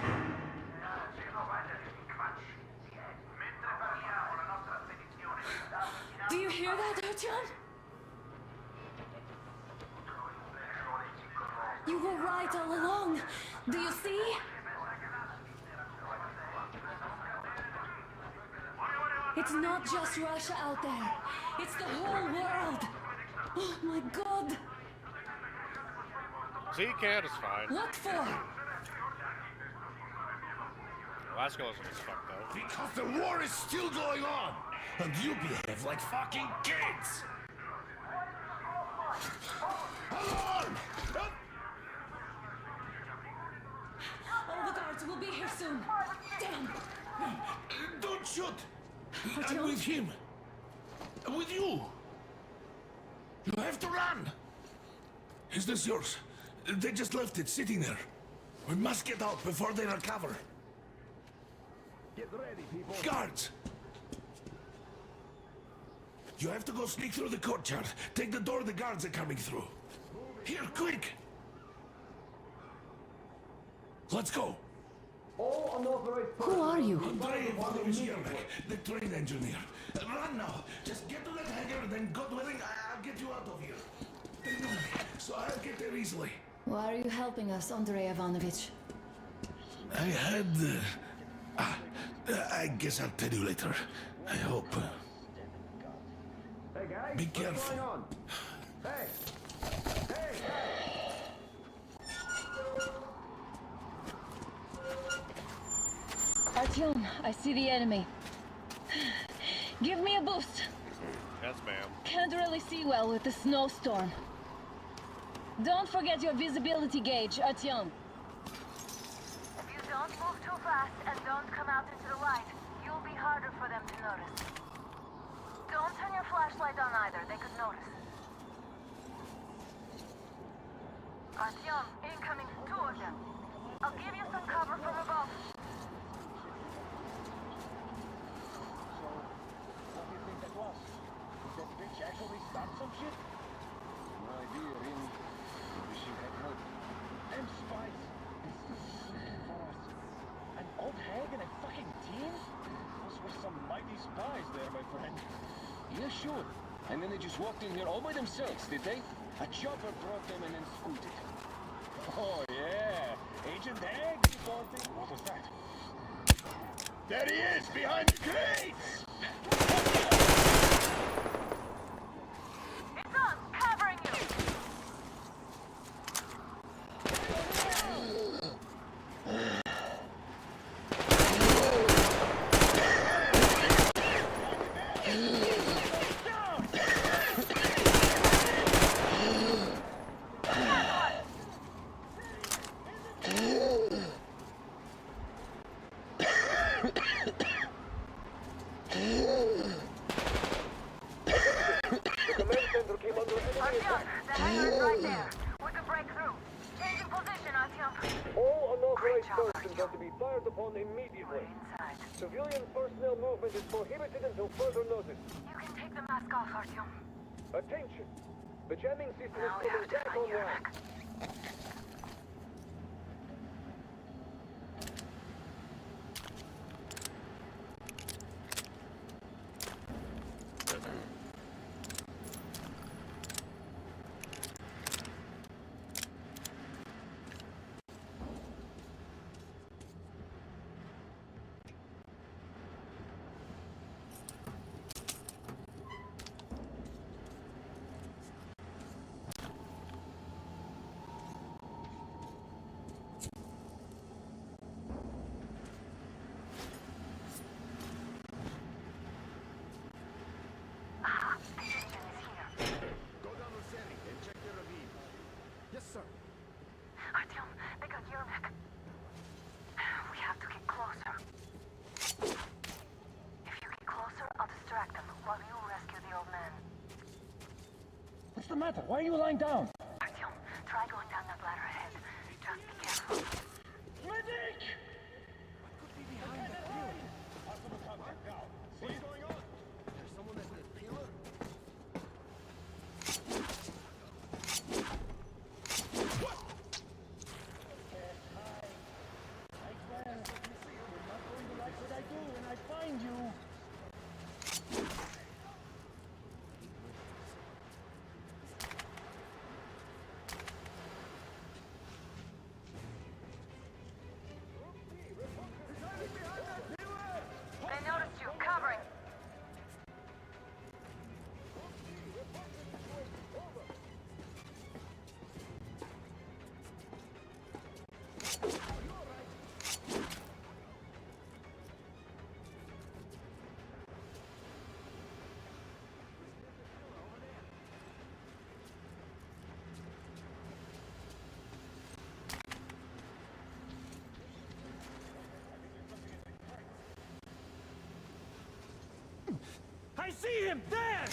Do you hear that, Artyom? You were right all along. Do you see? It's not just Russia out there. It's the whole world. Oh my god. Z-Cat is fine. What for? Alaska wasn't as fucked though. Because the war is still going on! And you behave like fucking kids! Alarm! All the guards will be here soon. Damn. Don't shoot! I'm Artyom? with him. With you. You have to run. Is this yours? They just left it sitting there. We must get out before they recover. Get ready, people. Guards! You have to go sneak through the courtyard. Take the door the guards are coming through. Here, quick! Let's go! Who are you? Andrei Ivanovich Yermak, the train engineer. Run now! Just get to that hangar, then God willing, I'll get you out of here. They know me, so I'll get there easily. Why are you helping us, Andrei Ivanovich? I had... I guess I'll tell you later. I hope. Hey guys, Be what's careful. going on? Hey! Hey! Artyom, I see the enemy. Give me a boost. Yes, ma'am. Can't really see well with the snowstorm. Don't forget your visibility gauge, Artyom. If you don't move too fast and don't come out into the light, you'll be harder for them to notice. Don't turn your flashlight on either, they could notice. Artyom, incoming, 2 of them. I'll give you some cover from above. What do you think that was? Did that bitch actually start some shit? No idea, really. Maybe she had help. Them spies. It's looking for us. An old hag and a fucking team? Those were some mighty spies there, my friend. Yeah, sure. And then they just walked in here all by themselves, did they? A chopper brought them and then scooted. Oh, yeah. Agent Hag reporting. What was that? There he is, behind the crates! It's on, covering you! The hangar's right there. We can break through. Changing position, Artyom. All unauthorized persons are to be fired upon immediately. Civilian personnel movement is prohibited until further notice. You can take the mask off, Artyom. Attention! The jamming system Now is we have coming to back find online. Yermak. Yes, sir. Artyom, they got Yermak. We have to get closer. If you get closer, I'll distract them while you rescue the old man. What's the matter? Why are you lying down? Artyom, try going down that ladder ahead. Just be careful. Medic! What could be behind that pillar? Possible contact now. What's going on? There's someone at the pillar? Find you. They noticed you. Covering. I see him there!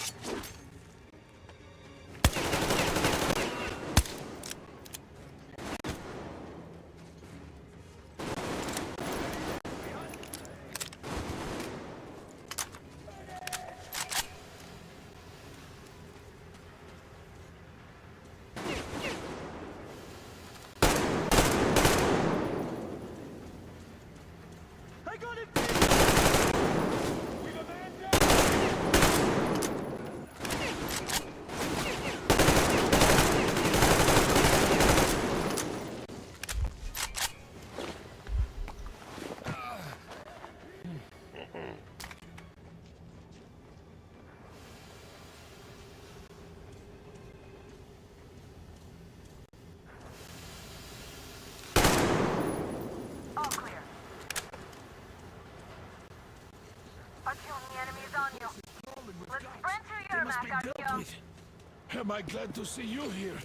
am I glad to see you here.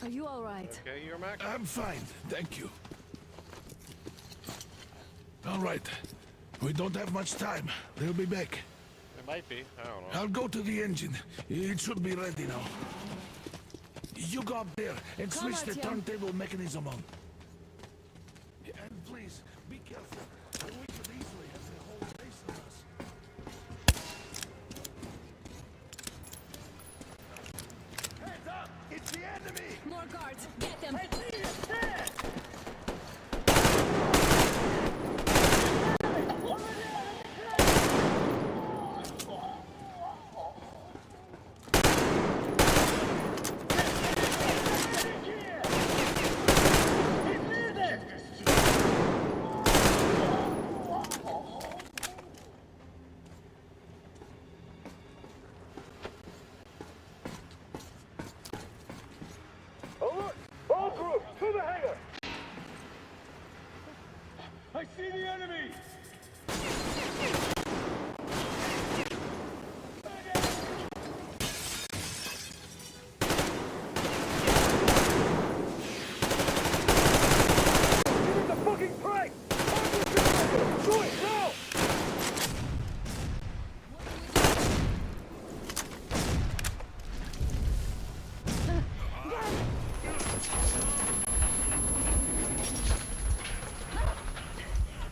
Are you all right? Okay, you're Mac? I'm fine, thank you. All right. We don't have much time. They'll be back. It might be. I don't know. I'll go to the engine. It should be ready now. You go up there and Come switch the on, Tim. turntable mechanism on. And please, be careful. We could easily have the whole base on us. Hands up! It's the enemy! More guards! Get them! I see it! There! Alert! All groups, to the hangar! I see the enemy! Give it the fucking price! Do it now!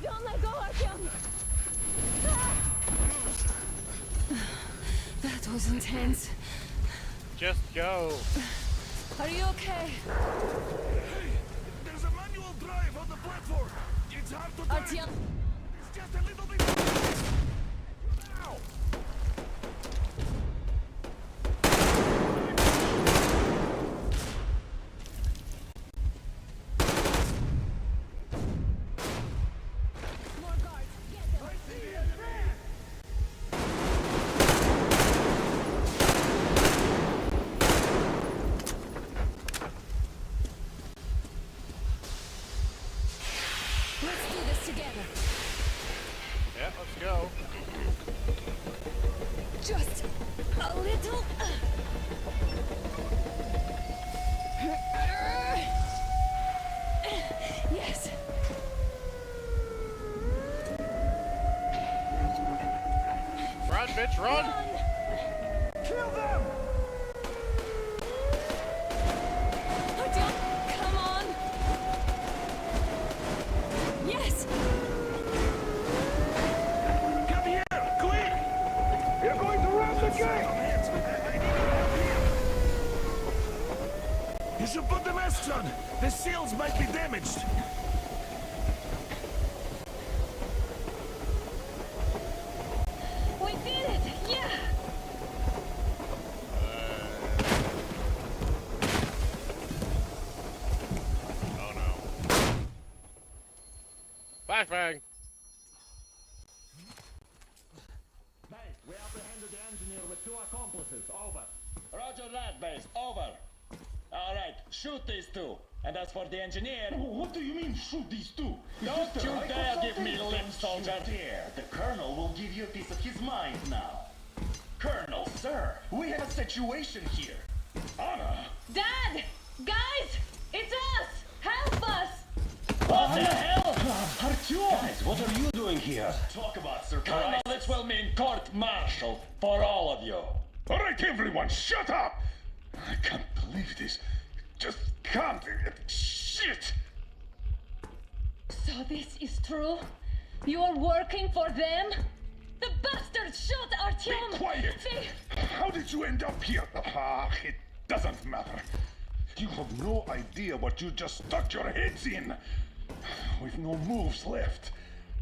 Don't let go, Artyom! That was intense. Just go. Are you okay? Hey, there's a manual drive on the platform. It's hard to turn. Artyom! It's just a little bit. Now. More guards! Get them! I see the enemy. Let's do this together. Yeah, let's go. Just a little. Yes. Run, bitch, run! Kill them! Artyom, come on. Yes. Come here, quick! You're going to ram the gate! You should put the masks on. The seals might be damaged. We did it. Yeah. Oh no. Flashbang! Base, we apprehended the engineer with 2 accomplices. Over. Roger that, base. Over. All right, shoot these 2. And as for the engineer... What do you mean, shoot these 2? Don't you dare give me lip, soldier! Dare. The Colonel will give you a piece of his mind now. Colonel, sir, we have a situation here. Anna! Dad! Guys! It's us! Help us! What the hell? Artyom! Guys, what are you doing here? Talk about surprise. Colonel, this will mean court-martial for all of you. All right, everyone, shut up! I can't believe this. Just can't. Shit! So this is true? You're working for them? The bastards shot Artyom! Be quiet! They... How did you end up here? It doesn't matter. You have no idea what you just stuck your heads in. We've no moves left.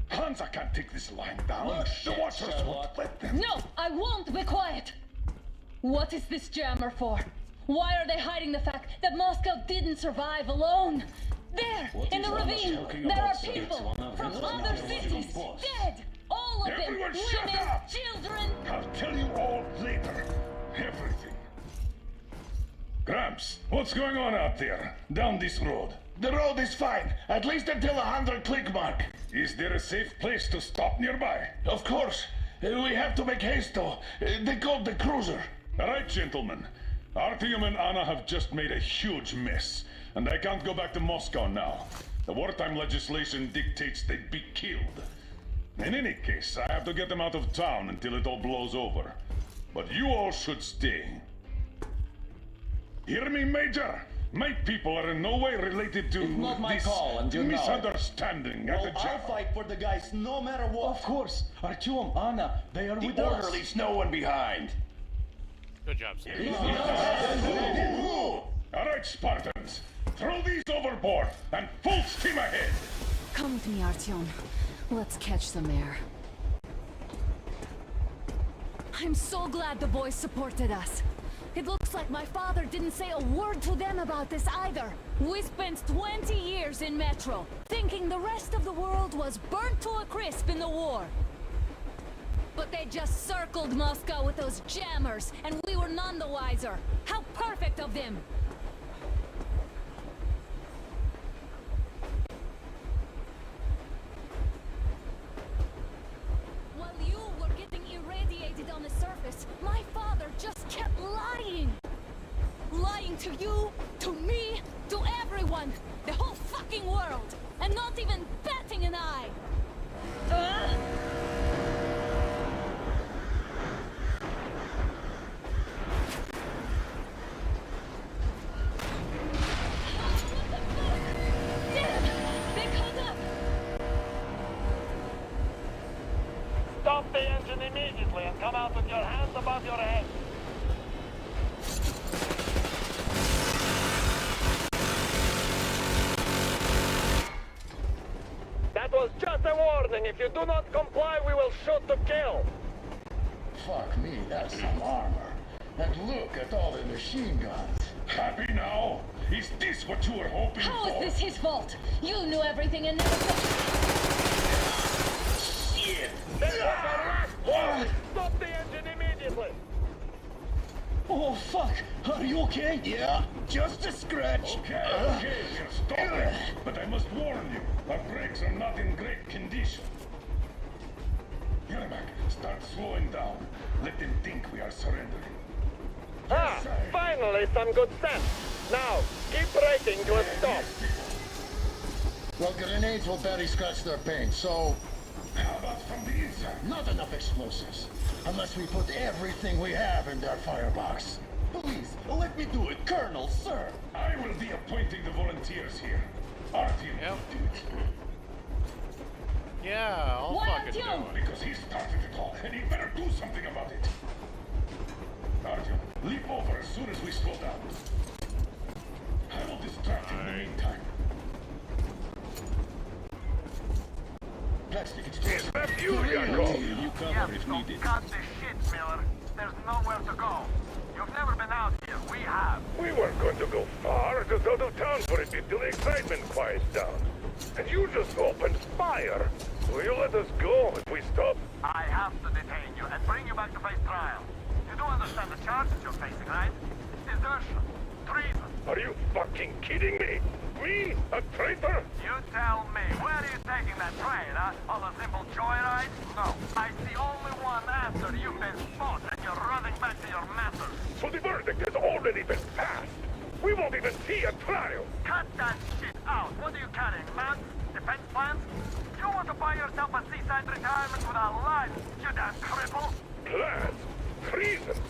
Hansa can't take this line down. No The shit, Watchers Sherlock. won't let them. No, I won't be quiet! What is this jammer for? Why are they hiding the fact that Moscow didn't survive alone? There, What in is the Anna ravine, talking there about, are sir? people It's one of from his other original cities, boss. dead! All of them! Everyone Women, shut up! children! I'll tell you all later. Everything. Gramps, what's going on out there? Down this road. The road is fine, at least until 100 click mark. Is there a safe place to stop nearby? Of course. We have to make haste, though. They called the cruiser. All right, gentlemen. Artyom and Anna have just made a huge mess, and I can't go back to Moscow now. The wartime legislation dictates they'd be killed. In any case, I have to get them out of town until it all blows over. But you all should stay. Hear me, Major? My people are in no way related to It's not my this call, and you know it. misunderstanding at Well, the I'll jail. fight for the guys no matter what. Of course. Artyom, Anna, they are with us. leaves no one behind. Good job, Sam. All right, Spartans. Throw these overboard and full steam ahead. Come with me, Artyom. Let's catch some air. I'm so glad the boys supported us. It looks like my father didn't say a word to them about this either. We spent 20 years in Metro, thinking the rest of the world was burnt to a crisp in the war. But they just circled Moscow with those jammers, and we were none the wiser. How perfect of them! While you were getting irradiated on the surface, my father just kept lying! Lying to you, to me, to everyone! The whole fucking world! And not even batting an eye! Stop the engine immediately and come out with your hands above your head. That was just a warning. If you do not comply, we will shoot to kill. Fuck me, that's some armor. And look at all the machine guns. Happy now? Is this what you were hoping How for? is this his fault? You knew everything and never Shit! This was our last warning. Stop the engine immediately. Oh, fuck. Are you okay? Yeah, just a scratch. Okay, we're stopping. But I must warn you, our brakes are not in great condition. Yermak, start slowing down. Let them think we are surrendering. Ah, finally some good sense. Now, keep braking to a stop. Well, grenades will barely scratch their paint, so... How about from the inside? Not enough explosives. Unless we put everything we have in their firebox. Please, let me do it, Colonel, sir. I will be appointing the volunteers here. Artyom, Yep. do it. Yeah, I'll Why fucking do Artyom? it. Because he started it all, and he better do something about it. Artyom, leap over as soon as we slow down. I will distract him in the meantime. Plastic explosive. Is that you, Yakov? You cover if needed. Cut the shit, Miller. There's nowhere to go. You've never been out here. We have. We weren't going to go far, just out of town for a bit till the excitement quiets down. And you just opened fire. Will you let us go if we stop? I have to detain you and bring you back to face trial. You do understand the charges you're facing, right? Desertion. Treason. Are you fucking kidding me? Me? A traitor? You tell me, where are you taking that train, huh? On a simple joyride? No. I see only one answer. You've been spotted and you're running back to your masters. So the verdict has already been passed. We won't even see a trial. Cut that shit out. What are you carrying, man? Defense plans? You want to buy yourself a seaside retirement without life, you damn cripple? Plans? Treason?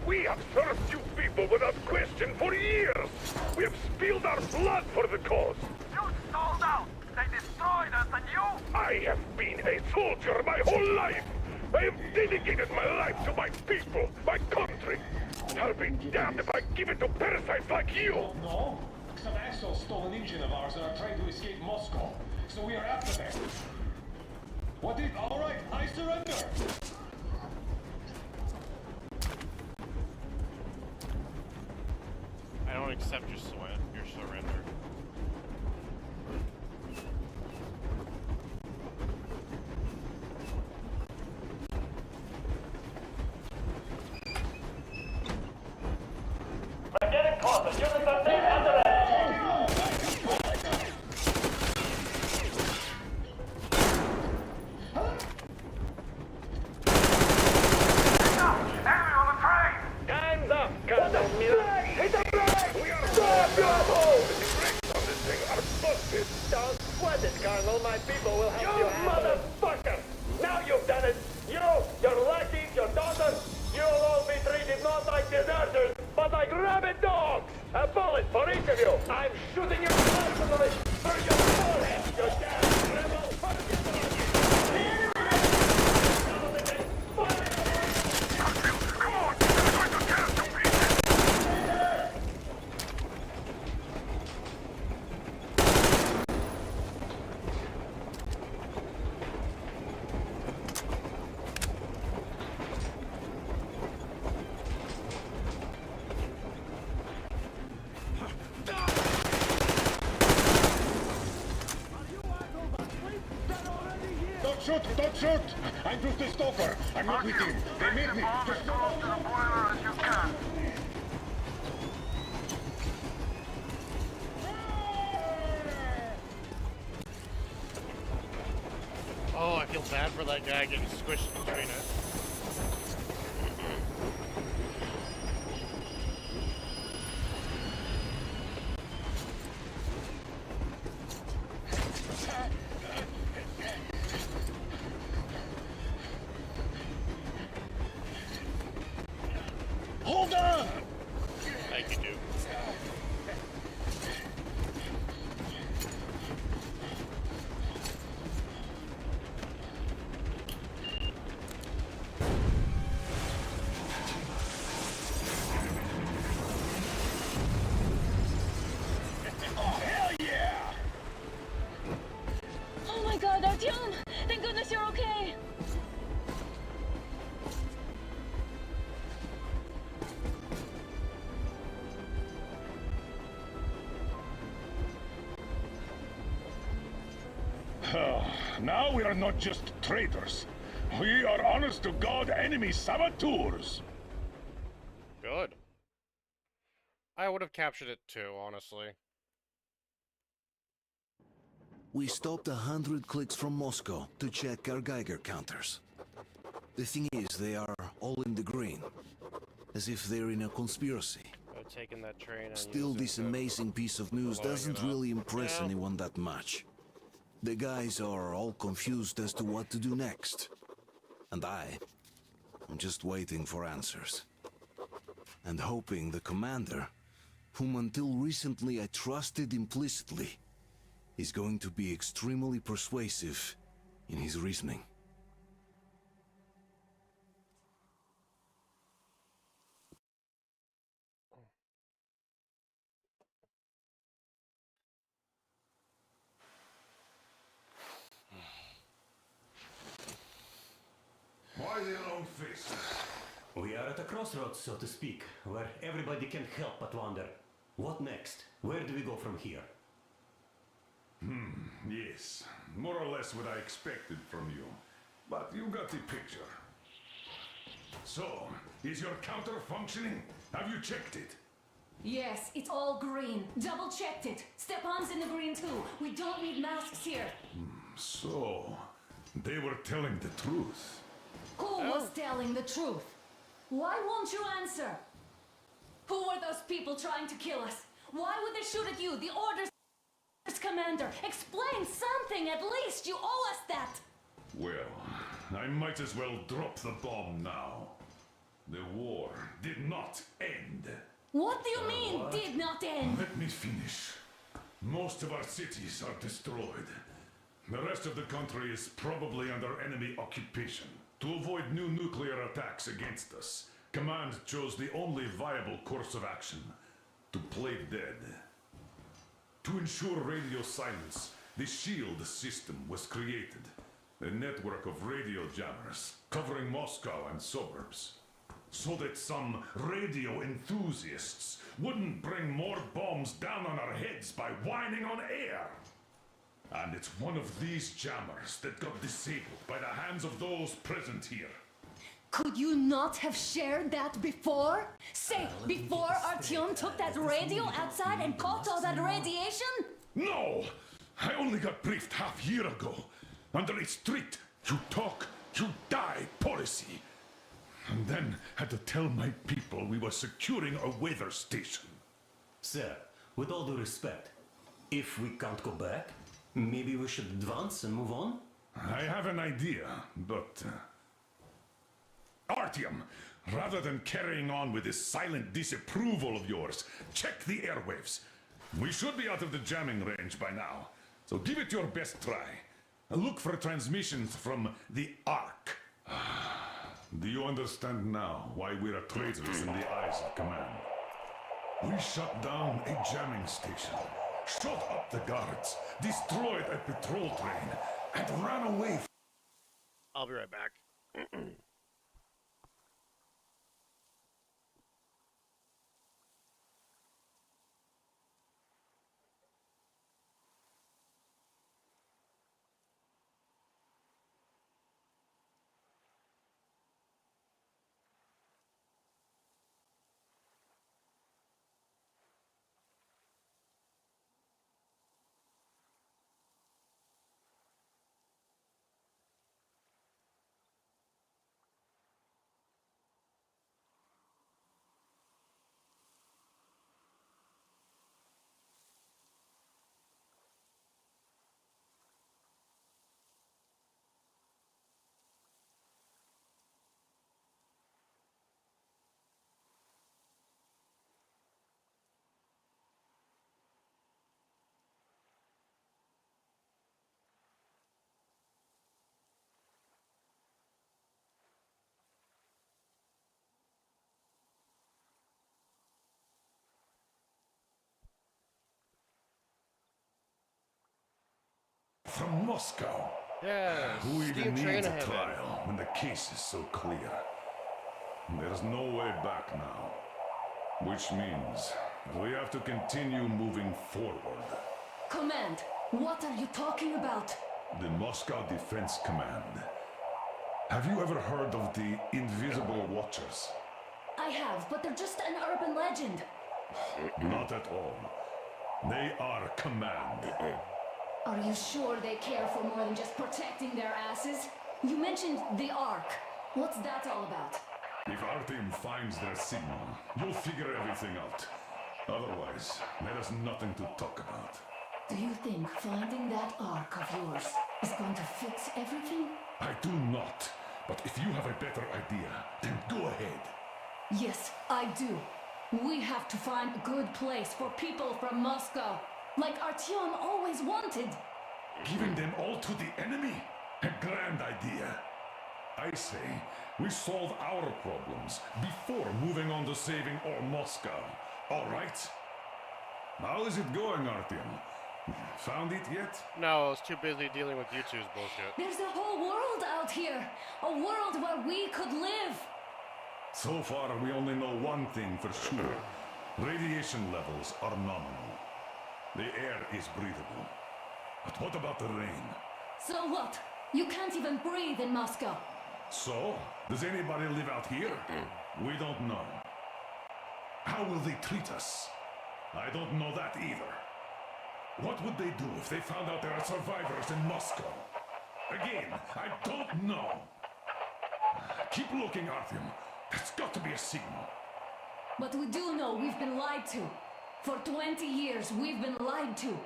We have served you people without question for years. We have spilled our blood for the cause. You sold out. They destroyed us and you? I have been a soldier my whole life. I have dedicated my life to my people, my country. I'll be damned if I give it to parasites like you. No. Some assholes stole an engine of ours and are trying to escape Moscow. So we are after them. What if... All right, I surrender. I don't accept your surrender. We're getting closer. Units are safe under it. my people will help you motherfucker! Now you've done it! You, your lackeys, your daughters, you'll all be treated not like deserters, but like rabid dogs! A bullet for each of you! I'm shooting you personally for your forehead, you damn rebel! Don't shoot! I'm just a stalker. I'm not with him. They made me. Just to the boiler as you can. Oh, I feel bad for that guy getting squished between it. Hold on! Thank you, dude. Oh, hell yeah! Oh my god, Artyom! Thank goodness you're okay! Now we are not just traitors. We are honest-to-God enemy saboteurs. Good. I would have captured it too, honestly. We stopped 100 clicks from Moscow to check our Geiger counters. The thing is, they are all in the green, as if they're in a conspiracy. Taking that train and Still, this amazing piece of news doesn't really impress anyone that much. The guys are all confused as to what to do next. And I'm just waiting for answers. And hoping the commander, whom until recently I trusted implicitly, is going to be extremely persuasive in his reasoning. Why the long faces? We are at a crossroads, so to speak, where everybody can't help but wonder. What next? Where do we go from here? Yes. More or less what I expected from you. But you got the picture. So, is your counter functioning? Have you checked it? Yes, it's all green. Double checked it. Stepan's in the green too. We don't need masks here. So, they were telling the truth. Who was telling the truth? Why won't you answer? Who were those people trying to kill us? Why would they shoot at you? The orders, Commander. Explain something at least. You owe us that. Well, I might as well drop the bomb now. The war did not end. What do you mean, did not end? Let me finish. Most of our cities are destroyed. The rest of the country is probably under enemy occupation. To avoid new nuclear attacks against us, Command chose the only viable course of action: to play dead. To ensure radio silence, the SHIELD system was created. A network of radio jammers covering Moscow and suburbs. So that some radio enthusiasts wouldn't bring more bombs down on our heads by whining on air. And it's one of these jammers that got disabled by the hands of those present here. Could you not have shared that before? Say, before Artyom took that radio outside and caught all that radiation? No! I only got briefed half year ago. Under a strict, you talk, you die policy. And then had to tell my people we were securing a weather station. Sir, with all due respect, if we can't go back, Maybe we should advance and move on? I have an idea, but... Artyom, rather than carrying on with this silent disapproval of yours, check the airwaves. We should be out of the jamming range by now, so give it your best try. Look for transmissions from the Ark. Do you understand now why we're traitors in the eyes of command? We shut down a jamming station, shot up the guards, destroyed a patrol train, and ran away. I'll be right back. From Moscow. Yeah, Who even steam train needs a ahead. trial when the case is so clear? There's no way back now. Which means we have to continue moving forward. Command, what are you talking about? The Moscow Defense Command. Have you ever heard of the Invisible Watchers? I have, but they're just an urban legend. Not at all. They are command. Are you sure they care for more than just protecting their asses? You mentioned the Ark. What's that all about? If Artyom finds their signal, you'll figure everything out. Otherwise, there is nothing to talk about. Do you think finding that Ark of yours is going to fix everything? I do not. But if you have a better idea, then go ahead. Yes, I do. We have to find a good place for people from Moscow, like Artyom always wanted. Giving them all to the enemy? A grand idea. I say, we solve our problems before moving on to saving all Moscow. All right? How is it going, Artyom? Found it yet? No, I was too busy dealing with YouTube's bullshit. There's a whole world out here. A world where we could live. So far, we only know one thing for sure. Radiation levels are nominal. The air is breathable. But what about the rain? So what? You can't even breathe in Moscow. So, does anybody live out here? We don't know. How will they treat us? I don't know that either. What would they do if they found out there are survivors in Moscow? Again, I don't know. Keep looking, Artyom. There's got to be a signal. But we do know we've been lied to. For 20 years, we've been lied to.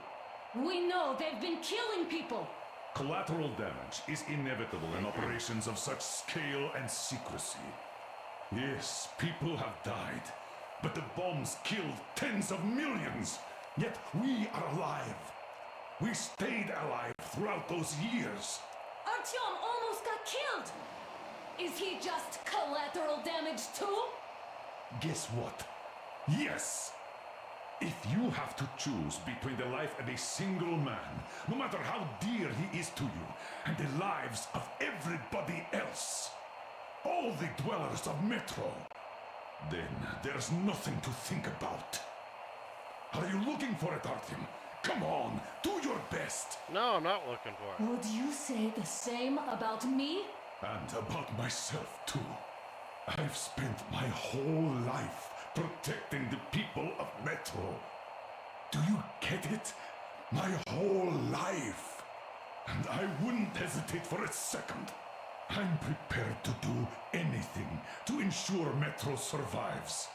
We know they've been killing people. Collateral damage is inevitable in operations of such scale and secrecy. Yes, people have died, but the bombs killed tens of millions. Yet we are alive. We stayed alive throughout those years. Artyom almost got killed. Is he just collateral damage too? Guess what? Yes! If you have to choose between the life of a single man, no matter how dear he is to you, and the lives of everybody else, all the dwellers of Metro, then there's nothing to think about. Are you looking for it, Artyom? Come on, do your best. No, I'm not looking for it. Would you say the same about me? And about myself, too. I've spent my whole life protecting the people of Metro. Do you get it? My whole life. And I wouldn't hesitate for a second. I'm prepared to do anything to ensure Metro survives.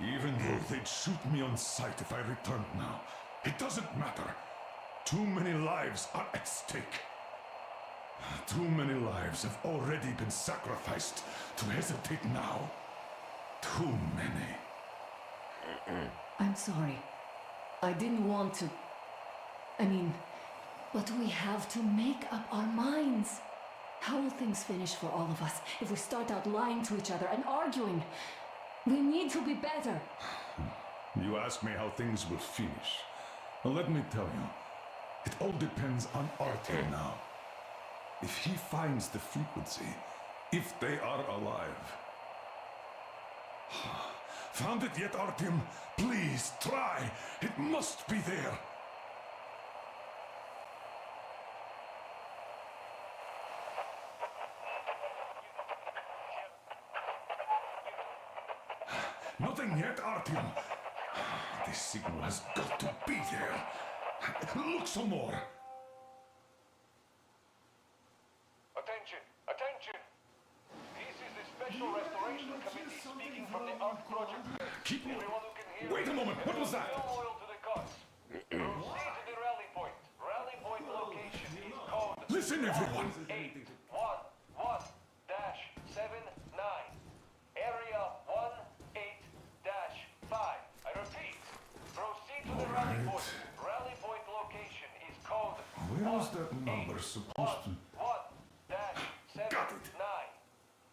Even though they'd shoot me on sight if I returned now. It doesn't matter. Too many lives are at stake. Too many lives have already been sacrificed to hesitate now. Too many. I'm sorry. I didn't want to... I mean... But we have to make up our minds. How will things finish for all of us if we start out lying to each other and arguing? We need to be better. You ask me how things will finish. Well, let me tell you, it all depends on Artyom now. If he finds the frequency, if they are alive. Found it yet, Artyom? Please, try. It must be there. Nothing yet, Artyom. This signal has got to be there. Look some more. Attention! Attention! This is the Special Restoration Committee speaking from the ARC project. Keep Everyone who can hear Wait a moment, what was that? Fill oil to the cuts. Proceed to the rally point. Rally point location is code... Listen, everyone! 811-79. Area 18-5. I repeat. Proceed to the rally point. Rally point location is code... Where is that number supposed to... 1-79. Got it!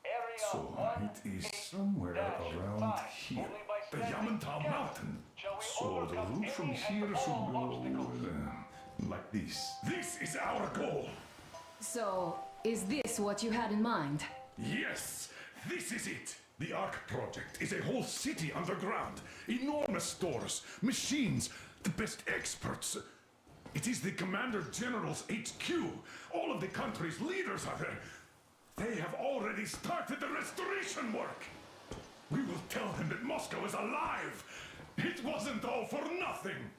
Area So it is somewhere around here. The Yamantau Mountain. So the route from here should go like this. This is our goal! So, is this what you had in mind? Yes, this is it. The ARC project is a whole city underground. Enormous stores, machines, the best experts. It is the Commander General's HQ. All of the country's leaders are there. They have already started the restoration work. We will tell them that Moscow is alive. It wasn't all for nothing.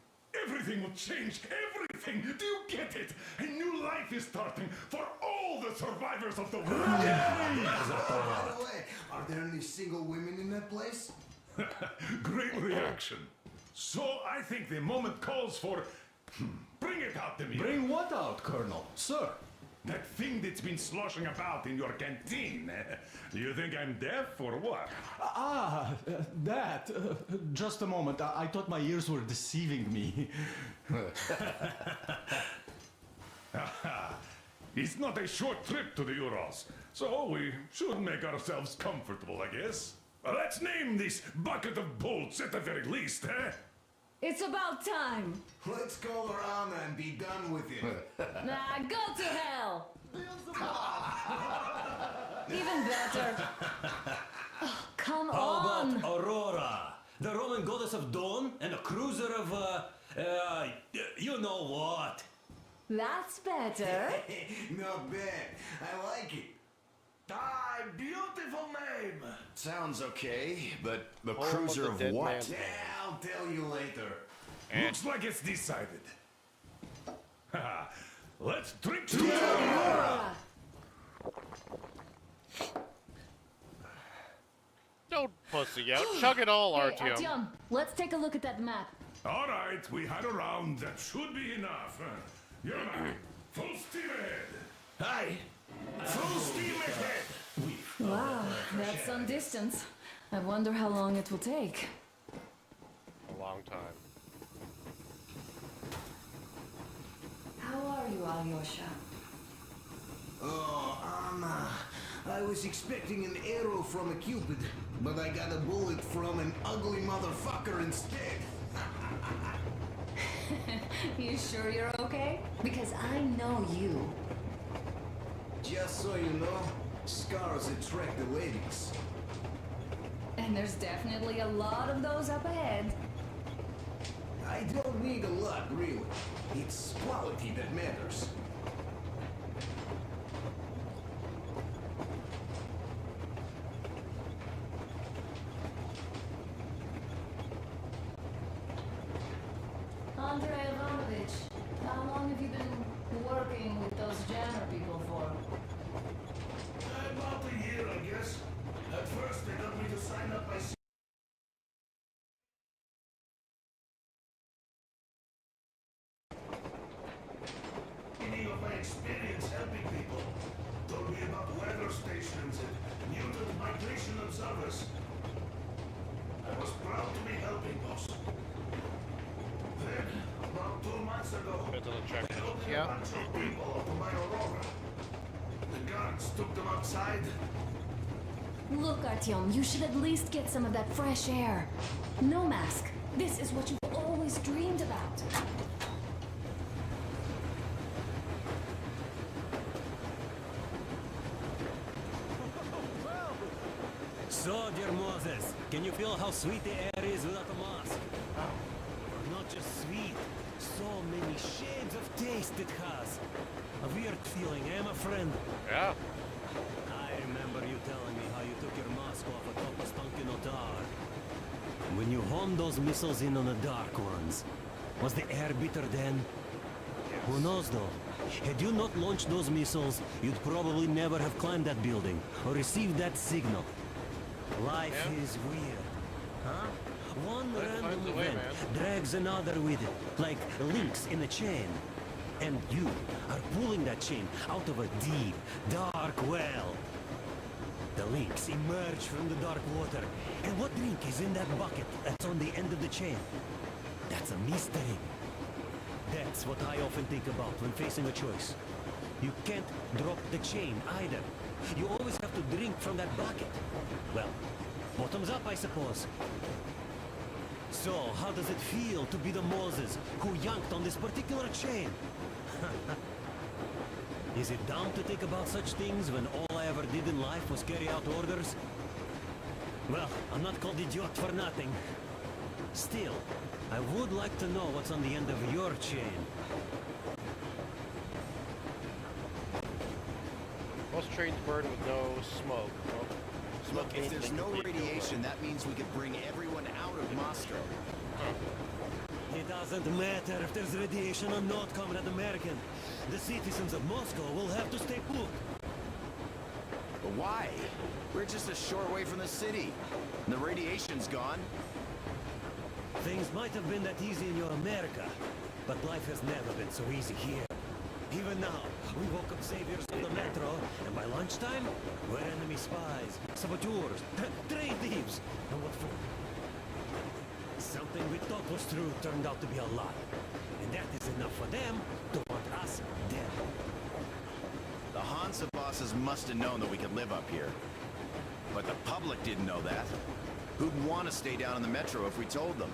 Everything will change. Everything. Do you get it? A new life is starting for all the survivors of the world. By the way, are there any single women in that place? Great reaction. So I think the moment calls for... Bring it out to me. Bring what out, Colonel? Sir? That thing that's been sloshing about in your canteen. You think I'm deaf or what? That. Just a moment. I thought my ears were deceiving me. It's not a short trip to the Urals, so we should make ourselves comfortable, I guess. Let's name this bucket of bolts at the very least, eh? It's about time! Let's call her Anna and be done with it. Nah, go to hell! Even better. Oh, come How on! about Aurora, the Roman goddess of dawn and a cruiser of, you know what? That's better. Not bad. I like it. Beautiful name! Sounds okay, but the Home of cruiser the of dead what? man. Yeah, I'll tell you later. Looks like it's decided. Let's drink to Aurora! Don't pussy out. Chug it all, Hey, Artyom. Artyom, let's take a look at that map. All right, we had a round. That should be enough. Yermak, full steam ahead. Hi. Full steam ahead. Wow, that's some distance. I wonder how long it will take. A long time. How are you, Alyosha? Oh, Anna. I was expecting an arrow from a Cupid, but I got a bullet from an ugly motherfucker instead. You sure you're okay? Because I know you. Just so you know, scars attract the ladies. And there's definitely a lot of those up ahead. I don't need a lot, really. It's quality that matters. Andrei Ivanovich, how long have you been working with those Janner people for? About a year, I guess. At first, they got me to sign up by... Yeah. The guards took them outside. Look, Artyom, you should at least get some of that fresh air. No mask. This is what you've always dreamed about. So, dear Moses, can you feel how sweet the air is without a mask? Not just sweet, so many shades of taste it has. A weird feeling, eh, my friend? Yeah. I remember you telling me how you took your mask off atop a stunking Otar. When you homed those missiles in on the Dark Ones, was the air bitter then? Who knows though? Had you not launched those missiles, you'd probably never have climbed that building or received that signal. Life is weird, huh? One random event drags another with it, like links in a chain. And you are pulling that chain out of a deep, dark well. The links emerge from the dark water. And what drink is in that bucket that's on the end of the chain? That's a mystery. That's what I often think about when facing a choice. You can't drop the chain either. You always have to drink from that bucket. Well, bottoms up, I suppose. So, how does it feel to be the Moses who yanked on this particular chain? Is it dumb to think about such things when all I ever did in life was carry out orders? Well, I'm not called idiot for nothing. Still, I would like to know what's on the end of your chain. Most trains burn with no smoke. Well, Look, if means there's they- no they feel radiation, that means we could bring everyone out of Moscow. It doesn't matter if there's radiation or not, Comrade American. The citizens of Moscow will have to stay put. But why? We're just a short way from the city. And the radiation's gone. Things might have been that easy in your America, but life has never been so easy here. Even now, we woke up saviors of the metro, and by lunchtime, we're enemy spies, saboteurs, train thieves, and what for? Something we thought was true turned out to be a lie. And that is enough for them to want us dead. The Hansa bosses must have known that we could live up here. But the public didn't know that. Who'd want to stay down in the metro if we told them?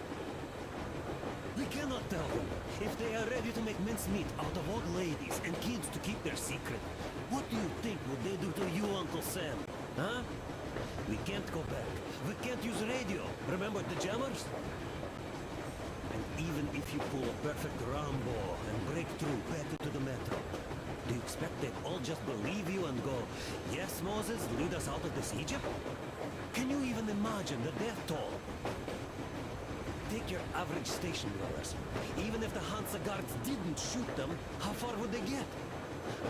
We cannot tell them. If they are ready to make mincemeat out of old ladies and kids to keep their secret, what do you think would they do to you, Uncle Sam? Huh? We can't go back. We can't use radio. Remember the jammers? And even if you pull a perfect Rambo and break through back into the metro, do you expect they'd all just believe you and go, yes, Moses, lead us out of this Egypt? Can you even imagine the death toll? Take your average station dwellers. Even if the Hansa guards didn't shoot them, how far would they get?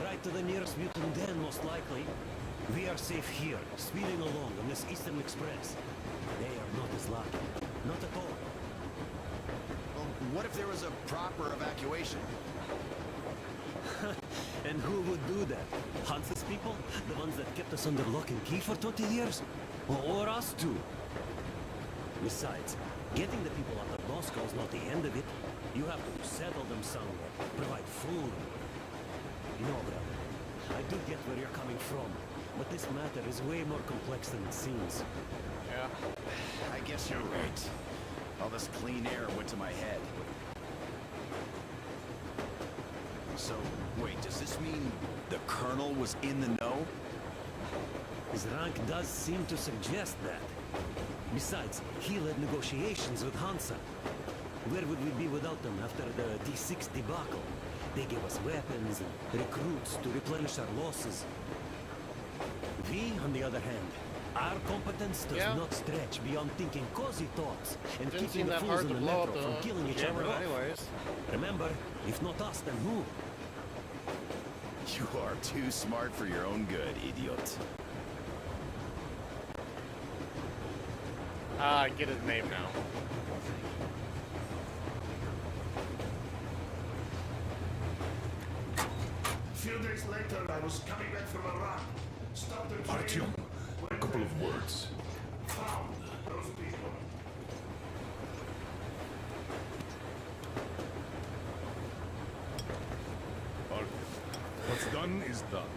Right to the nearest mutant den, most likely. We are safe here, speeding along on this Eastern Express. They are not as lucky. Not at all. Well, what if there was a proper evacuation? And who would do that? Hansa's people? The ones that kept us under lock and key for 20 years? Or us too? Besides, getting the people out of Moscow is not the end of it. You have to settle them somewhere, provide food. You know, brother, I do get where you're coming from, but this matter is way more complex than it seems. Yeah. I guess you're right. All this clean air went to my head. So, wait, does this mean the Colonel was in the know? His rank does seem to suggest that. Besides, he led negotiations with Hansa. Where would we be without them after the D6 debacle? They gave us weapons and recruits to replenish our losses. We, on the other hand, our competence does not stretch beyond thinking cozy thoughts and Didn't keeping seem the that fools hard in to the blow metro up from the killing each jammer other off. anyways. Remember, if not us, then who? You are too smart for your own good, idiot. I get his name now. A few days later, I was coming back from a run. Stopped the train. Artyom, a couple of words. Found those people. is done.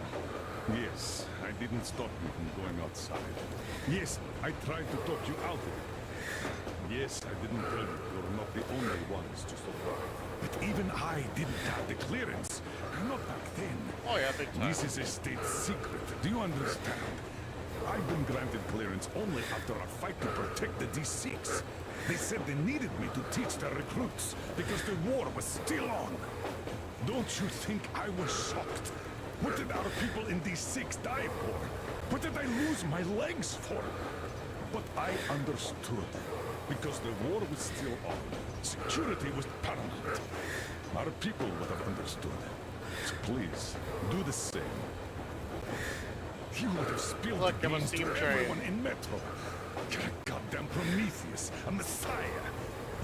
Yes, I didn't stop you from going outside. Yes, I tried to talk you out of it. Yes, I didn't tell you you're not the only ones to survive. But even I didn't have the clearance. Not back then. Oh yeah, big time. This is a state secret. Do you understand? I've been granted clearance only after a fight to protect the D6. They said they needed me to teach their recruits because the war was still on. Don't you think I was shocked? What did our people in D6 die for? What did I lose my legs for? But I understood. Because the war was still on. Security was paramount. Our people would have understood. So please, do the same. You would have spilled Look, the I'm a beans to steam train. everyone in Metro. You're a goddamn Prometheus, a messiah.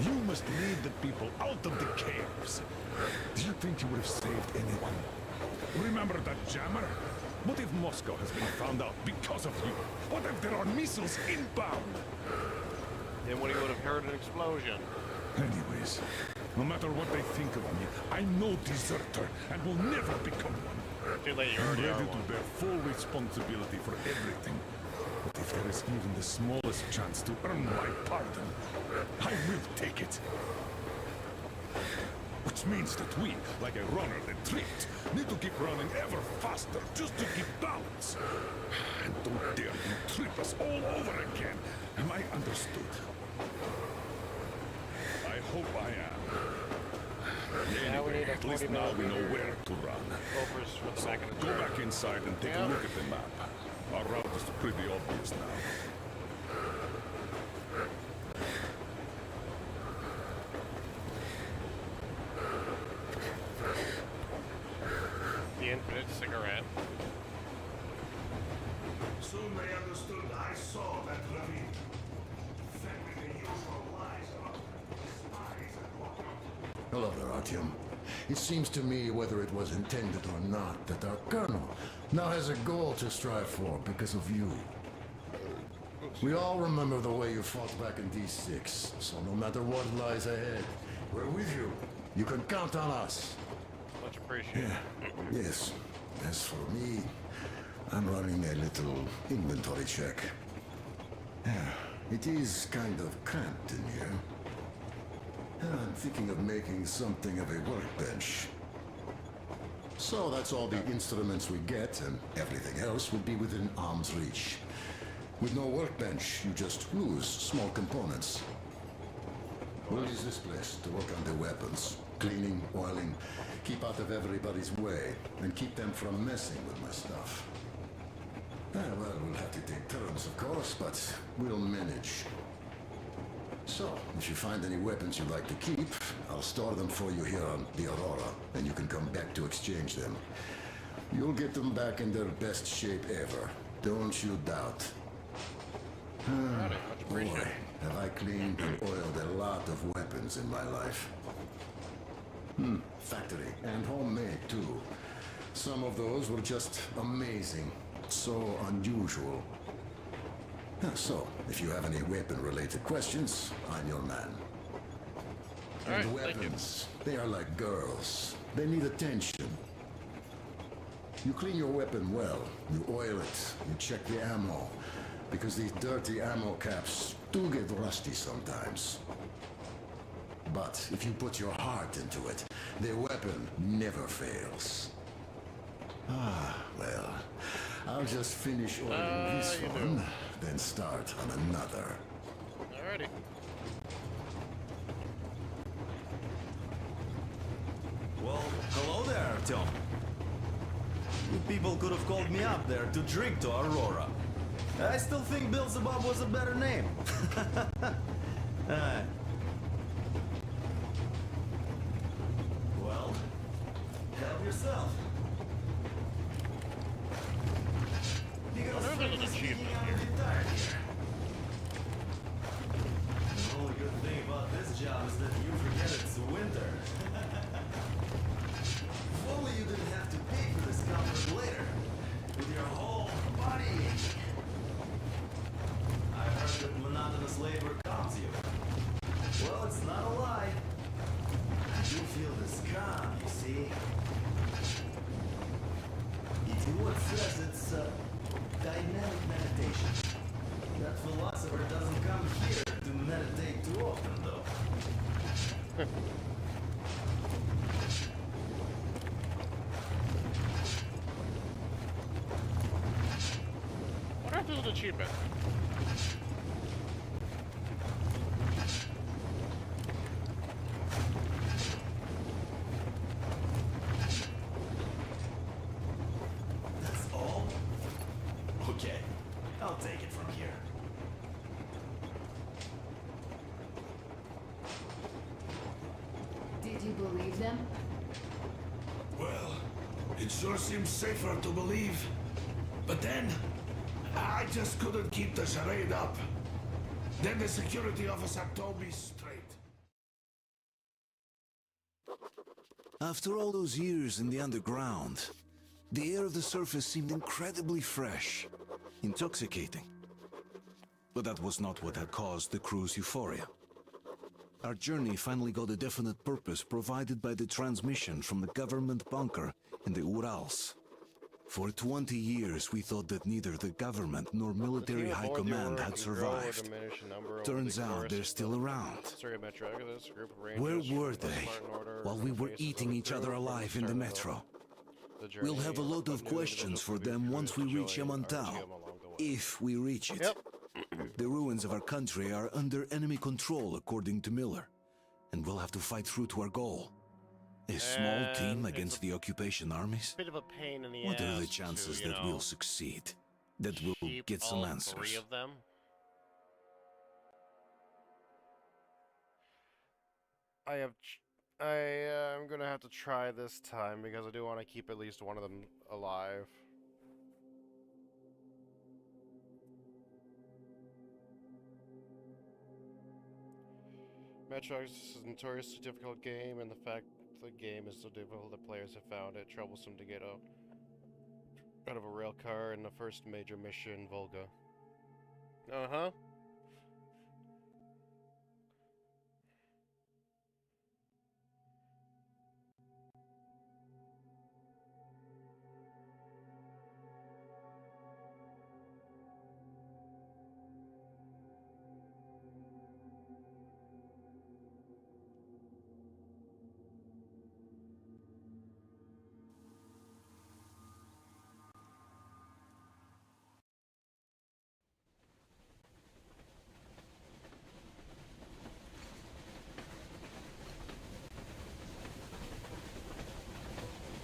You must lead the people out of the caves. Do you think you would have saved anyone? Remember that jammer? What if Moscow has been found out because of you? What if there are missiles inbound? Then what he would have heard an explosion. Anyways, no matter what they think of me, I'm no deserter and will never become one. Too late, you I'm already are ready to one. bear full responsibility for everything. But if there is even the smallest chance to earn my pardon, I will take it. Which means that we, like a runner that tripped, need to keep running ever faster just to keep balance. And don't dare you trip us all over again. Am I understood? I hope I am. Now we Anyway, need a at least 40 now we know millimeter where to run. Gophers for the back of the Go train. back inside and take a Yeah. look at the map. Our route is pretty obvious now. The infinite cigarette. Soon they understood I saw that ravine. Fed with the usual lies about spies and whatnot. Hello there, Artyom. It seems to me, whether it was intended or not, that our colonel now has a goal to strive for because of you. We all remember the way you fought back in D6, so no matter what lies ahead, we're with you. You can count on us. Much appreciated. Yes. As for me, I'm running a little inventory check. It is kind of cramped in here. I'm thinking of making something of a workbench. So that's all the instruments we get, and everything else will be within arm's reach. With no workbench, you just lose small components. We'll use this place to work on the weapons. Cleaning, oiling, keep out of everybody's way, and keep them from messing with my stuff. Well, we'll have to take turns, of course, but we'll manage. So, if you find any weapons you'd like to keep, I'll store them for you here on the Aurora, and you can come back to exchange them. You'll get them back in their best shape ever. Don't you doubt. Boy, have I cleaned and oiled a lot of weapons in my life. Factory and homemade, too. Some of those were just amazing. So unusual. So, if you have any weapon-related questions, I'm your man. All And right, weapons, they are like girls. They need attention. You clean your weapon well. You oil it. You check the ammo. Because these dirty ammo caps do get rusty sometimes. But if you put your heart into it, the weapon never fails. Well, I'll just finish oiling this one, then start on another. Alrighty. Well, hello there, Artyom. You people could have called me up there to drink to Aurora. I still think Beelzebub was a better name. Well, help yourself. There's an achievement here. The only good thing about this job is that you forget it's winter. If only you didn't have to pay for this comfort later, with your whole body. I heard that monotonous labor calms you. Well, it's not a lie. You feel this calm, you see? says it's dynamic meditation. That philosopher doesn't come here to meditate too often, though. What if this is an achievement? That's all? Okay, I'll take it from here. Did you believe them? Well, it sure seems safer to believe. But then, I just couldn't keep the charade up. Then the security officer told me straight. After all those years in the underground, the air of the surface seemed incredibly fresh, intoxicating. But that was not what had caused the crew's euphoria. Our journey finally got a definite purpose provided by the transmission from the government bunker in the Urals. For 20 years, we thought that neither the government nor military high command had survived. Turns out they're still around. Where were they while we were eating each other alive in the metro? We'll have a lot of questions for them once we reach Yamantau, if we reach it. The ruins of our country are under enemy control, according to Miller, and we'll have to fight through to our goal. A small team against the occupation armies? Bit of a pain in the What are the ass chances to, that we'll succeed? That we'll keep get some all answers? 3 of them? I'm gonna have to try this time because I do want to keep at least one of them alive. Metro is a notoriously difficult game, and the fact the game is so difficult that players have found it troublesome to get out of a rail car in the first major mission, Volga. Uh-huh.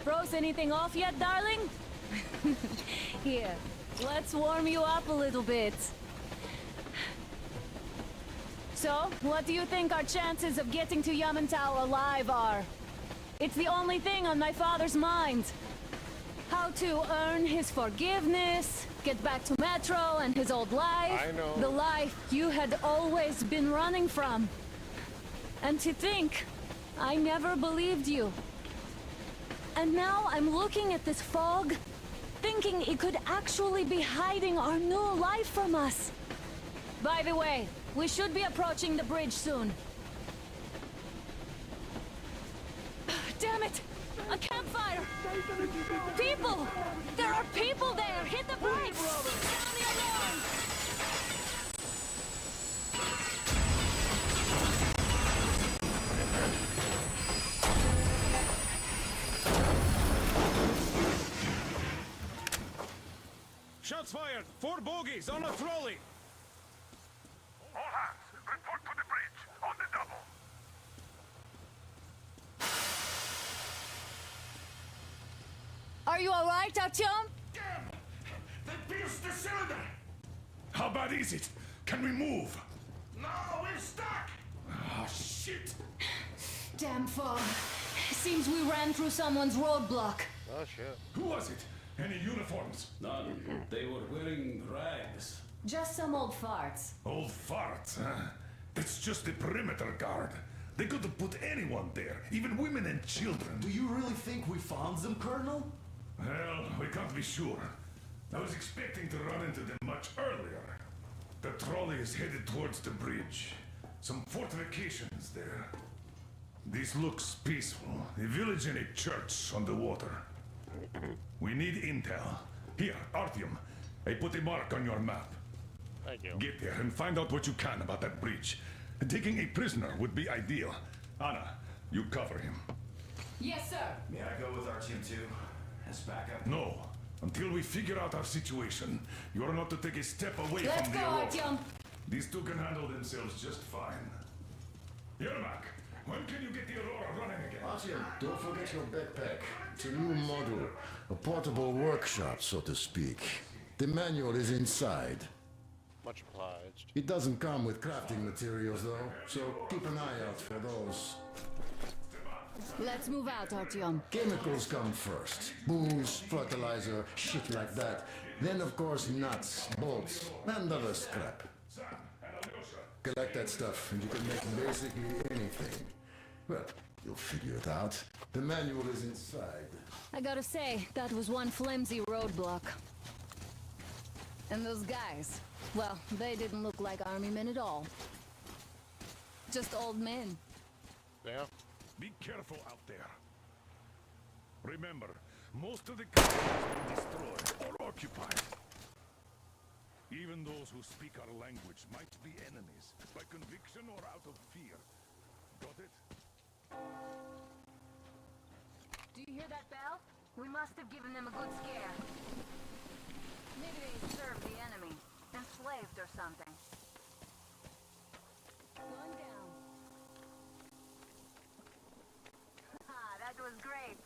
Froze anything off yet, darling? Here, let's warm you up a little bit. So, what do you think our chances of getting to Yamantau alive are? It's the only thing on my father's mind. How to earn his forgiveness, get back to Metro and his old life. I know. The life you had always been running from. And to think, I never believed you. And now I'm looking at this fog, thinking it could actually be hiding our new life from us. By the way, we should be approaching the bridge soon. Damn it! A campfire! People! There are people there! Hit the brakes! Sound the alarm! Shots fired! 4 bogies on a trolley! All hands, report to the bridge, on the double. Are you alright, Artyom? They pierced the cylinder! How bad is it? Can we move? No, we're stuck! Ah, shit! Damn fog. Seems we ran through someone's roadblock. Oh shit. Who was it? Any uniforms? None. They were wearing rags. Just some old farts. Old farts, huh? That's just the perimeter guard. They could have put anyone there, even women and children. Do you really think we found them, Colonel? Well, we can't be sure. I was expecting to run into them much earlier. The trolley is headed towards the bridge. Some fortifications there. This looks peaceful. A village and a church on the water. We need intel. Here, Artyom. I put a mark on your map. Thank you. Get there and find out what you can about that breach. Taking a prisoner would be ideal. Anna, you cover him. Yes, sir. May I go with Artyom too? As backup? No. Until we figure out our situation, you are not to take a step away Let's from go, the Aurora. Artyom. These two can handle themselves just fine. Yermak, when can you get the Aurora running again? Artyom, don't forget your backpack. It's a new model. A portable workshop, so to speak. The manual is inside. Much obliged. It doesn't come with crafting materials, though, so keep an eye out for those. Let's move out, Artyom. Chemicals come first. Booze, fertilizer, shit like that. Then, of course, nuts, bolts, and other scrap. Collect that stuff, and you can make basically anything. Well, you'll figure it out. The manual is inside. I gotta say, that was one flimsy roadblock. And those guys, well, they didn't look like army men at all. Just old men. Yeah. Be careful out there. Remember, most of the country has been destroyed or occupied. Even those who speak our language might be enemies, by conviction or out of fear. Got it? Do you hear that bell? We must have given them a good scare. Maybe they served the enemy, enslaved or something. One down. Ah, that was great.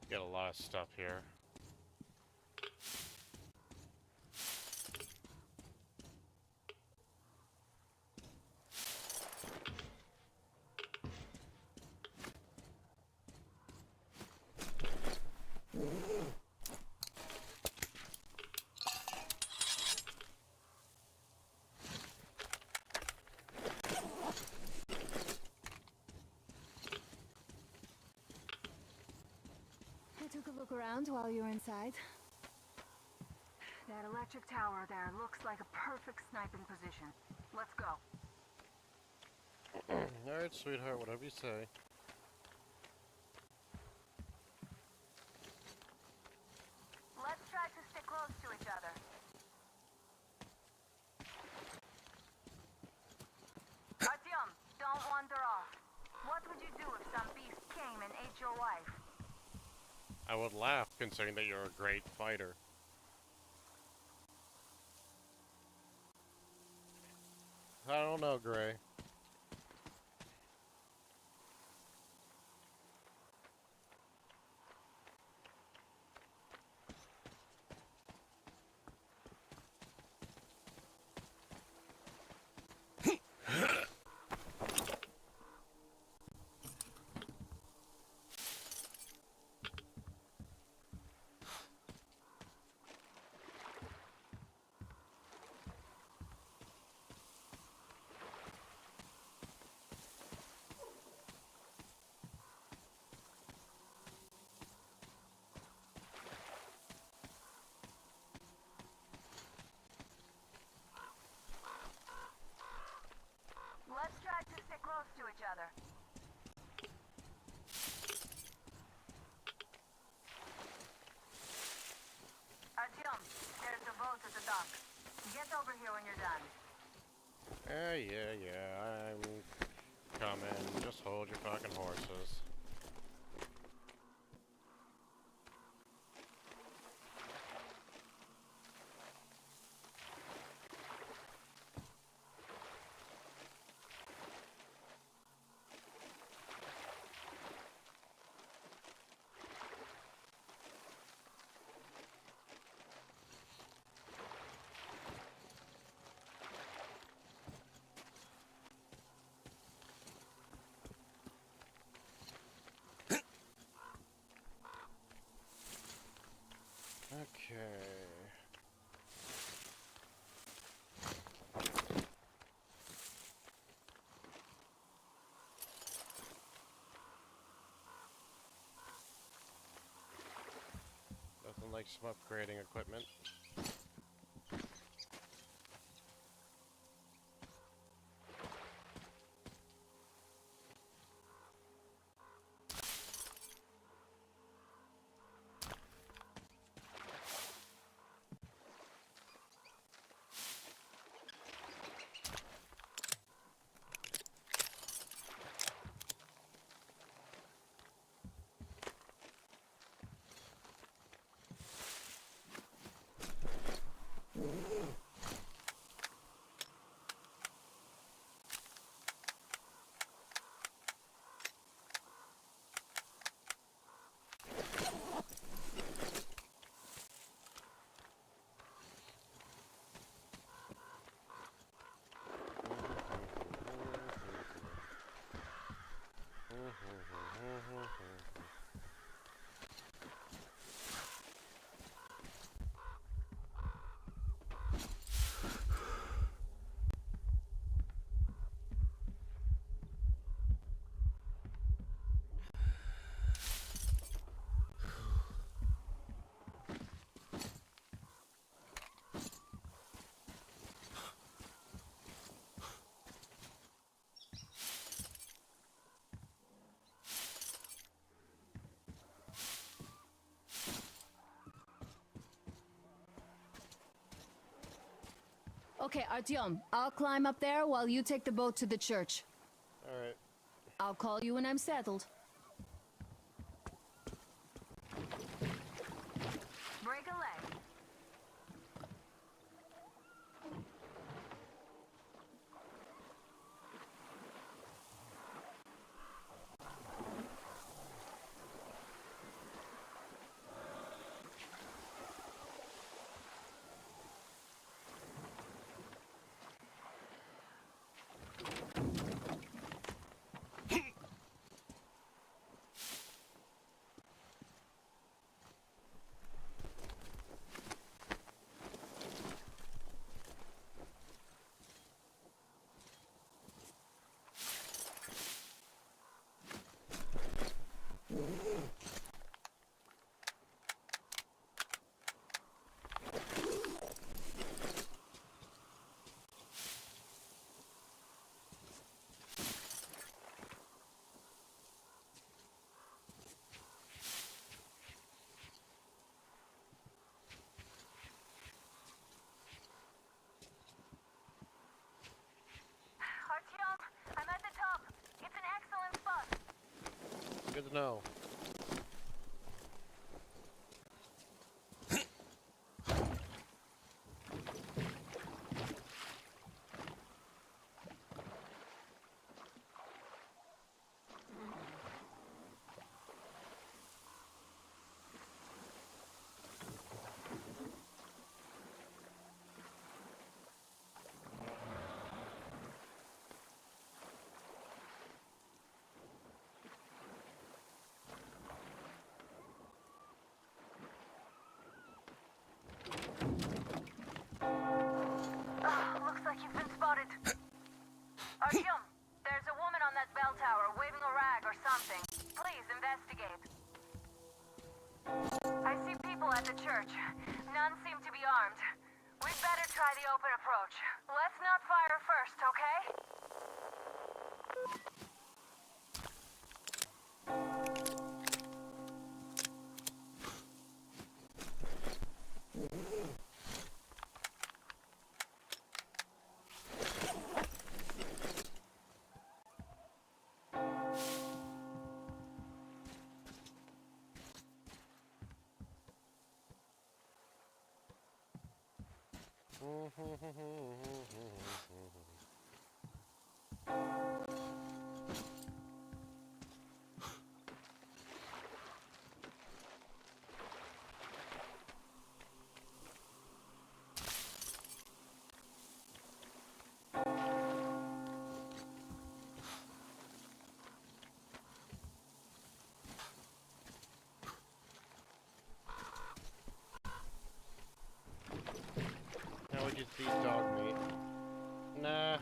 Get a lot of stuff here. I took a look around while you were inside. That electric tower there looks like a perfect sniping position. Let's go. Alright, sweetheart, whatever you say. Let's try to stick close to each other. Artyom, don't wander off. What would you do if some beast came and ate your wife? I would laugh, considering that you're a great fighter. I don't know, Gray. Let's try to stick close to each other. Artyom, there's a boat at the dock. Get over here when you're done. Yeah, I'm coming. Just hold your fucking horses. Okay. Nothing like some upgrading equipment. Okay, Artyom, I'll climb up there while you take the boat to the church. Alright. I'll call you when I'm settled. Break a leg. Artyom, I'm at the top. It's an excellent spot. Good to know. Looks like you've been spotted. Artyom, there's a woman on that bell tower waving a rag or something. Please investigate. I see people at the church. None seem to be armed. We'd better try the open approach. Let's not fire first, okay? Now we just eat dog meat. Nah.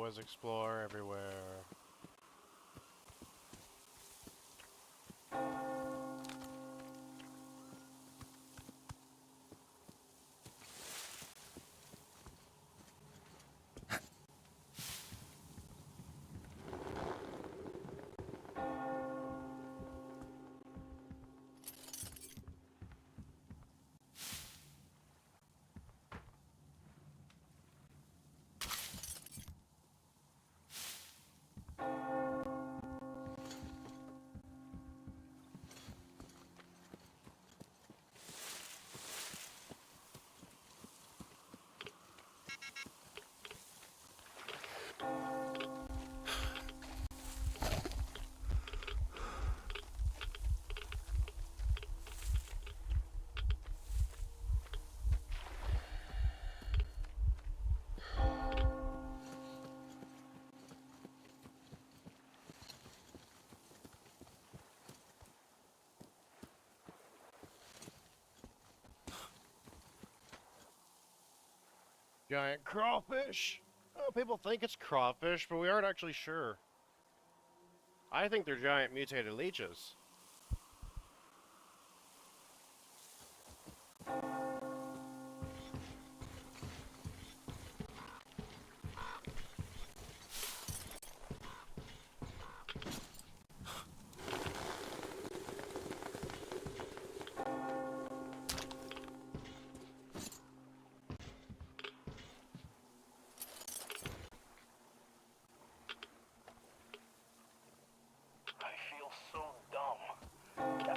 always explore everywhere. Giant crawfish! Oh, people think it's crawfish, but we aren't actually sure. I think they're giant mutated leeches.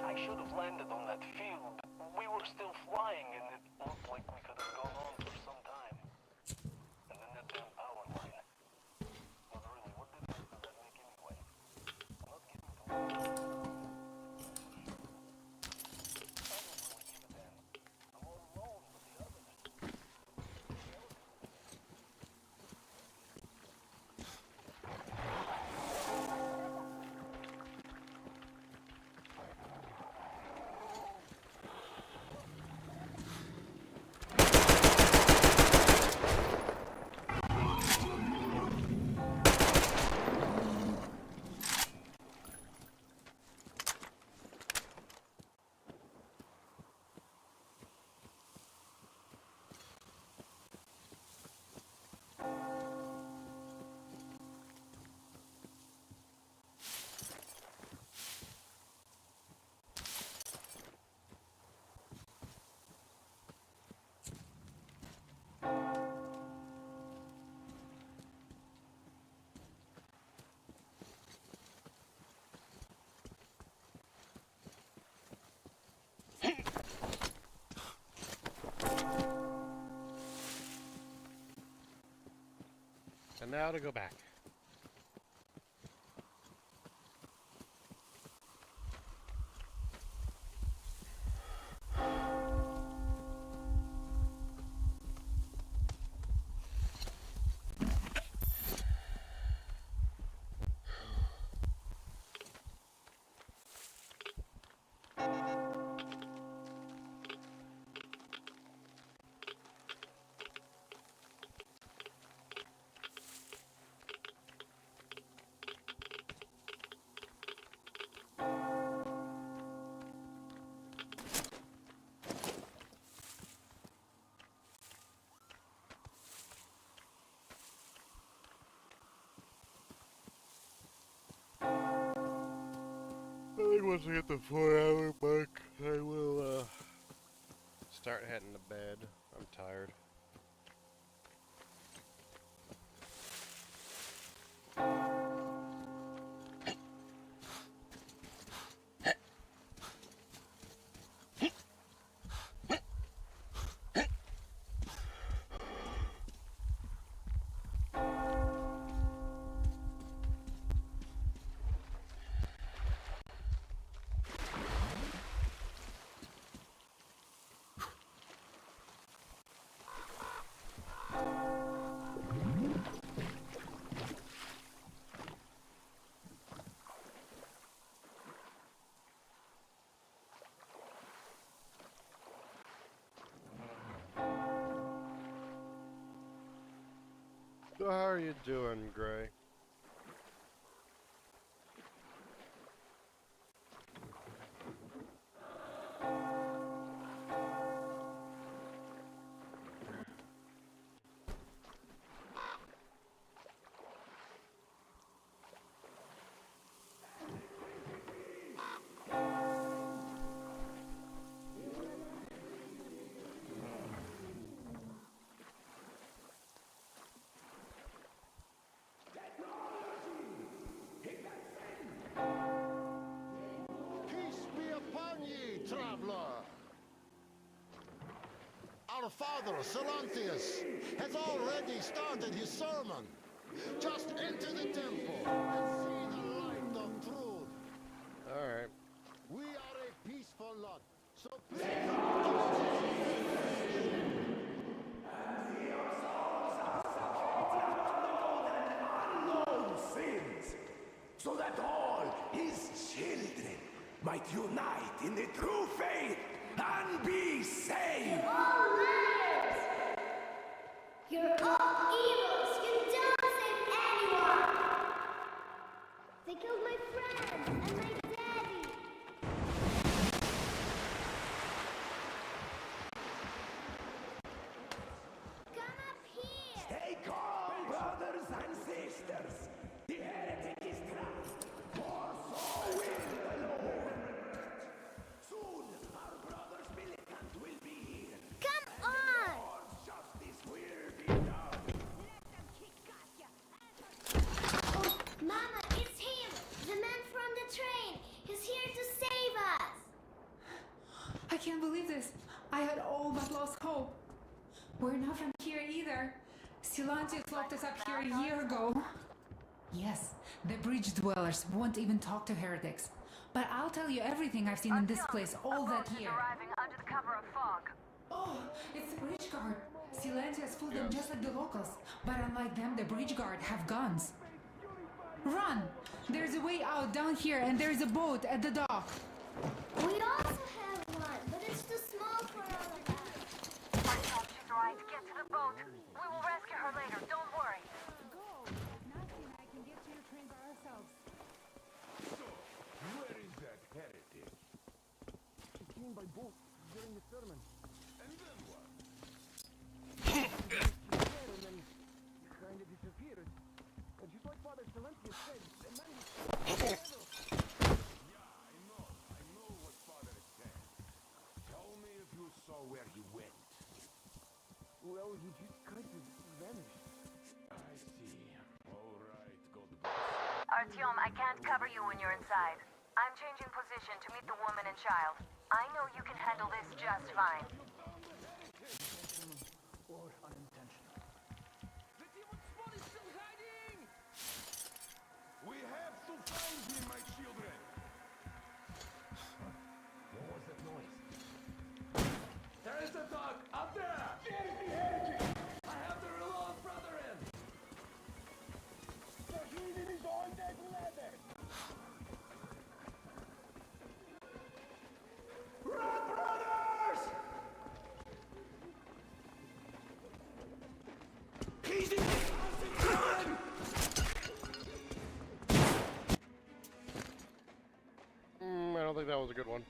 I should have landed on that field. We were still flying and it looked like we could have gone on for some time. And then that damn power line. But really, what difference does that make anyway? I'm not getting to work. I don't really give a damn. I'm all alone with the others. And now to go back. I think once I hit the 4-hour mark, I will start heading to bed. I'm tired. So how are you doing, Gray? Peace be upon ye, traveler. Our father, Silantius, has already started his sermon. Just enter the temple and see the light of truth. Alright. We are a peaceful lot, so please... unknown sins, so that all his children might unite in the true faith and be saved. All liars! You're all evils! You don't save anyone! They killed my friends and my daddy! Come up here! Stay calm, brothers and sisters. The heretic is trapped, for so will the Lord. Soon our brother's militant will be here. Come on! Lord's justice will be done. Oh, Mama, it's him! The man from the train! He's here to save us! I can't believe this. I had all but lost hope. We're not from here either. Silantius locked us up here a year ago. Yes, the bridge dwellers won't even talk to heretics. But I'll tell you everything I've seen in this place all that year. Arriving under the cover of fog. Oh, it's the bridge guard. Silantius fooled them just like the locals. But unlike them, the bridge guard have guns. Run! There's a way out down here and there's a boat at the dock. We also have one, but it's too small for all of us. She's right. Get to the boat. We will rescue her later. Don't worry. Where is that heretic? She came by boat during the sermon. And then what? And then kind of disappeared. And just like Father Silantius said, the man I know what Father said. Tell me if you saw where he went. well, he just kind of vanished. I see. All right, God bless. Artyom, I can't cover you when you're inside. I'm changing position to meet the woman and child. I know you can handle this just fine. Or unintentional. The demon spawn is still hiding! We have to find him, my children! What was that noise? There is a dog up there! There's the heretic! I have the reload brother in! The heathen is on that leather! Run, brothers! He's in the run! I don't think that was a good one.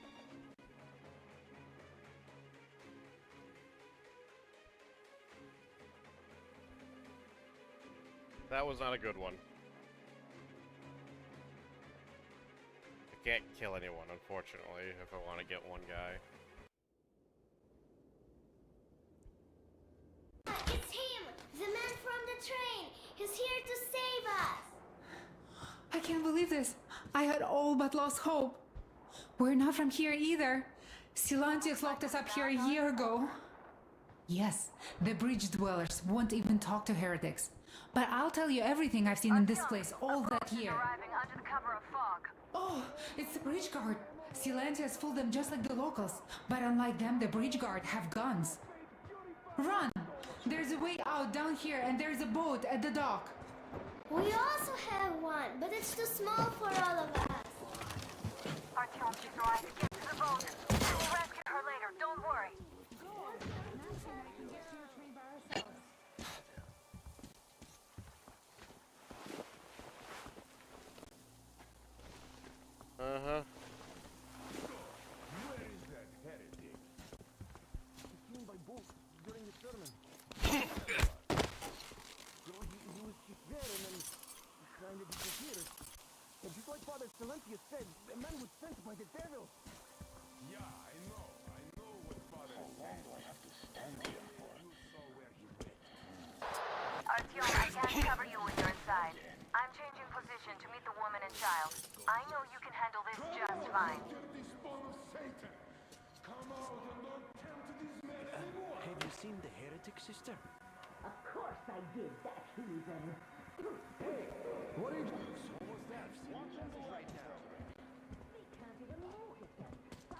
That was not a good one. I can't kill anyone, unfortunately, if I want to get one guy. It's him! The man from the train! He's here to save us! I can't believe this. I had all but lost hope. We're not from here either. Silantius locked us up here a year ago. Yes, the bridge dwellers won't even talk to heretics. But I'll tell you everything I've seen in this place all that year. Arriving under the cover of fog. Oh, it's the bridge guard. Silantius fooled them just like the locals. But unlike them, the bridge guard have guns. Run! There's a way out down here and there's a boat at the dock. We also have one, but it's too small for all of us. Artyom, she's right. Get to the boat. We will rescue her later. Don't worry. Uh-huh. Where is that heretic? Seen by boat during the sermon. So he was just there and then kind of disappeared. And just like Father Silentius said, the man was sent by the devil. Yeah, I know what Father said. How long do I have to stand here for? You saw where he went. Artyom, I can't cover you when you're inside. I'm changing position to meet the woman and child. I know you can handle this just fine. Have you seen the heretic, sister? Of course I did, that heathen. Hey, what did you...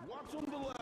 Watch on the left.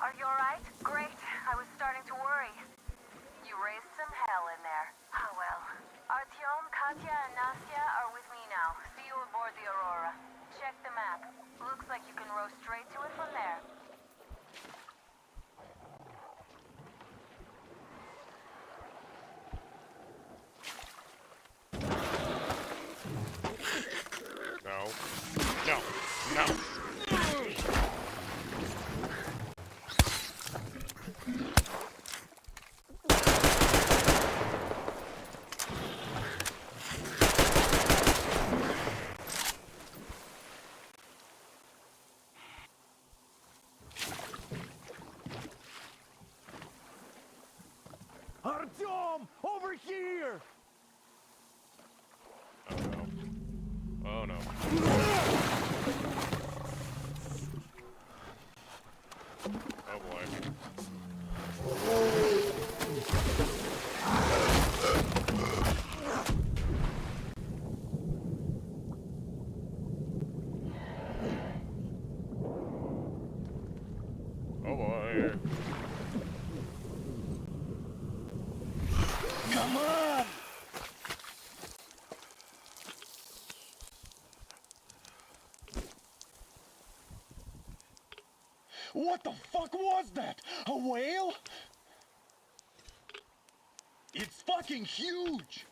Are you alright? Great. I was starting to worry. You raised some hell in there. Oh well. Artyom, Katya, and Nastya are with me now. See you aboard the Aurora. Check the map. Looks like you can row straight to it from there. No. No. No. Artyom! Over here! Oh no. Oh boy. Oh boy. Come on! What the fuck was that? A whale? It's fucking huge!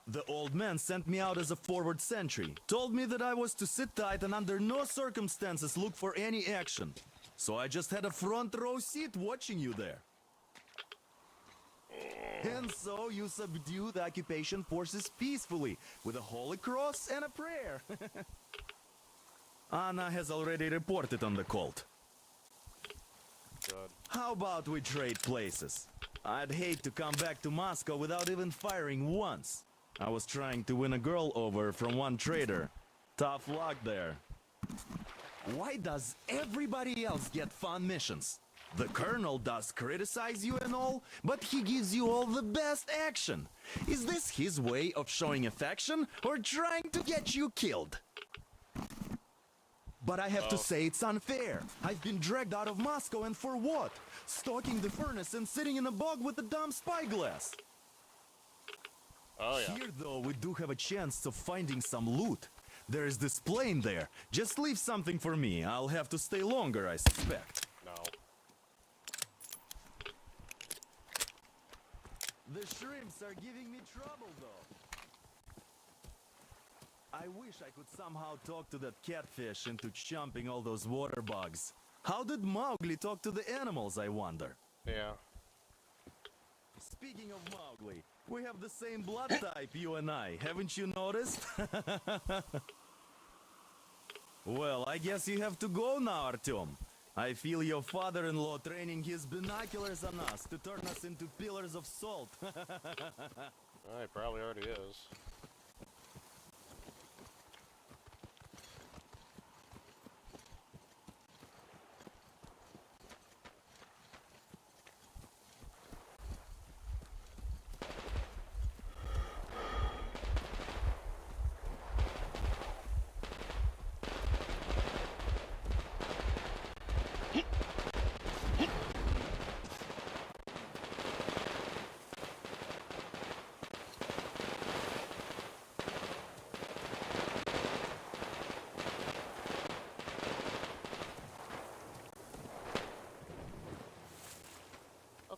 The old man sent me out as a forward sentry. Told me that I was to sit tight and under no circumstances look for any action. So I just had a front row seat watching you there. And so you subdue the occupation forces peacefully with a holy cross and a prayer. Anna has already reported on the cult. God. How about we trade places? I'd hate to come back to Moscow without even firing once. I was trying to win a girl over from one trader. Tough luck there. Why does everybody else get fun missions? The Colonel does criticize you and all, but he gives you all the best action. Is this his way of showing affection or trying to get you killed? But I have to say it's unfair. I've been dragged out of Moscow, and for what? Stalking the furnace and sitting in a bog with a dumb spyglass. Oh yeah. Here though, we do have a chance of finding some loot. There is this plane there. Just leave something for me. I'll have to stay longer, I suspect. No. The shrimps are giving me trouble, though. I wish I could somehow talk to that catfish into chomping all those water bugs. How did Mowgli talk to the animals, I wonder? Yeah. Speaking of Mowgli, we have the same blood type, you and I. Haven't you noticed? Well, I guess you have to go now, Artyom. I feel your father-in-law training his binoculars on us to turn us into pillars of salt. It probably already is.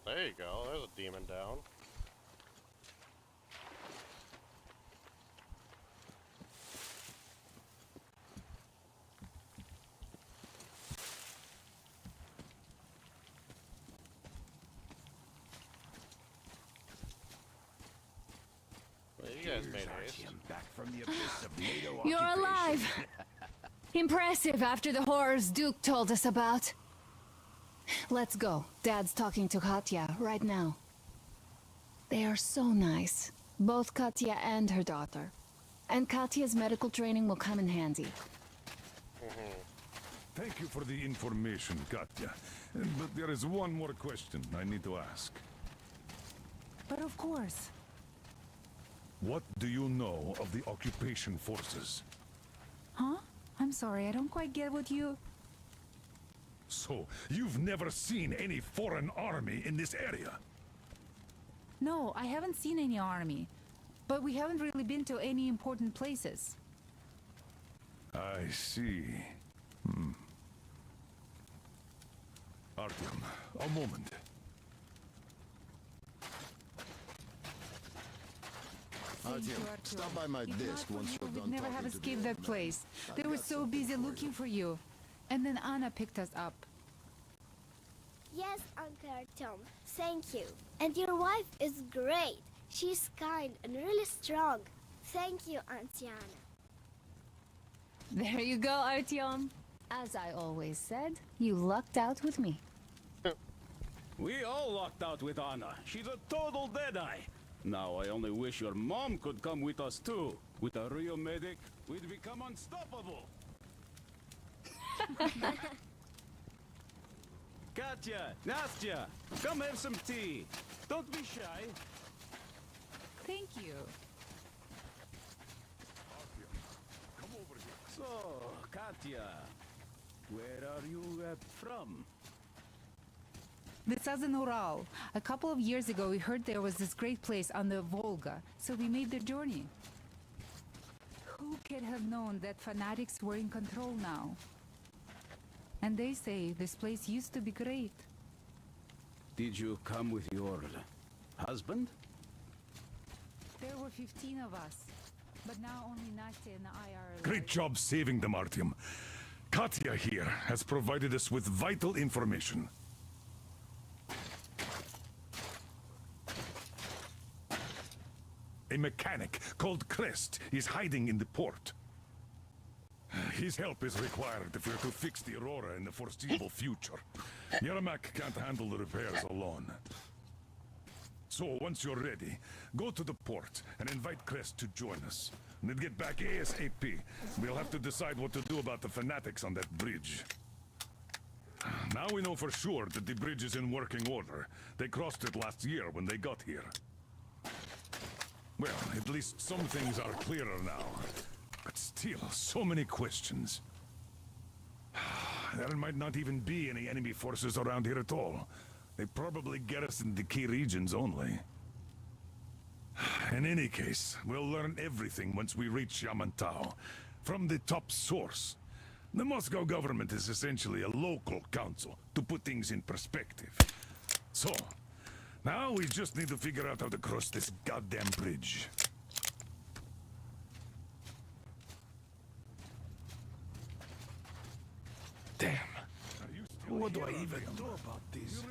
There you go, there's a demon down. Well, you guys made haste. Back from the abyss of NATO You're occupation. alive! Impressive after the horrors Duke told us about. Let's go. Dad's talking to Katya right now. They are so nice. Both Katya and her daughter. And Katya's medical training will come in handy. Thank you for the information, Katya. But there is one more question I need to ask. But of course. What do you know of the occupation forces? Huh? I'm sorry, I don't quite get what you... So, you've never seen any foreign army in this area? No, I haven't seen any army. But we haven't really been to any important places. I see. Artyom, a moment. Artyom, stop by my desk once you're We'd done never talking have to escaped the that old man. place. I've They were got so something busy for you. looking for you. And then Anna picked us up. Yes, Uncle Artyom. Thank you. And your wife is great. She's kind and really strong. Thank you, Auntie Anna. There you go, Artyom. As I always said, you lucked out with me. We all lucked out with Anna. She's a total deadeye. Now I only wish your mom could come with us too. With a real medic, we'd become unstoppable. Katya, Nastya, come have some tea. Don't be shy. Thank you. So, Katya, where are you from? The Southern Ural. A couple of years ago, we heard there was this great place on the Volga, so we made the journey. Who could have known that fanatics were in control now? And they say this place used to be great. Did you come with your husband? There were 15 of us, but now only Nastya and I are alive. Great job saving them, Artyom. Katya here has provided us with vital information. A mechanic called Crest is hiding in the port. His help is required if we're to fix the Aurora in the foreseeable future. Yermak can't handle the repairs alone. So, once you're ready, go to the port and invite Crest to join us. And then get back ASAP. We'll have to decide what to do about the fanatics on that bridge. Now we know for sure that the bridge is in working order. They crossed it last year when they got here. Well, at least some things are clearer now. But still, so many questions. There might not even be any enemy forces around here at all. They probably garrison the key regions only. In any case, we'll learn everything once we reach Yamantau. From the top source. The Moscow government is essentially a local council, to put things in perspective. So, now we just need to figure out how to cross this goddamn bridge. Damn. What do I even do about this?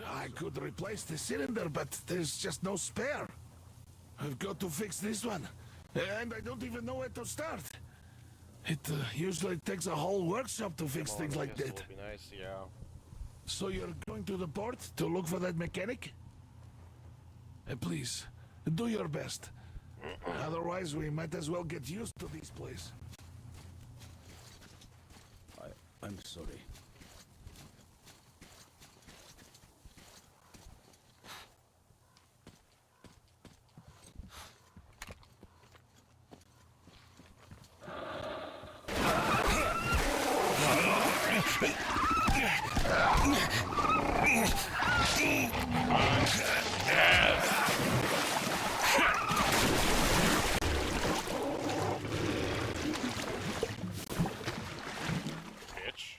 I could replace the cylinder, but there's just no spare. I've got to fix this one. And I don't even know where to start. It usually takes a whole workshop to fix things like that. Would be nice, yeah. So you're going to the port to look for that mechanic? Please, Do your best. Otherwise, we might as well get used to this place. I'm sorry. Bitch.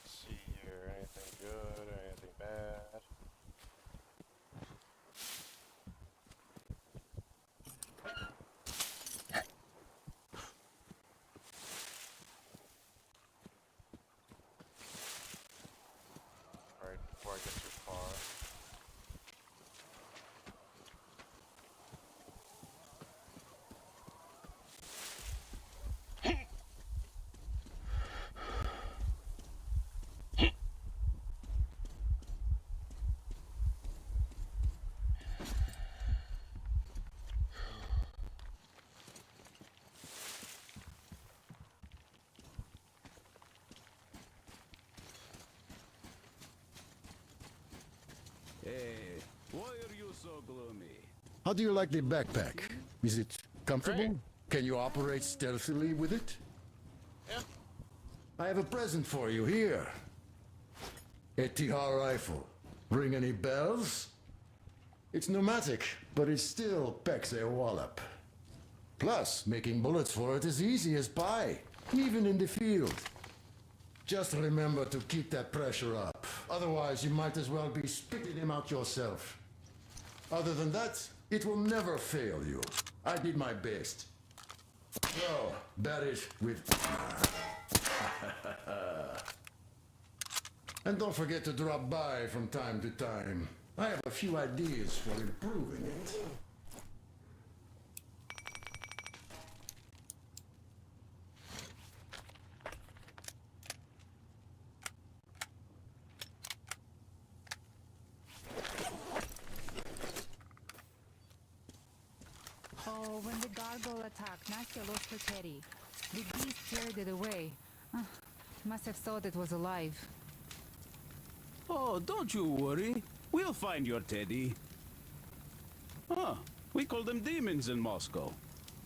See here, anything good, anything bad? Alright, before I get too far. Hey, why are you so gloomy? How do you like the backpack? Is it comfortable? Can you operate stealthily with it? Yeah. I have a present for you here. A TR rifle. Ring any bells? It's pneumatic, but it still packs a wallop. Plus, making bullets for it is easy as pie, even in the field. Just remember to keep that pressure up. Otherwise, you might as well be spitting him out yourself. Other than that, it will never fail you. I did my best. So, bear it with... And don't forget to drop by from time to time. I have a few ideas for improving it. Oh, when the gargoyle attacked, Nastya lost her teddy. The beast carried it away. Must have thought it was alive. Oh, don't you worry. We'll find your teddy. Ah, we call them demons in Moscow.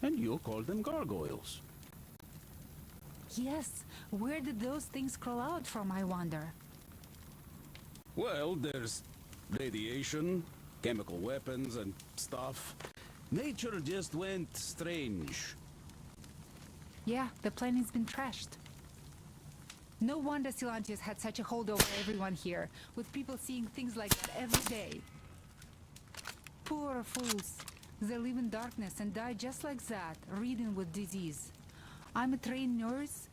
And you call them gargoyles. Yes, where did those things crawl out from, I wonder? Well, there's radiation, chemical weapons and stuff. Nature just went strange. Yeah, the planet's been trashed. No wonder Silantius had such a hold over everyone here, with people seeing things like that every day. Poor fools. They live in darkness and die just like that, ridden with disease. I'm a trained nurse,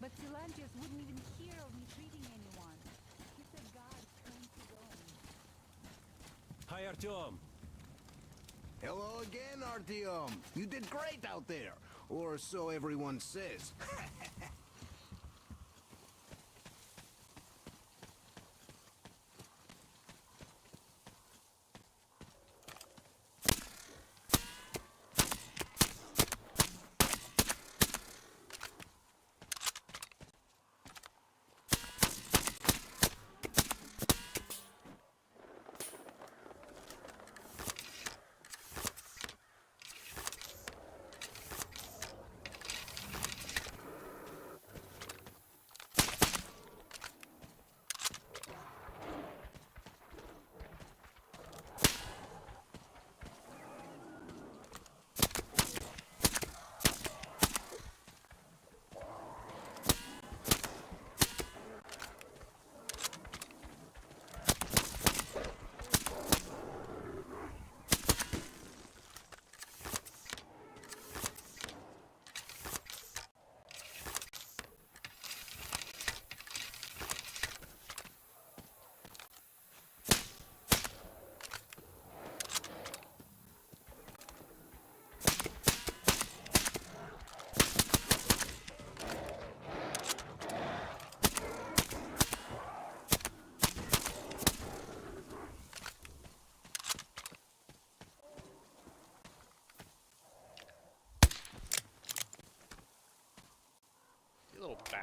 but Silantius wouldn't even hear of me treating anyone. He said God claims his own. Hi, Artyom. Hello again, Artyom. You did great out there. Or so everyone says.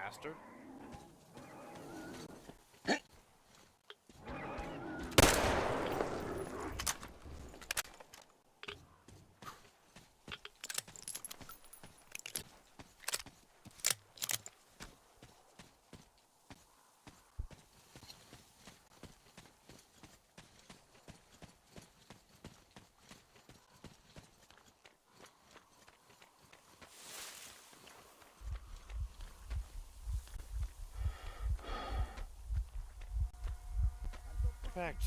bastard. In fact,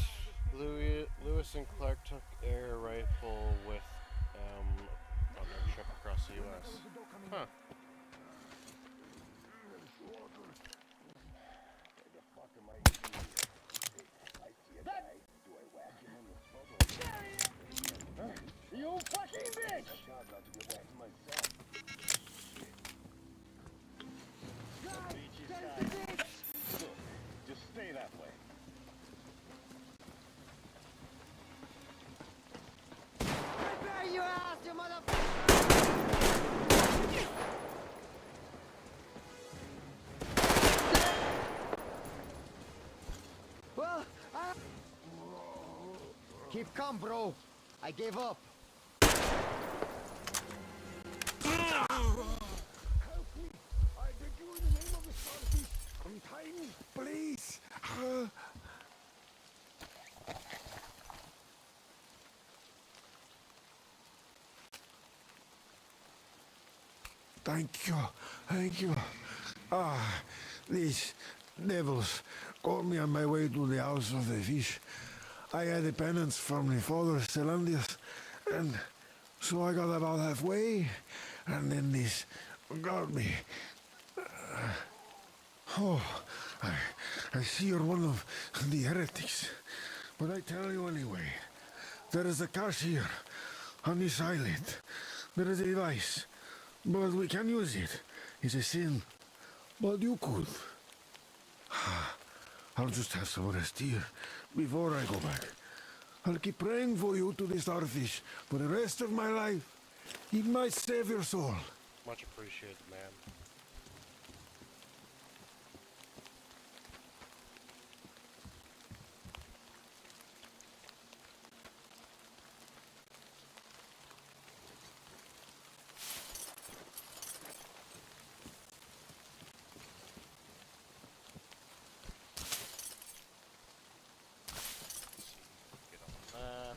Lewis and Clark took air rifle with on their trip across the U.S. Huh. You fucking bitch! Just stay that way. Prepare your ass, you motherfucker! Well, keep calm, bro. I gave up. Help me! I beg you in the name of the starfish! Untie me, please! Thank you, thank you. Ah, these devils caught me on my way to the house of the fish. I had a penance from my father, Celandius, and so I got about halfway, and then this got me. I see you're one of the heretics, but I tell you anyway, there is a cache here, on this island. There is a device, but we can use it. It's a sin, but you could. I'll just have some rest here before I go back. I'll keep praying for you to the starfish for the rest of my life. It might save your soul. Much appreciated, man. Get on that.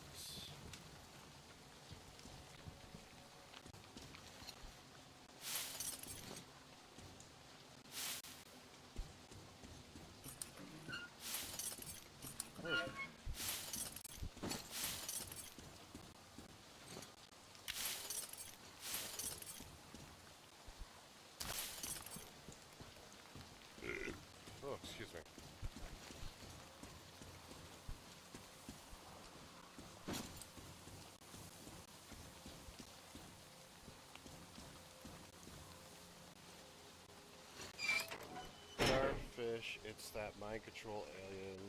Oh, excuse me. Starfish, it's that mind control alien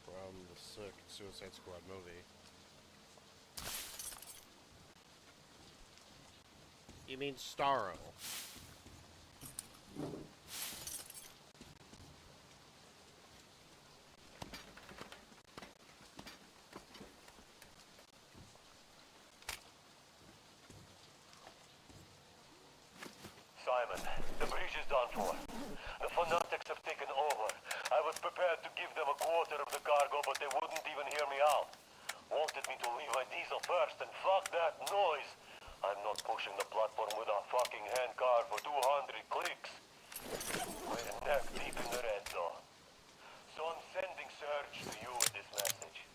from the Suicide Squad movie. You mean Starro? Simon, the bridge is done for. The fanatics have taken over. I was prepared to give them a quarter of the cargo, but they wouldn't even hear me out. Wanted me to leave my diesel first, and fuck that noise. I'm not pushing the platform with a fucking handcar for 200 clicks. We're neck deep in the red, though. So I'm sending Surge to you with this message.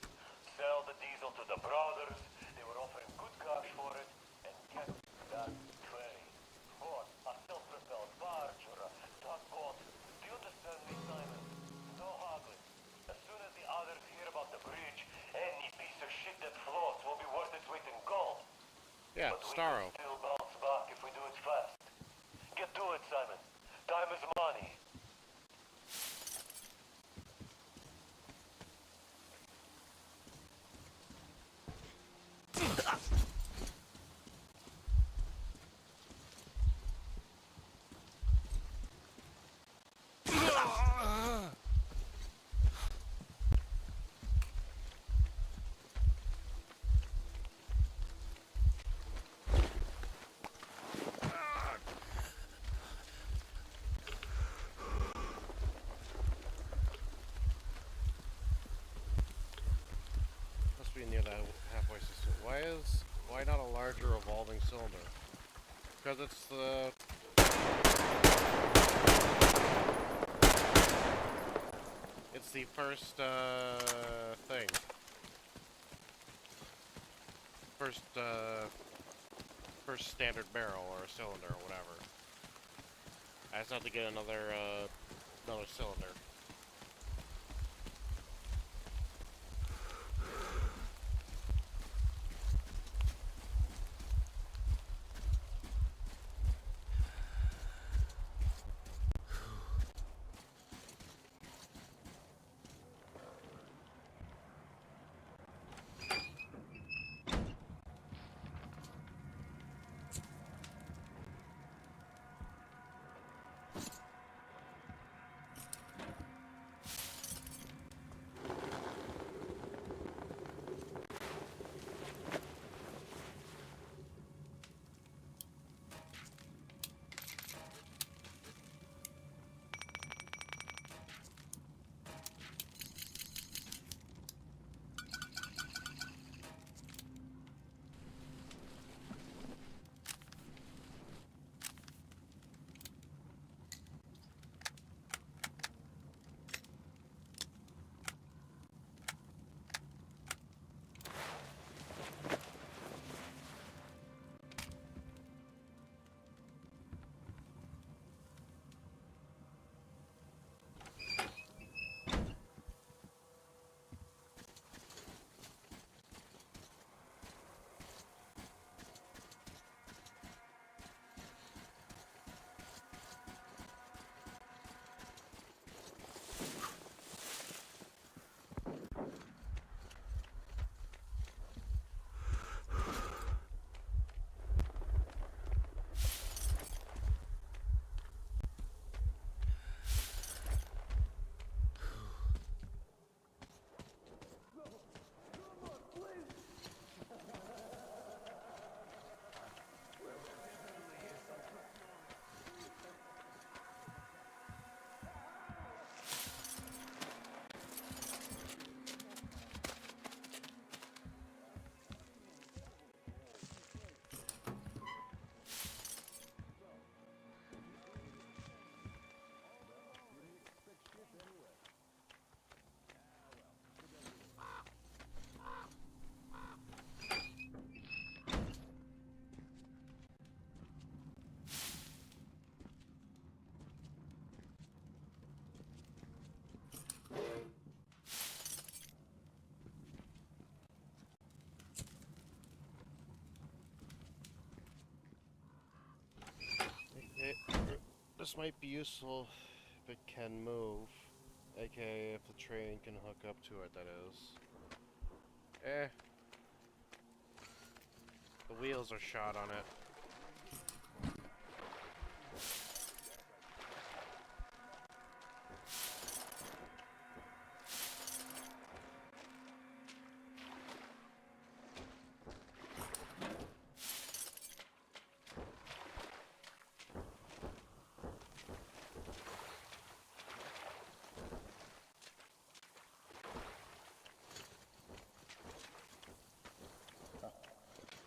Sell the diesel to the brothers. They were offering good cash for it, and get that train. Or a self-propelled barge or a tugboat. Do you understand me, Simon? No haggling. As soon as the others hear about the bridge, any piece of shit that floats will be worth its weight in gold. Yeah, But Starro. we can still bounce back if we do it fast. Get to it, Simon. Time is money. Why not a larger revolving cylinder? Because it's the... It's the first, thing. First standard barrel or cylinder or whatever. I just have to get another cylinder. This might be useful if it can move, aka if the train can hook up to it, that is. The wheels are shot on it.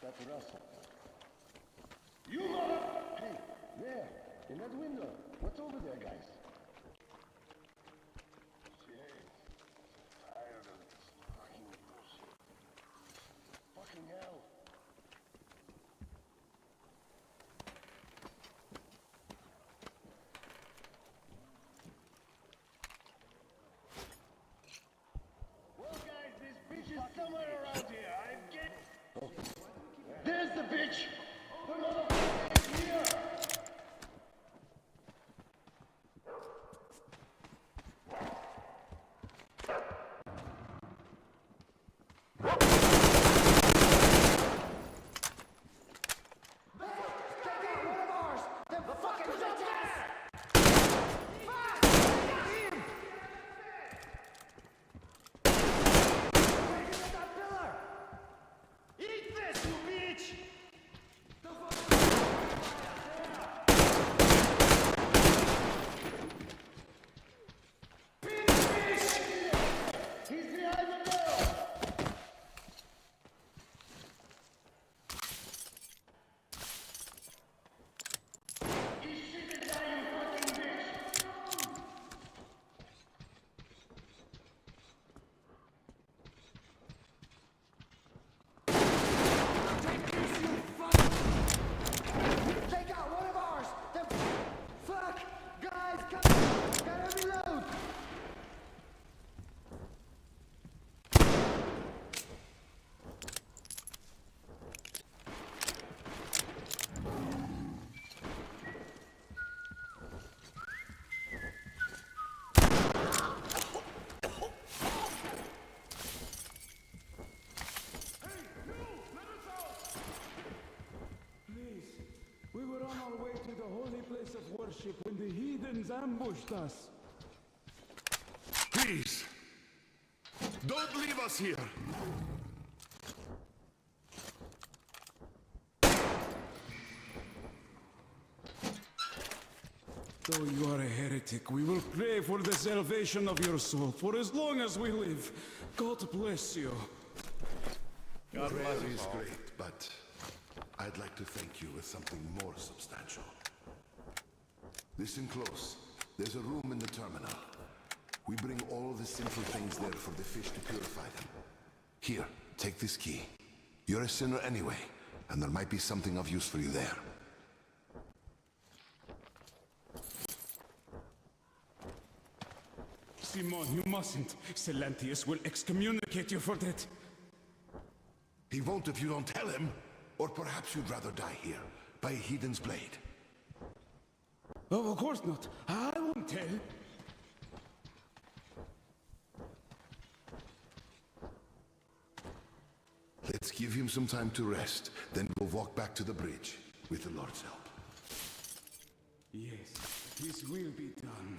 That's Russell. You lot! Hey, there, in that window. What's over there, guys? Tired of this fucking bullshit. Fucking hell. Well, guys, this bitch is somewhere around here. I'm getting... Oh. There's the bitch! The motherfucker is here! Heathens ambushed us. Please, don't leave us here. Though you are a heretic, we will pray for the salvation of your soul for as long as we live. God bless you. God bless Prayer us is all. great, but I'd like to thank you with something more substantial. Listen close. There's a room in the terminal. We bring all the sinful things there for the fish to purify them. Here, take this key. You're a sinner anyway, and there might be something of use for you there. Simon, you mustn't. Silantius will excommunicate you for that. He won't if you don't tell him. Or perhaps you'd rather die here, by a heathen's blade. Oh, of course not. I won't tell. Let's give him some time to rest, then we'll walk back to the bridge, with the Lord's help. Yes, this will be done.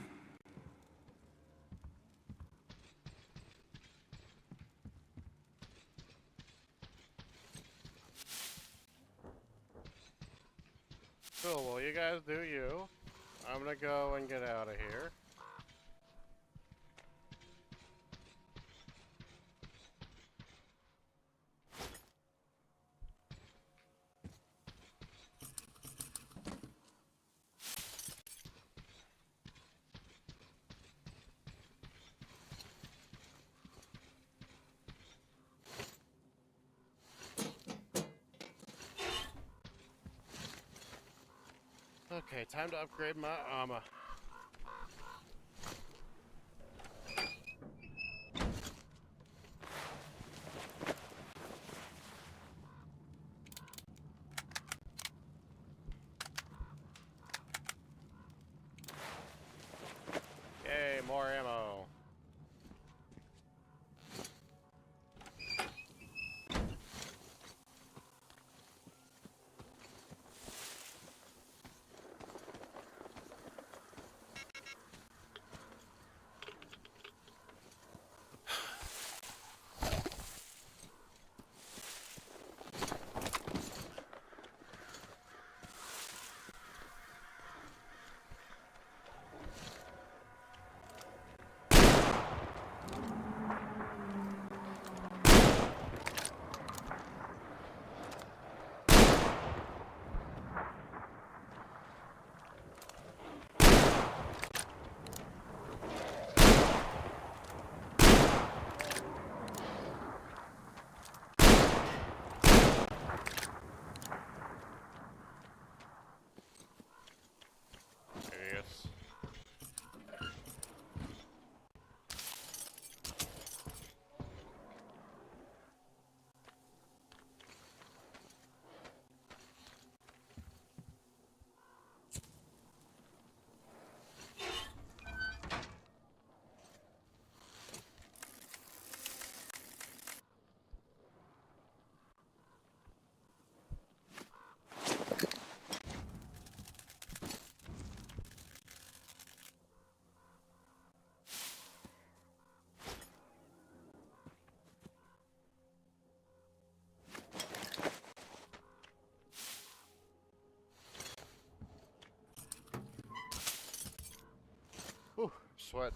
Cool, well you guys do you. I'm gonna go and get out of here. Okay, time to upgrade my armor. Yay, more ammo. Idiots. Whew, sweat.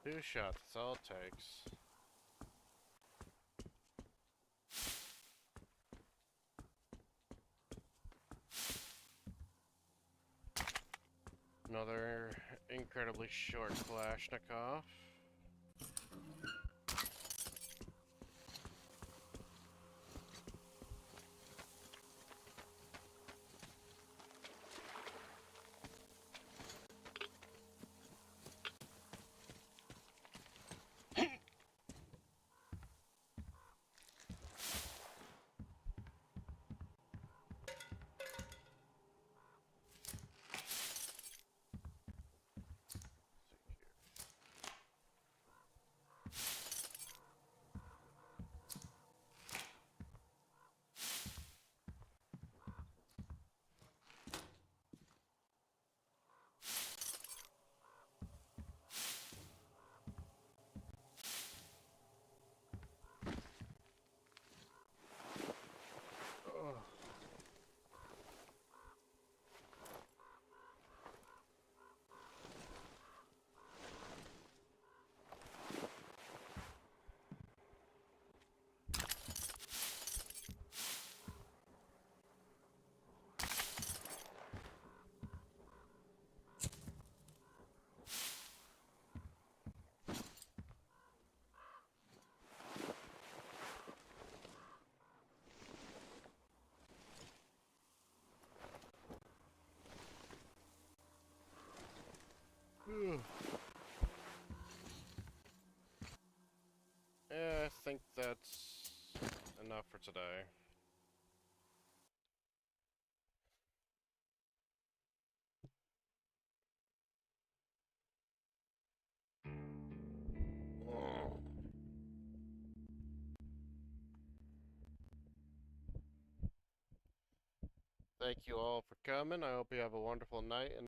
2 shots, that's all it takes. Another incredibly short Kalashnikov. Yeah, I think that's enough for today. Thank you all for coming. I hope you have a wonderful night and